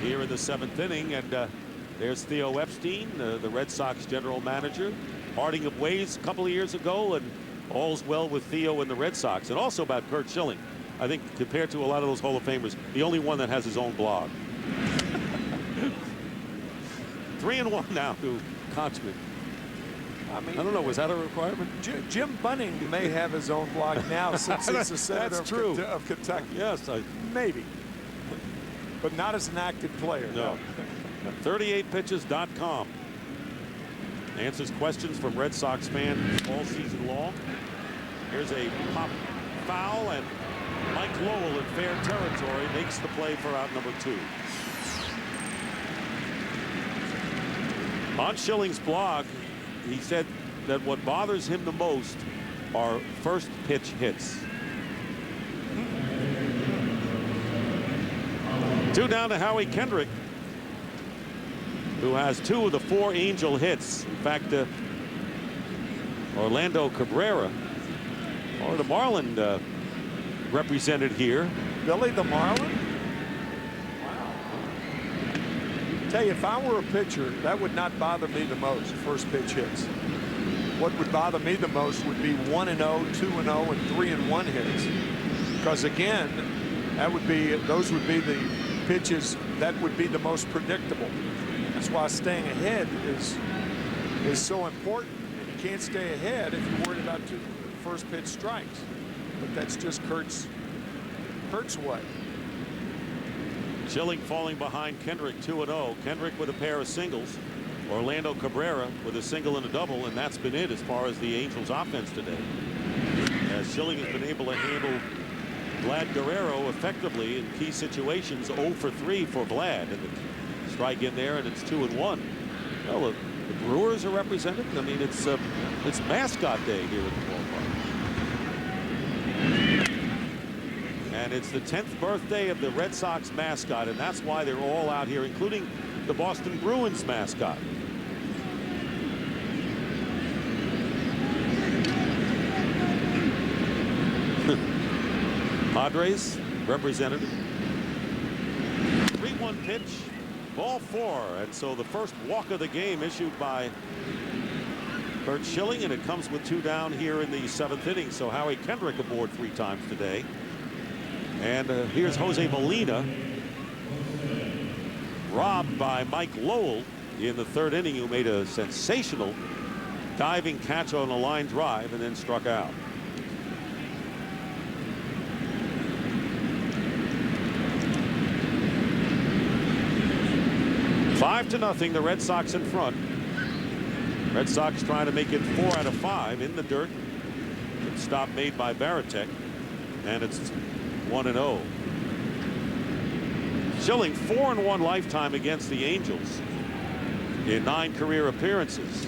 Speaker 2: here in the 7th inning. And there's Theo Epstein, the Red Sox general manager. Parting of ways a couple of years ago, and all's well with Theo and the Red Sox. And also about Curt Schilling, I think compared to a lot of those Hall of Famers, the only one that has his own blog. 3-1 now to Kochman.
Speaker 3: I mean,
Speaker 2: I don't know, was that a requirement?
Speaker 3: Jim Bunning may have his own blog now since he's a senator of Kentucky.
Speaker 2: Yes,
Speaker 3: maybe, but not as an active player.
Speaker 2: No. 38pitches.com answers questions from Red Sox fans all season long. Here's a pop foul, and Mike Lowell in fair territory makes the play for out number 2. On Schilling's blog, he said that what bothers him the most are first pitch hits. 2 down to Howie Kendrick, who has 2 of the 4 Angel hits. In fact, Orlando Cabrera, or the Marlin, represented here.
Speaker 3: Billy the Marlin? Wow. Tell you, if I were a pitcher, that would not bother me the most, first pitch hits. What would bother me the most would be 1-0, 2-0, and 3-1 hits. Because again, those would be the pitches that would be the most predictable. That's why staying ahead is so important. And you can't stay ahead if you're worried about 2 first pitch strikes. But that's just Curt's way.
Speaker 2: Schilling falling behind Kendrick 2-0. Kendrick with a pair of singles. Orlando Cabrera with a single and a double, and that's been it as far as the Angels offense today. As Schilling has been able to handle Vlad Guerrero effectively in key situations. 0 for 3 for Vlad, and the strike in there, and it's 2-1. Well, the Brewers are represented. I mean, it's mascot day here at the ballpark. And it's the 10th birthday of the Red Sox mascot, and that's why they're all out here, including the Boston Bruins mascot. Padres representative. 3-1 pitch, ball 4, and so the first walk of the game issued by Curt Schilling, and it comes with 2 down here in the 7th inning. So Howie Kendrick aboard 3 times today. And here's Jose Molina, robbed by Mike Lowell in the 3rd inning, who made a sensational diving catch on a line drive and then struck out. Five to nothing, the Red Sox in front. Red Sox trying to make it 4 out of 5 in the dirt. Good stop made by Baratek, and it's 1-0. Schilling 4-1 lifetime against the Angels in 9 career appearances.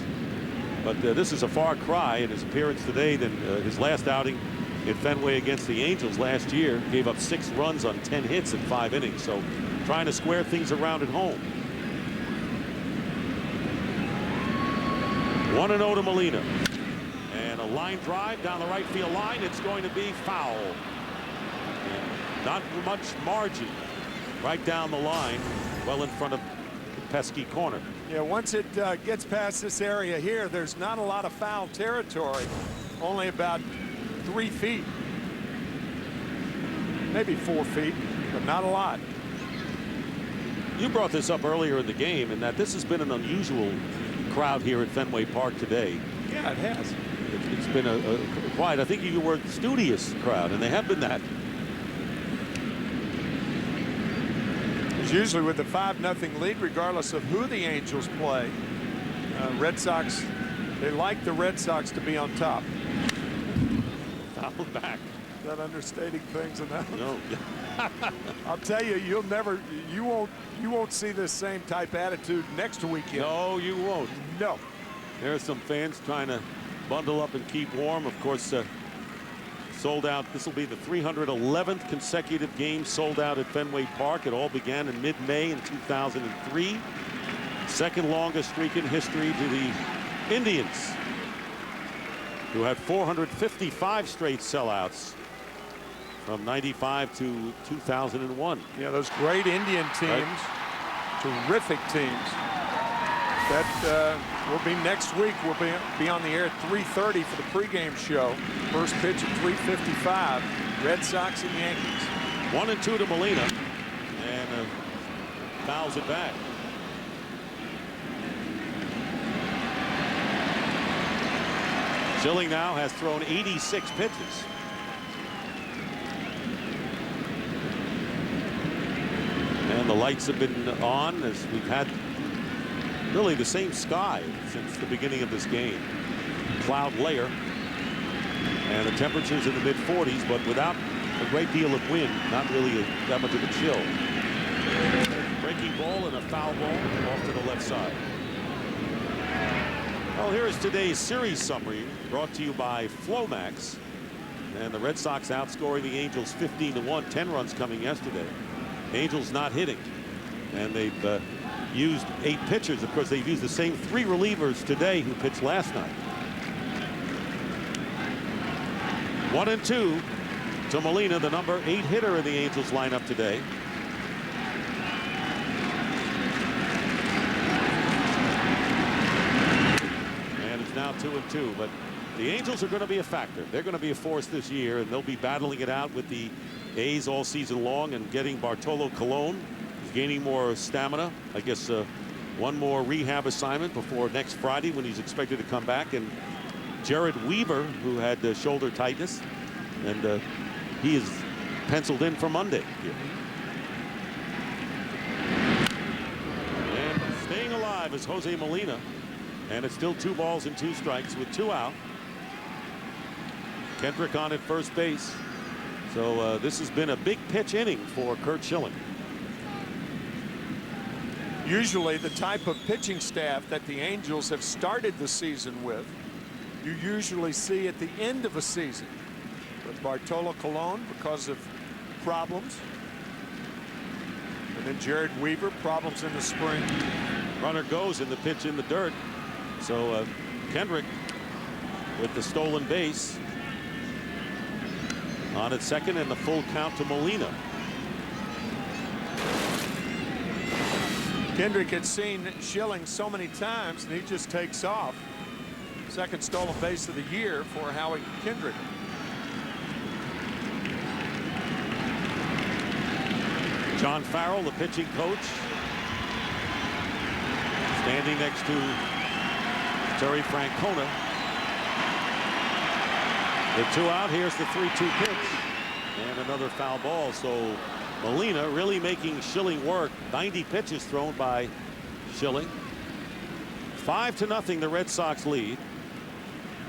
Speaker 2: But this is a far cry in his appearance today than his last outing in Fenway against the Angels last year. Gave up 6 runs on 10 hits in 5 innings. So trying to square things around at home. 1-0 to Molina. And a line drive down the right field line. It's going to be foul. And not much margin. Right down the line, well in front of the pesky corner.
Speaker 3: Yeah, once it gets past this area here, there's not a lot of foul territory. Only about 3 feet. Maybe 4 feet, but not a lot.
Speaker 2: You brought this up earlier in the game, and that this has been an unusual crowd here at Fenway Park today.
Speaker 3: Yeah, it has.
Speaker 2: It's been a quiet, I think you were studious crowd, and they have been that.
Speaker 3: Usually with the 5-0 lead, regardless of who the Angels play, Red Sox, they like the Red Sox to be on top.
Speaker 2: Foul back.
Speaker 3: Is that understating things enough?
Speaker 2: No.
Speaker 3: I'll tell you, you won't see this same type attitude next weekend.
Speaker 2: No, you won't.
Speaker 3: No.
Speaker 2: There are some fans trying to bundle up and keep warm. Of course, sold out. This will be the 311th consecutive game sold out at Fenway Park. It all began in mid-May in 2003. Second longest streak in history to the Indians, who had 455 straight sellouts from 95 to 2001.
Speaker 3: Yeah, those great Indian teams, right. Terrific teams. That will be next week. We'll be on the air at 3:30 for the pregame show. First pitch at 3:55. Red Sox and Yankees.
Speaker 2: 1-2 to Molina, and fouls it back. Schilling now has thrown 86 pitches. And the lights have been on as we've had really the same sky since the beginning of this game. Cloud layer, and the temperatures in the mid-40s, but without a great deal of wind. Not really that much of a chill. Breaking ball and a foul ball off to the left side. Well, here is today's series summary brought to you by Flomax. And the Red Sox outscoring the Angels 15-1, 10 runs coming yesterday. Angels not hitting, and they've used 8 pitchers. Of course, they've used the same 3 relievers today who pitched last night. 1-2 to Molina, the number 8 hitter in the Angels lineup today. And it's now 2-2, but the Angels are going to be a factor. They're going to be a force this year, and they'll be battling it out with the A's all season long, and getting Bartolo Colon. He's gaining more stamina. I guess one more rehab assignment before next Friday when he's expected to come back. And Jared Weaver, who had shoulder tightness, and he is penciled in for Monday here. And staying alive is Jose Molina. And it's still 2 balls and 2 strikes with 2 out. Kendrick on at first base. So this has been a big pitch inning for Curt Schilling.
Speaker 3: Usually the type of pitching staff that the Angels have started the season with, you usually see at the end of a season. With Bartolo Colon because of problems. And then Jared Weaver, problems in the spring.
Speaker 2: Runner goes in the pitch in the dirt. So Kendrick with the stolen base. On at second and the full count to Molina.
Speaker 3: Kendrick had seen Schilling so many times and he just takes off. Second stolen base of the year for Howie Kendrick.
Speaker 2: John Farrell, the pitching coach, standing next to Terry Francona. The 2 out. Here's the 3-2 pitch and another foul ball. So Molina really making Schilling work. 90 pitches thrown by Schilling. 5-0 the Red Sox lead.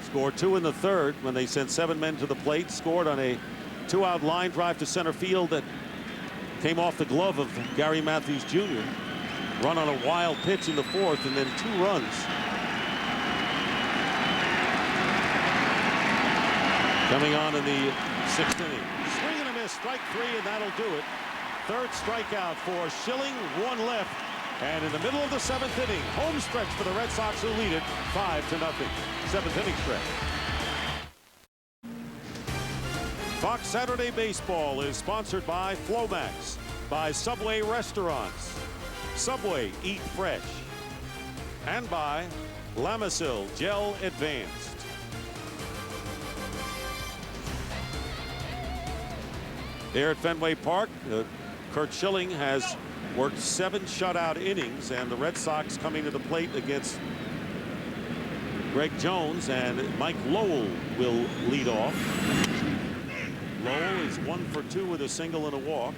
Speaker 2: Scored 2 in the third when they sent 7 men to the plate. Scored on a 2-out line drive to center field that came off the glove of Gary Matthews Jr. Run on a wild pitch in the 4th and then 2 runs. Coming on in the 6th inning. Swing and a miss, strike 3, and that'll do it. 3rd strikeout for Schilling, 1 left. And in the middle of the 7th inning, home stretch for the Red Sox who lead it 5-0. 7th inning stretch. Fox Saturday Baseball is sponsored by Flomax, by Subway Restaurants, Subway Eat Fresh, and by Lamisil Gel Advanced. There at Fenway Park, Curt Schilling has worked 7 shutout innings, and the Red Sox coming to the plate against Greg Jones, and Mike Lowell will lead off. Lowell is 1 for 2 with a single and a walk.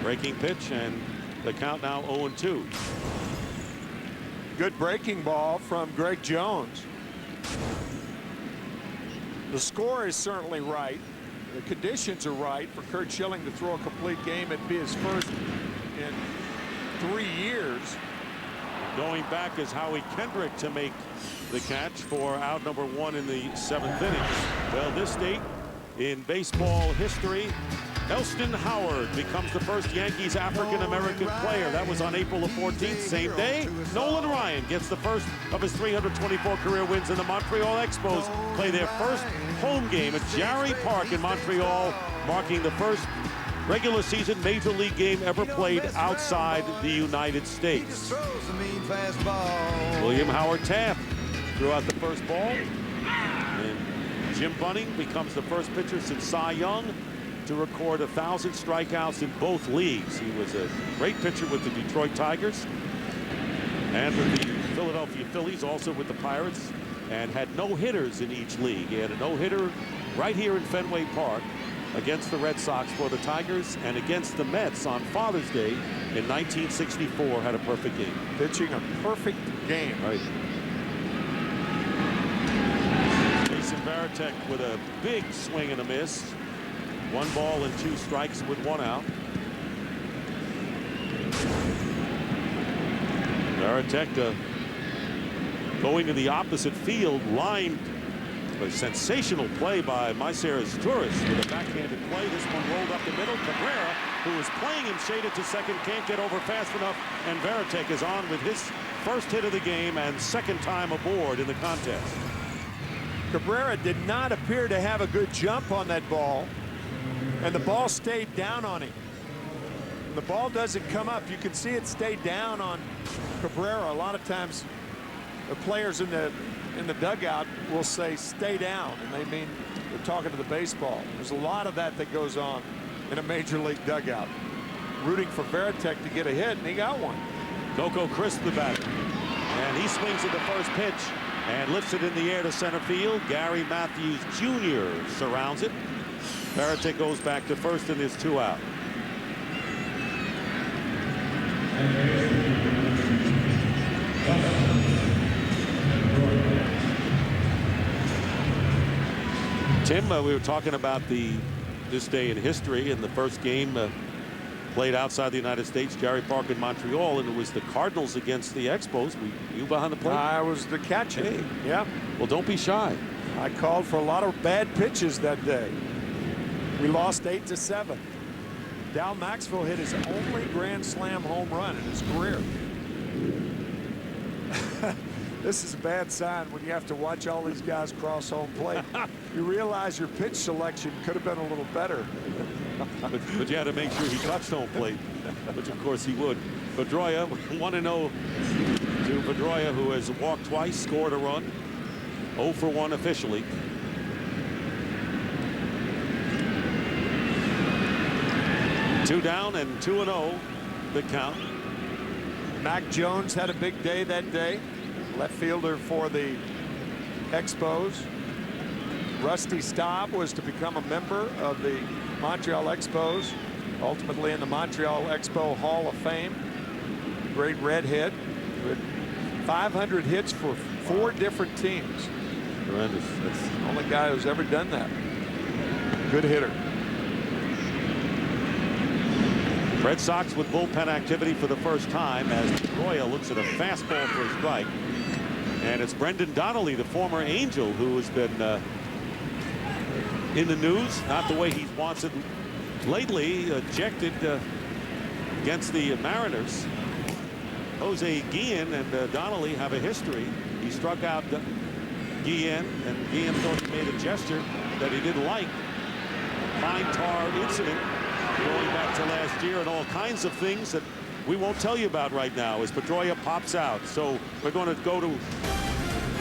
Speaker 2: Breaking pitch, and the count now 0-2.
Speaker 3: Good breaking ball from Greg Jones. The score is certainly right. The conditions are right for Curt Schilling to throw a complete game. It'd be his first in 3 years.
Speaker 2: Going back is Howie Kendrick to make the catch for out number 1 in the 7th inning. Well, this date in baseball history, Elston Howard becomes the first Yankees African-American player. That was on April the 14th. Same day, Nolan Ryan gets the first of his 324 career wins, and the Montreal Expos play their first home game at Jarry Park in Montreal, marking the first regular season major league game ever played outside the United States. William Howard Taft threw out the first ball, and Jim Bunning becomes the first pitcher since Cy Young to record 1,000 strikeouts in both leagues. He was a great pitcher with the Detroit Tigers and with the Philadelphia Phillies, also with the Pirates, and had no hitters in each league. He had a no-hitter right here in Fenway Park against the Red Sox for the Tigers, and against the Mets on Father's Day in 1964 had a perfect game.
Speaker 3: Pitching a perfect game.
Speaker 2: Right. Jason Varitek with a big swing and a miss. 1 ball and 2 strikes with 1 out. Varitek going to the opposite field, lined. A sensational play by Myceres Torres with a backhanded play. This one rolled up the middle. Cabrera, who is playing him shaded to second, can't get over fast enough, and Varitek is on with his first hit of the game and second time aboard in the contest.
Speaker 3: Cabrera did not appear to have a good jump on that ball, and the ball stayed down on him. When the ball doesn't come up, you can see it stay down on Cabrera. A lot of times the players in the dugout will say stay down, and they mean they're talking to the baseball. There's a lot of that goes on in a major league dugout. Rooting for Varitek to get a hit, and he got one.
Speaker 2: Coco Crisp the batter, and he swings at the first pitch and lifts it in the air to center field. Gary Matthews Jr. surrounds it. Barrett goes back to first and is 2 out. Tim, we were talking about this day in history, and the first game played outside the United States, Jarry Park in Montreal, and it was the Cardinals against the Expos. You behind the plate?
Speaker 3: I was the catcher.
Speaker 2: Hey.
Speaker 3: Yeah.
Speaker 2: Well, don't be shy.
Speaker 3: I called for a lot of bad pitches that day. We lost 8-7. Dal Maxwell hit his only Grand Slam home run in his career. This is a bad sign when you have to watch all these guys cross home plate. You realize your pitch selection could have been a little better.
Speaker 2: but you had to make sure he touched home plate, which of course he would. Pedroia, 1-0 to Pedroia, who has walked twice, scored a run. 0 for 1 officially. Two down and 2-0 the count.
Speaker 3: Mac Jones had a big day that day. Left fielder for the Expos. Rusty Staub was to become a member of the Montreal Expos, ultimately in the Montreal Expo Hall of Fame. Great red hit with 500 hits for 4 different teams.
Speaker 2: Tremendous. That's
Speaker 3: the only guy who's ever done that. Good hitter.
Speaker 2: Red Sox with bullpen activity for the first time as Pedroia looks at a fastball for a strike. And it's Brendan Donnelly, the former Angel, who has been in the news, not the way he wants it lately, ejected against the Mariners. Jose Guillen and Donnelly have a history. He struck out Guillen, and Guillen thought he made a gesture that he didn't like. Pine tar incident going back to last year, and all kinds of things that we won't tell you about right now as Pedroia pops out. So we're going to go to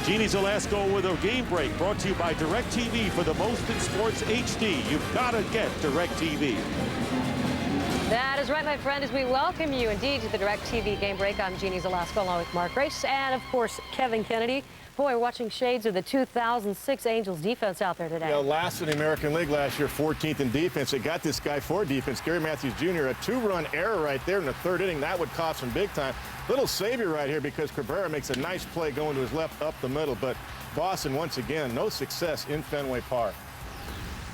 Speaker 2: Jeannie Zelasco with a game break, brought to you by DirecTV. For the most in sports HD, you've got to get DirecTV.
Speaker 13: That is right, my friend, as we welcome you indeed to the DirecTV game break. I'm Jeannie Zelasco along with Mark Grace and, of course, Kevin Kennedy. Boy, we're watching shades of the 2006 Angels defense out there today.
Speaker 20: You know, last in the American League last year, 14th in defense. They got this guy for defense, Gary Matthews Jr. A 2-run error right there in the 3rd inning. That would cost him big time. Little savior right here because Cabrera makes a nice play going to his left up the middle. But Boston, once again, no success in Fenway Park.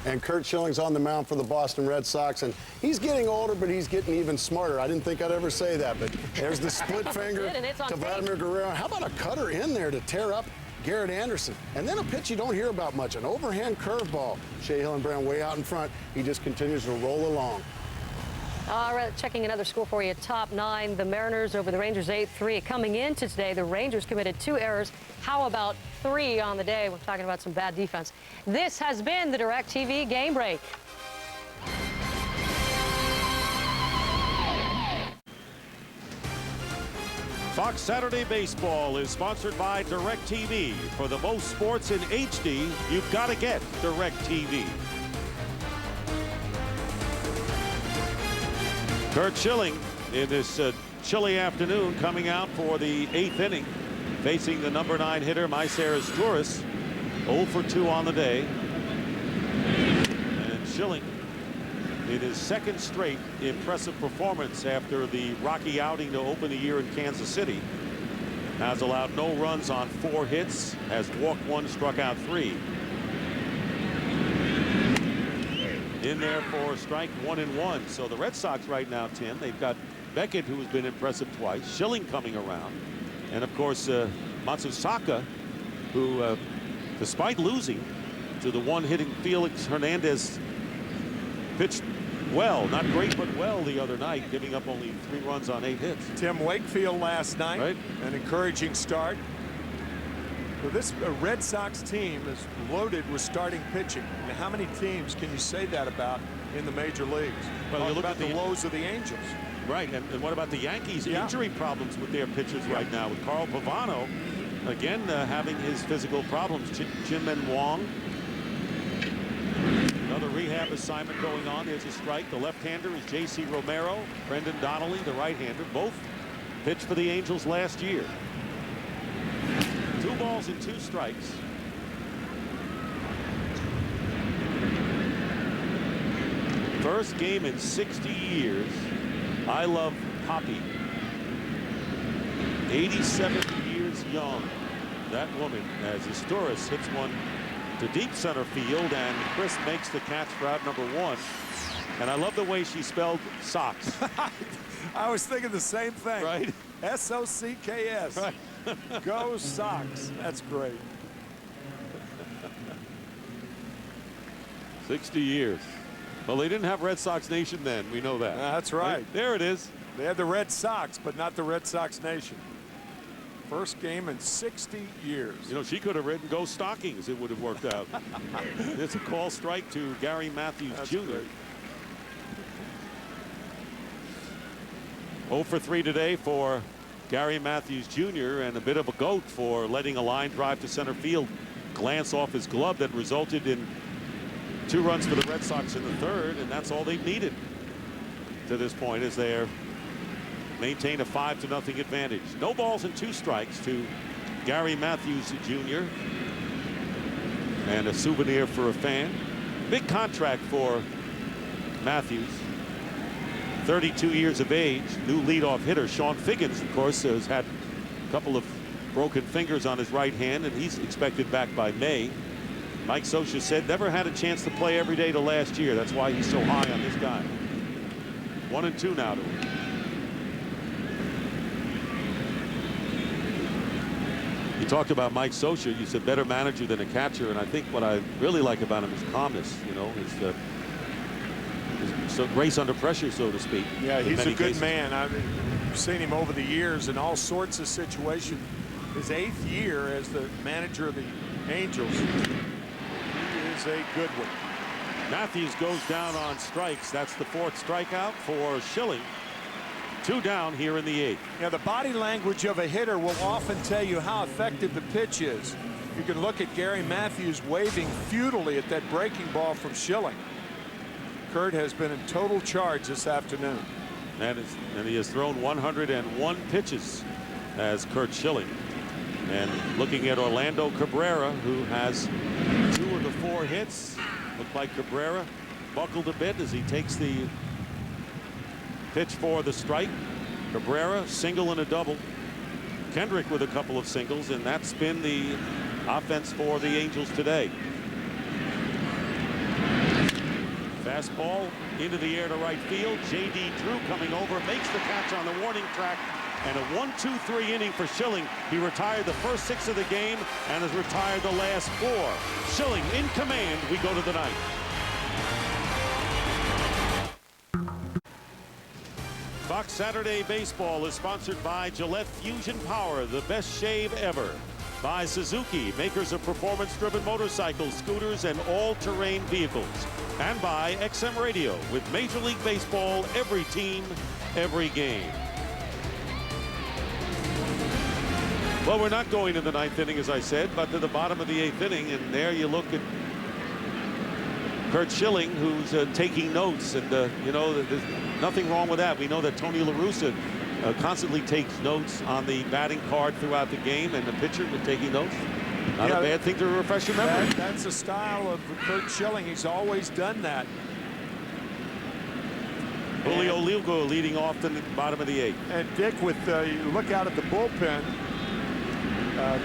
Speaker 21: And Curt Schilling's on the mound for the Boston Red Sox, and he's getting older, but he's getting even smarter. I didn't think I'd ever say that, but there's the split finger to Vladimir Guerrero. How about a cutter in there to tear up Garrett Anderson? And then a pitch you don't hear about much, an overhand curveball. Shea Hillenbrand way out in front. He just continues to roll along.
Speaker 13: All right, checking another score for you. Top 9, the Mariners over the Rangers 8-3. Coming into today, the Rangers committed 2 errors. How about 3 on the day? We're talking about some bad defense. This has been the DirecTV game break.
Speaker 2: Fox Saturday Baseball is sponsored by DirecTV. For the most sports in HD, you've got to get DirecTV. Curt Schilling in this chilly afternoon coming out for the 8th inning, facing the number 9 hitter, Myceres Torres. 0 for 2 on the day. And Schilling in his 2nd straight impressive performance after the rocky outing to open the year in Kansas City. Has allowed no runs on 4 hits, has walked 1, struck out 3. In there for strike 1 and 1. So the Red Sox right now, Tim, they've got Beckett, who has been impressive twice, Schilling coming around, and of course Matsusaka, who despite losing to the one hitting Felix Hernandez, pitched well, not great but well the other night, giving up only 3 runs on 8 hits.
Speaker 3: Tim Wakefield last night, right? An encouraging start. Well, this Red Sox team is loaded with starting pitching. I mean, how many teams can you say that about in the major leagues?
Speaker 2: Well, you look
Speaker 3: about
Speaker 2: at
Speaker 3: the lows of the Angels.
Speaker 2: Right, and what about the Yankees? Yeah. Injury problems with their pitchers right now, with Carl Pavano, again, having his physical problems. Chin-Men Wong, another rehab assignment going on. There's a strike. The left-hander is J.C. Romero. Brendan Donnelly, the right-hander, both pitched for the Angels last year. 2 balls and 2 strikes. First game in 60 years. I love Poppy. 87 years young. That woman, as Isturis hits one to deep center field, and Chris makes the catch for out number 1. And I love the way she spelled socks.
Speaker 3: I was thinking the same thing.
Speaker 2: Right?
Speaker 3: S-O-C-K-S.
Speaker 2: Right.
Speaker 3: Go Sox. That's great.
Speaker 2: 60 years. Well, they didn't have Red Sox Nation then. We know that.
Speaker 3: That's right.
Speaker 2: There it is.
Speaker 3: They had the Red Sox, but not the Red Sox Nation. First game in 60 years.
Speaker 2: You know, she could have written Go Stockings. It would have worked out. It's a call strike to Gary Matthews Jr.
Speaker 3: Great.
Speaker 2: 0 for 3 today for Gary Matthews Jr. and a bit of a goat for letting a line drive to center field glance off his glove that resulted in 2 runs for the Red Sox in the 3rd, and that's all they've needed to this point as they maintain a 5-0 advantage. No balls and 2 strikes to Gary Matthews Jr. and a souvenir for a fan. Big contract for Matthews. 32 years of age, new leadoff hitter. Sean Figgins, of course, has had a couple of broken fingers on his right hand, and he's expected back by May. Mike Scioscia said never had a chance to play every day to last year. That's why he's so high on this guy. 1-2 now to him. You talked about Mike Scioscia. You said better manager than a catcher, and I think what I really like about him is calmness. You know, his grace under pressure, so to speak.
Speaker 3: Yeah, he's a good
Speaker 2: cases.
Speaker 3: man. I've seen him over the years in all sorts of situations. His 8th year as the manager of the Angels. He is a good one.
Speaker 2: Matthews goes down on strikes. That's the 4th strikeout for Schilling. 2 down here in the 8th.
Speaker 3: Yeah, the body language of a hitter will often tell you how effective the pitch is. You can look at Gary Matthews waving futilely at that breaking ball from Schilling. Curt has been in total charge this afternoon.
Speaker 2: And he has thrown 101 pitches as Curt Schilling. And looking at Orlando Cabrera, who has 2 of the 4 hits. Looked like Cabrera buckled a bit as he takes the pitch for the strike. Cabrera, single and a double. Kendrick with a couple of singles, and that's been the offense for the Angels today. Fastball into the air to right field. J.D. Drew coming over, makes the catch on the warning track, and a 1-2-3 inning for Schilling. He retired the first 6 of the game and has retired the last 4. Schilling in command. We go to the 9th. Fox Saturday Baseball is sponsored by Gillette Fusion Power, the best shave ever. By Suzuki, makers of performance-driven motorcycles, scooters, and all-terrain vehicles. And by XM Radio, with Major League Baseball, every team, every game. Well, we're not going to the 9th inning, as I said, but to the bottom of the 8th inning, and there you look at Curt Schilling, who's taking notes, and you know, there's nothing wrong with that. We know that Tony La Russa constantly takes notes on the batting card throughout the game, and the pitcher with taking notes. Not a bad thing to refresh your memory.
Speaker 3: That's the style of Curt Schilling. He's always done that.
Speaker 2: Julio Lugo leading off to the bottom of the 8th.
Speaker 3: And Dick, with you look out at the bullpen,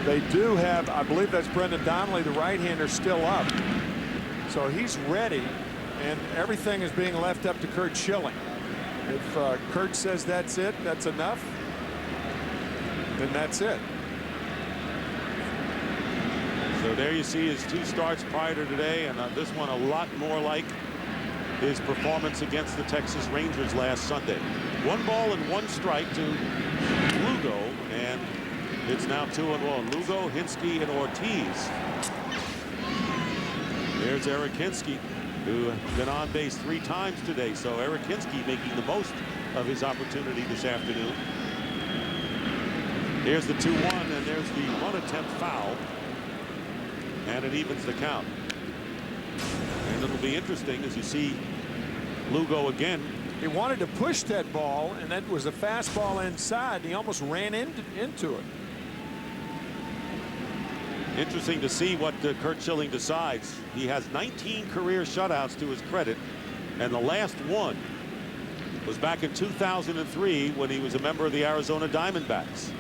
Speaker 3: they do have, I believe that's Brendan Donnelly, the right-hander, still up. So he's ready, and everything is being left up to Curt Schilling. If Curt says that's it, that's enough, then that's it.
Speaker 2: So there you see his 2 starts prior to today, and this one a lot more like his performance against the Texas Rangers last Sunday. 1 ball and 1 strike to Lugo, and it's now 2-1. Lugo, Hinske, and Ortiz. There's Eric Hinske, who has been on base 3 times today. So Eric Hinske making the most of his opportunity this afternoon. Here's the 2-1, and there's the 1 attempt foul. And it evens the count. And it'll be interesting as you see Lugo again.
Speaker 3: He wanted to push that ball, and that was a fastball inside. He almost ran into it.
Speaker 2: Interesting to see what Curt Schilling decides. He has 19 career shutouts to his credit, and the last one was back in 2003 when he was a member of the Arizona Diamondbacks.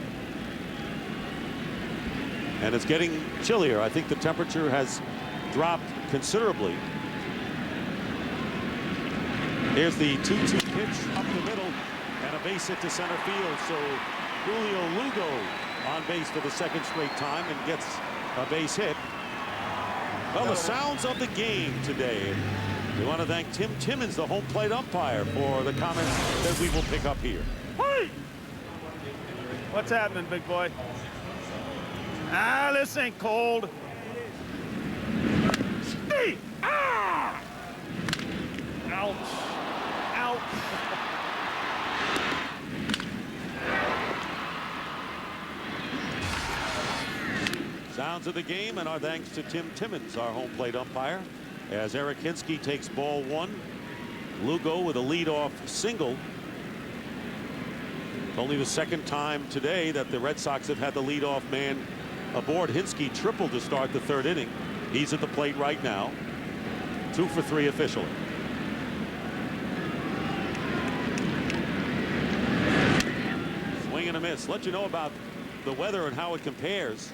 Speaker 2: And it's getting chillier. I think the temperature has dropped considerably. Here's the 2-2 pitch up the middle and a base hit to center field. So Julio Lugo on base for the second straight time and gets a base hit. Well, the sounds of the game today. We want to thank Tim Timmons, the home plate umpire, for the comments that we will pick up here.
Speaker 1: Hey! What's happening, big boy? Ah, this ain't cold. Hey! Ah! Ouch. Ouch.
Speaker 2: Sounds of the game, and our thanks to Tim Timmons, our home plate umpire, as Eric Hinske takes ball one. Lugo with a leadoff single. Only the second time today that the Red Sox have had the leadoff man aboard. Hinske tripled to start the third inning. He's at the plate right now. 2 for 3 officially. Swing and a miss. Let you know about the weather and how it compares.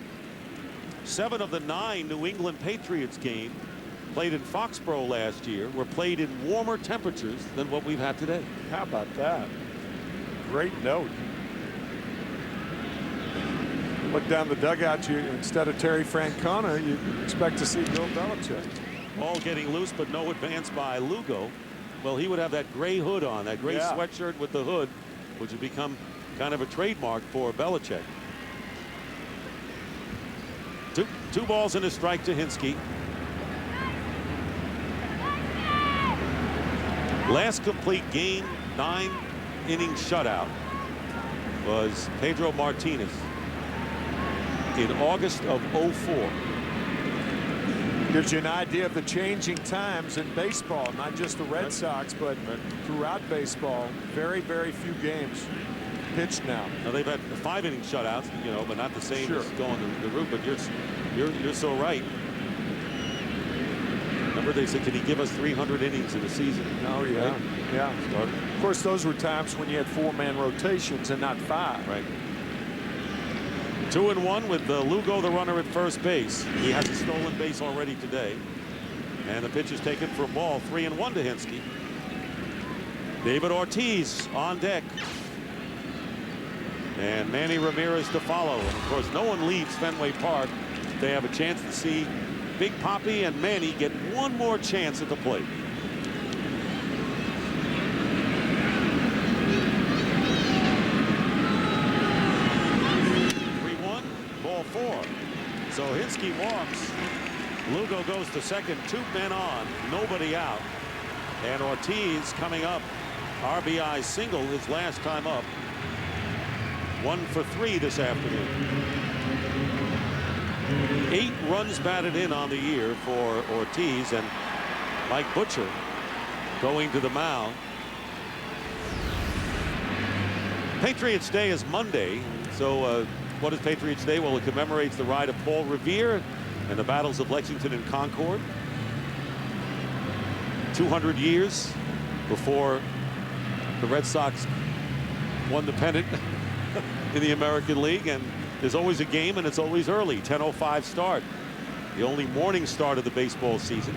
Speaker 2: 7 of the 9 New England Patriots games played in Foxborough last year were played in warmer temperatures than what we've had today.
Speaker 3: How about that? Great note. Look down the dugout, you instead of Terry Francona, you expect to see Bill Belichick.
Speaker 2: Ball getting loose, but no advance by Lugo. Well, he would have that gray hood on, that gray sweatshirt with the hood, which would become kind of a trademark for Belichick. Two balls and a strike to Hinske. Last complete game, 9-inning shutout, was Pedro Martinez in August of '04.
Speaker 3: Gives you an idea of the changing times in baseball, not just the Red Sox, but throughout baseball. Very, very few games pitched now.
Speaker 2: Now they've had 5-inning shutouts, you know, but not the same as going the route. But you're so right. Remember they said, can he give us 300 innings in a season?
Speaker 3: Oh yeah,
Speaker 2: right?
Speaker 3: yeah. Of course, those were times when you had 4-man rotations and not 5.
Speaker 2: Right. 2-1 with Lugo, the runner at first base. He has a stolen base already today, and the pitch is taken for a ball. 3-1 to Hinske. David Ortiz on deck. And Manny Ramirez to follow. And of course, no one leaves Fenway Park. They have a chance to see Big Papi and Manny get one more chance at the plate. Ball 4. So Hinske walks. Lugo goes to second. 2 men on, nobody out. And Ortiz coming up. RBI single his last time up. 1 for 3 this afternoon. 8 runs batted in on the year for Ortiz, and Mike Butcher going to the mound. Patriots Day is Monday, so what is Patriots Day? Well, it commemorates the ride of Paul Revere and the battles of Lexington and Concord. 200 years before the Red Sox won the pennant in the American League, and there's always a game, and it's always early. 10:05 start, the only morning start of the baseball season.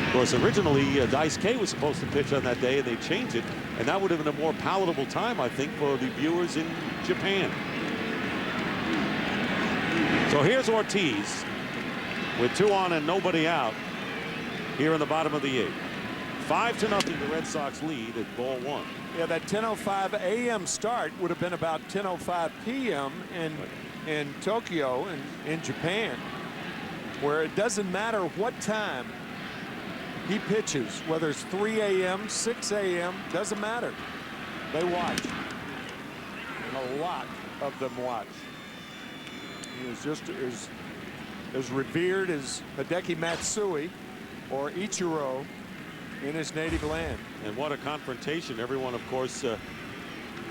Speaker 2: Of course, originally Dice K was supposed to pitch on that day, and they changed it, and that would have been a more palatable time, I think, for the viewers in Japan. So here's Ortiz with 2 on and nobody out here in the bottom of the 8th. 5-0 the Red Sox lead at ball 1.
Speaker 3: Yeah, that 10:05 a.m. start would have been about 10:05 p.m. in Tokyo and in Japan, where it doesn't matter what time he pitches, whether it's 3 a.m., 6 a.m., doesn't matter. They watch, and a lot of them watch. He is just as revered as Hideki Matsui or Ichiro in his native land.
Speaker 2: And what a confrontation. Everyone, of course,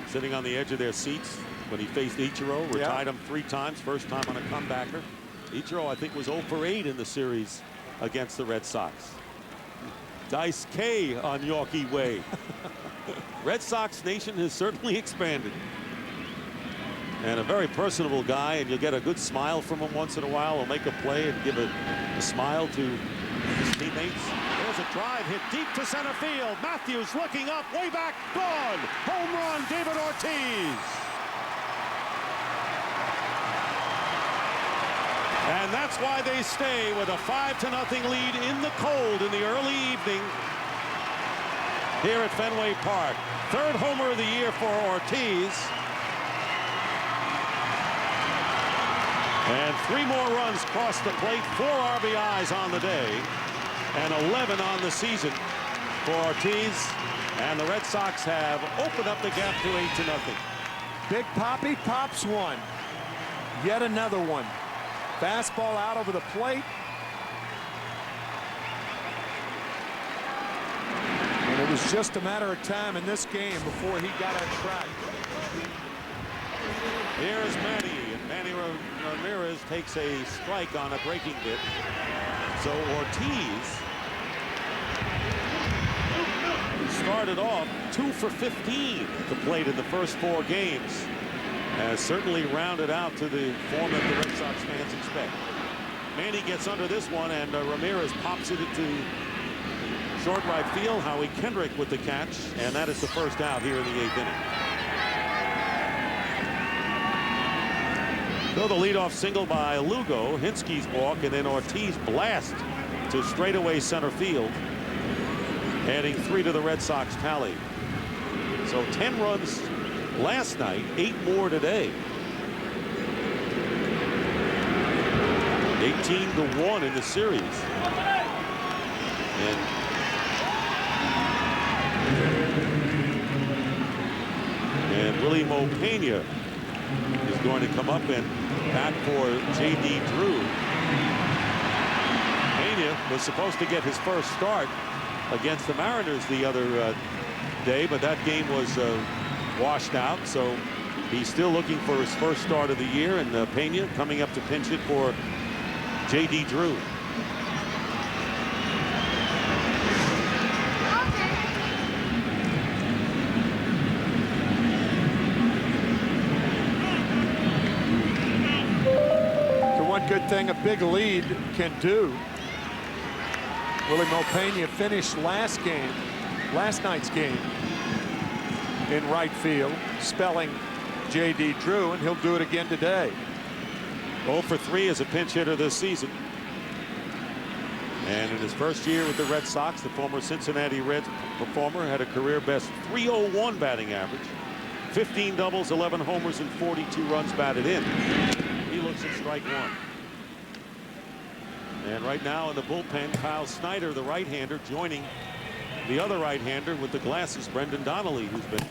Speaker 2: sitting on the edge of their seats, when he faced Ichiro, retied him 3 times, first time on a comebacker. Ichiro, I think, was 0 for 8 in the series against the Red Sox. Dice K on Yorkie Way. Red Sox Nation has certainly expanded. And a very personable guy, and you'll get a good smile from him once in a while. He'll make a play and give a smile to his teammates. There's a drive hit deep to center field. Matthews looking up, way back, gone. Home run, David Ortiz. And that's why they stay with a 5-0 lead in the cold in the early evening here at Fenway Park. 3rd homer of the year for Ortiz. And 3 more runs crossed the plate, 4 RBIs on the day, and 11 on the season for Ortiz. And the Red Sox have opened up the gap to 8-0.
Speaker 3: Big Poppy pops one. Yet another one. Fastball out over the plate. And it was just a matter of time in this game before he got on track.
Speaker 2: Here's Manny, and Manny Ramirez takes a strike on a breaking hit. So Ortiz started off 2 for 15 at the plate in the first 4 games. Has certainly rounded out to the form that the Red Sox fans expect. Manny gets under this one, and Ramirez pops it into short right field. Howie Kendrick with the catch, and that is the first out here in the 8th inning. So the leadoff single by Lugo, Hinsky's walk, and then Ortiz blast to straightaway center field, adding 3 to the Red Sox tally. So 10 runs last night, 8 more today. 18-1 in the series. And Willie Mo Pena is going to come up and bat for J.D. Drew. Pena was supposed to get his first start against the Mariners the other day, but that game was washed out, so he's still looking for his first start of the year, and Pena coming up to pinch hit for J.D. Drew.
Speaker 3: The one good thing a big lead can do. Willie Mo Pena finished last night's game in right field, spelling J.D. Drew, and he'll do it again today.
Speaker 2: 0 for 3 as a pinch hitter this season. And in his first year with the Red Sox, the former Cincinnati Reds performer had a career best .301 batting average, 15 doubles, 11 homers, and 42 runs batted in. He looks at strike 1. And right now in the bullpen, Kyle Snyder, the right-hander, joining the other right-hander with the glasses, Brendan Donnelly, who's been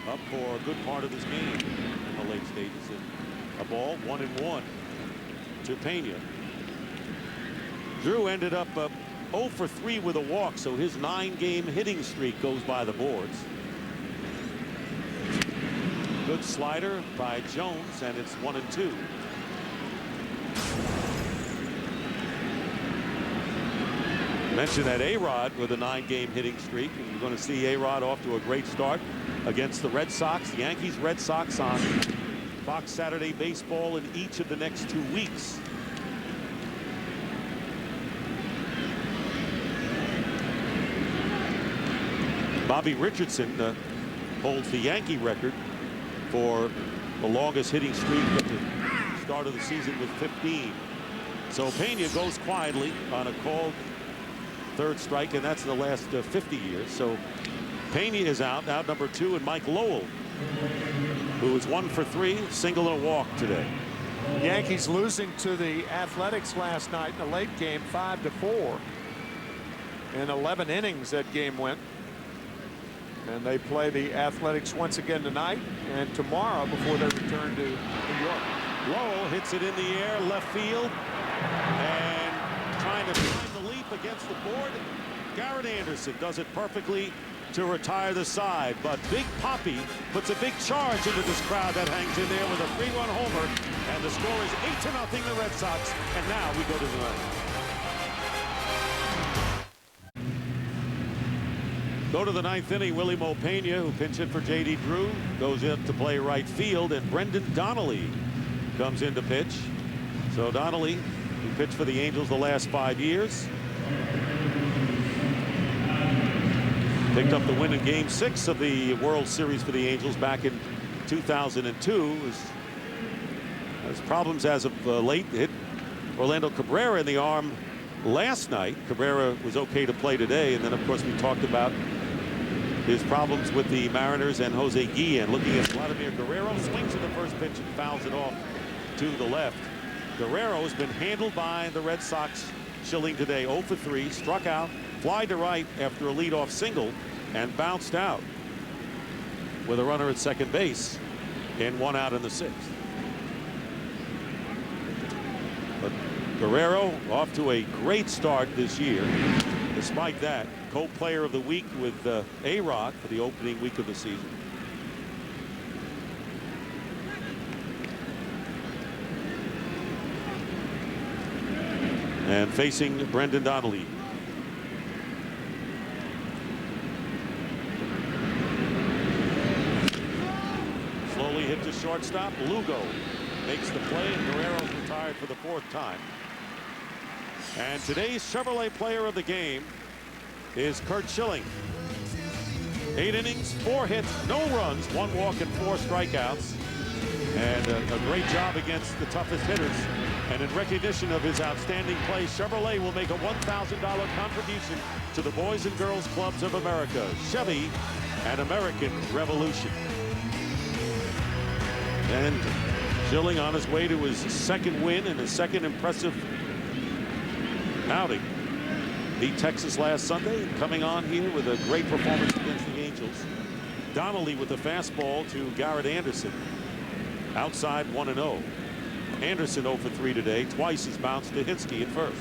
Speaker 2: up for a good part of this game in the late stages. And a ball, 1-1 to Pena. Drew ended up 0 for 3 with a walk, so his 9-game hitting streak goes by the boards. Good slider by Jones, and it's 1-2. Mentioned that A-Rod with a 9-game hitting streak, and you're going to see A-Rod off to a great start against the Red Sox. The Yankees, Red Sox on Fox Saturday Baseball in each of the next 2 weeks. Bobby Richardson holds the Yankee record for the longest hitting streak at the start of the season with 15. So Pena goes quietly on a called 3rd strike, and that's in the last 50 years. So Pena is out number 2, and Mike Lowell, who is 1 for 3, single and a walk today.
Speaker 3: Yankees losing to the Athletics last night in a late game, 5-4. In 11 innings that game went. And they play the Athletics once again tonight and tomorrow before they return to New York.
Speaker 2: Lowell hits it in the air, left field, and trying to find the leap against the board. Garrett Anderson does it perfectly to retire the side. But Big Poppy puts a big charge into this crowd that hangs in there with a 3-run homer. And the score is 8-0 the Red Sox. And now we go to the ninth. Go to the ninth inning. Willie Mopena, who pinch hit for J.D. Drew, goes in to play right field, and Brendan Donnelly comes in to pitch. So Donnelly, who pitched for the Angels the last 5 years, picked up the win in Game 6 of the World Series for the Angels back in 2002. Has problems as of late. Hit Orlando Cabrera in the arm last night. Cabrera was okay to play today, and then of course we talked about his problems with the Mariners and Jose Guillen. Looking at Vladimir Guerrero, swings at the first pitch and fouls it off to the left. Guerrero has been handled by the Red Sox. Schilling today 0 for 3, struck out, fly to right after a leadoff single, and bounced out with a runner at second base and 1 out in the 6th. But Guerrero off to a great start this year. Despite that, co-player of the week with A-Rod for the opening week of the season. And facing Brendan Donnelly. Slowly hit to shortstop. Lugo makes the play, and Guerrero's retired for the 4th time. And today's Chevrolet player of the game is Curt Schilling. 8 innings, 4 hits, no runs, 1 walk and 4 strikeouts. And a great job against the toughest hitters. And in recognition of his outstanding play, Chevrolet will make a $1,000 contribution to the Boys and Girls Clubs of America. Chevy, an American Revolution. And Schilling on his way to his 2nd win and his 2nd impressive outing. Beat Texas last Sunday, and coming on here with a great performance against the Angels. Donnelly with the fastball to Garrett Anderson. Outside 1-0. Anderson 0 for 3 today. Twice has bounced to Hinsky at first.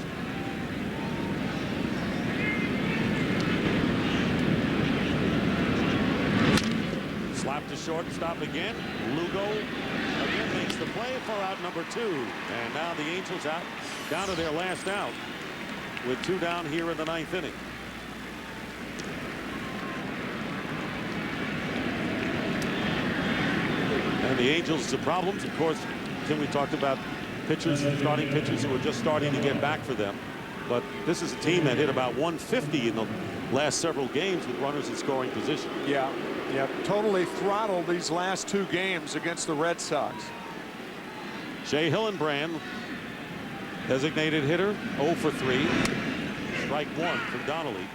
Speaker 2: Slap to shortstop again. Lugo again makes the play for out number 2. And now the Angels out down to their last out with 2 down here in the 9th inning. And the Angels' problems, of course, Tim, we talked about pitchers, starting pitchers who are just starting to get back for them. But this is a team that hit about 150 in the last several games with runners in scoring position.
Speaker 3: Yeah, totally throttled these last 2 games against the Red Sox.
Speaker 2: Jay Hillenbrand, designated hitter, 0 for 3. Strike 1 from Donnelly.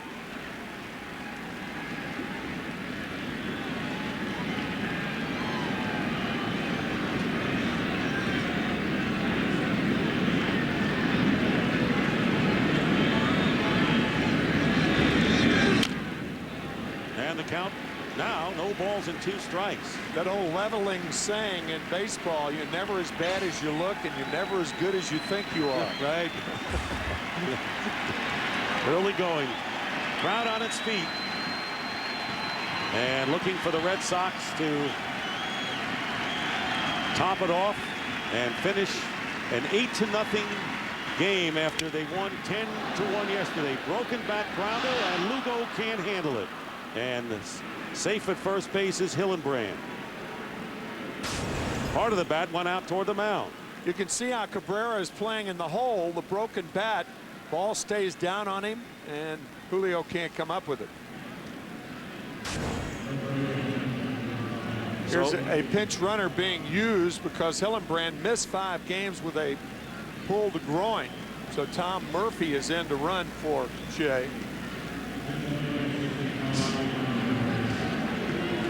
Speaker 2: And the count now, no balls and 2 strikes.
Speaker 3: That old leveling saying in baseball, you're never as bad as you look and you're never as good as you think you are.
Speaker 2: Right. Early going. Crowd on its feet. And looking for the Red Sox to top it off and finish an 8-0 game after they won 10-1 yesterday. Broken back grounder, and Lugo can't handle it. And safe at first base is Hillenbrand. Part of the bat went out toward the mound.
Speaker 3: You can see how Cabrera is playing in the hole. The broken bat, ball stays down on him, and Julio can't come up with it. Here's a pinch runner being used because Hillenbrand missed 5 games with a pulled groin. So Tom Murphy is in to run for Jay.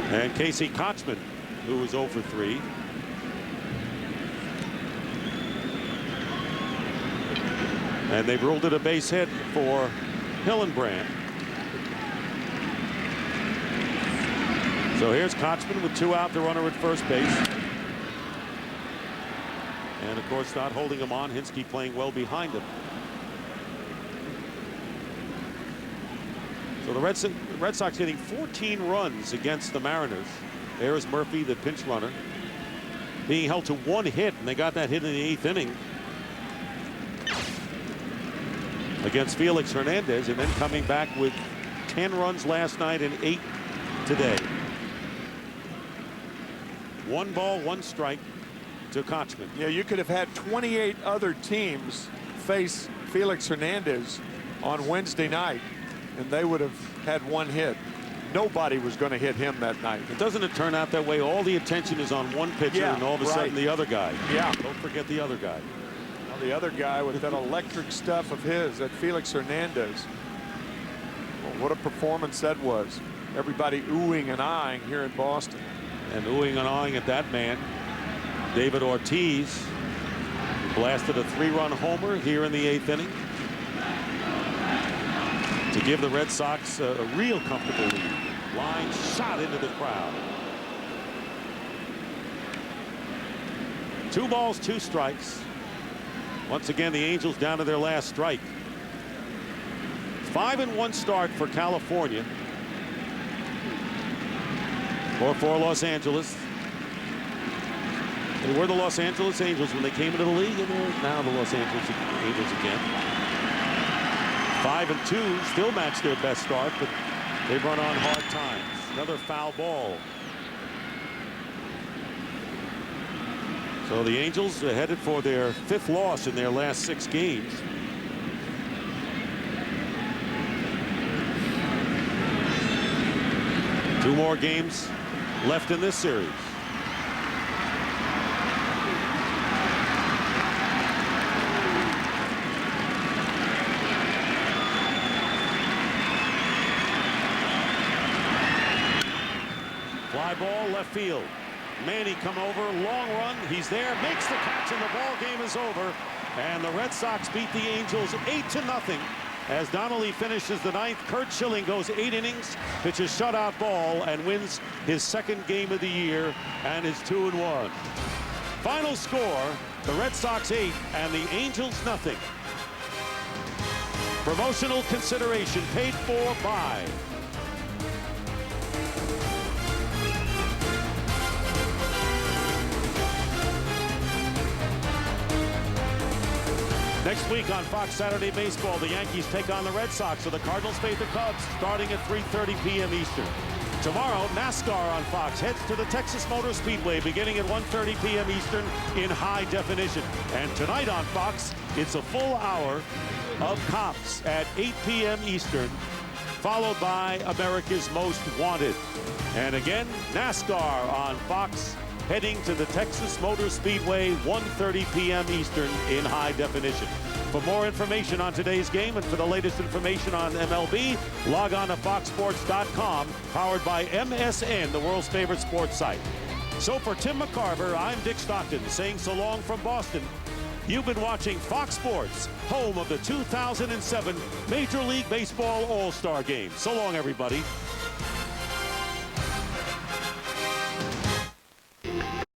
Speaker 2: And Casey Kochman, who was 0 for 3. And they've ruled it a base hit for Hillenbrand. So here's Kochman with 2 out, the runner at first base. And of course not holding him on, Hinsky playing well behind him. So the Red Sox hitting 14 runs against the Mariners. There's Murphy, the pinch runner, being held to 1 hit, and they got that hit in the 8th inning against Felix Hernandez, and then coming back with 10 runs last night and 8 today. 1 ball, 1 strike to Kochman.
Speaker 3: Yeah, you could have had 28 other teams face Felix Hernandez on Wednesday night, and they would have had 1 hit. Nobody was going to hit him that night.
Speaker 2: Doesn't it turn out that way? All the attention is on one pitcher, and all of a sudden the other guy.
Speaker 3: Yeah.
Speaker 2: Don't forget the other guy.
Speaker 3: Well, the other guy with that electric stuff of his, that Felix Hernandez. Well, what a performance that was. Everybody oohing and eyeing here in Boston.
Speaker 2: And oohing and eyeing at that man, David Ortiz, blasted a 3-run homer here in the 8th inning to give the Red Sox a real comfortable lead. Line shot into the crowd. 2 balls, 2 strikes. Once again, the Angels down to their last strike. 5-1 start for California, or for Los Angeles. They were the Los Angeles Angels when they came into the league, and they're now the Los Angeles Angels again. 5-2 still match their best start, but they've run on hard times. Another foul ball. So the Angels are headed for their 5th loss in their last 6 games. Two more games left in this series. Fly ball left field. Manny come over, long run, he's there, makes the catch, and the ball game is over. And the Red Sox beat the Angels 8-0 as Donnelly finishes the 9th. Curt Schilling goes 8 innings, pitches shutout ball, and wins his 2nd game of the year and is 2-1. Final score, the Red Sox 8 and the Angels 0. Promotional consideration paid for by next week on Fox Saturday Baseball, the Yankees take on the Red Sox, so the Cardinals face the Cubs starting at 3:30 p.m. Eastern. Tomorrow, NASCAR on Fox heads to the Texas Motor Speedway beginning at 1:30 p.m. Eastern in high definition. And tonight on Fox, it's a full hour of Cops at 8 p.m. Eastern, followed by America's Most Wanted. And again, NASCAR on Fox, heading to the Texas Motor Speedway, 1:30 p.m. Eastern in high definition. For more information on today's game and for the latest information on MLB, log on to foxsports.com, powered by MSN, the world's favorite sports site. So for Tim McCarver, I'm Dick Stockton saying so long from Boston. You've been watching Fox Sports, home of the 2007 Major League Baseball All-Star Game. So long, everybody.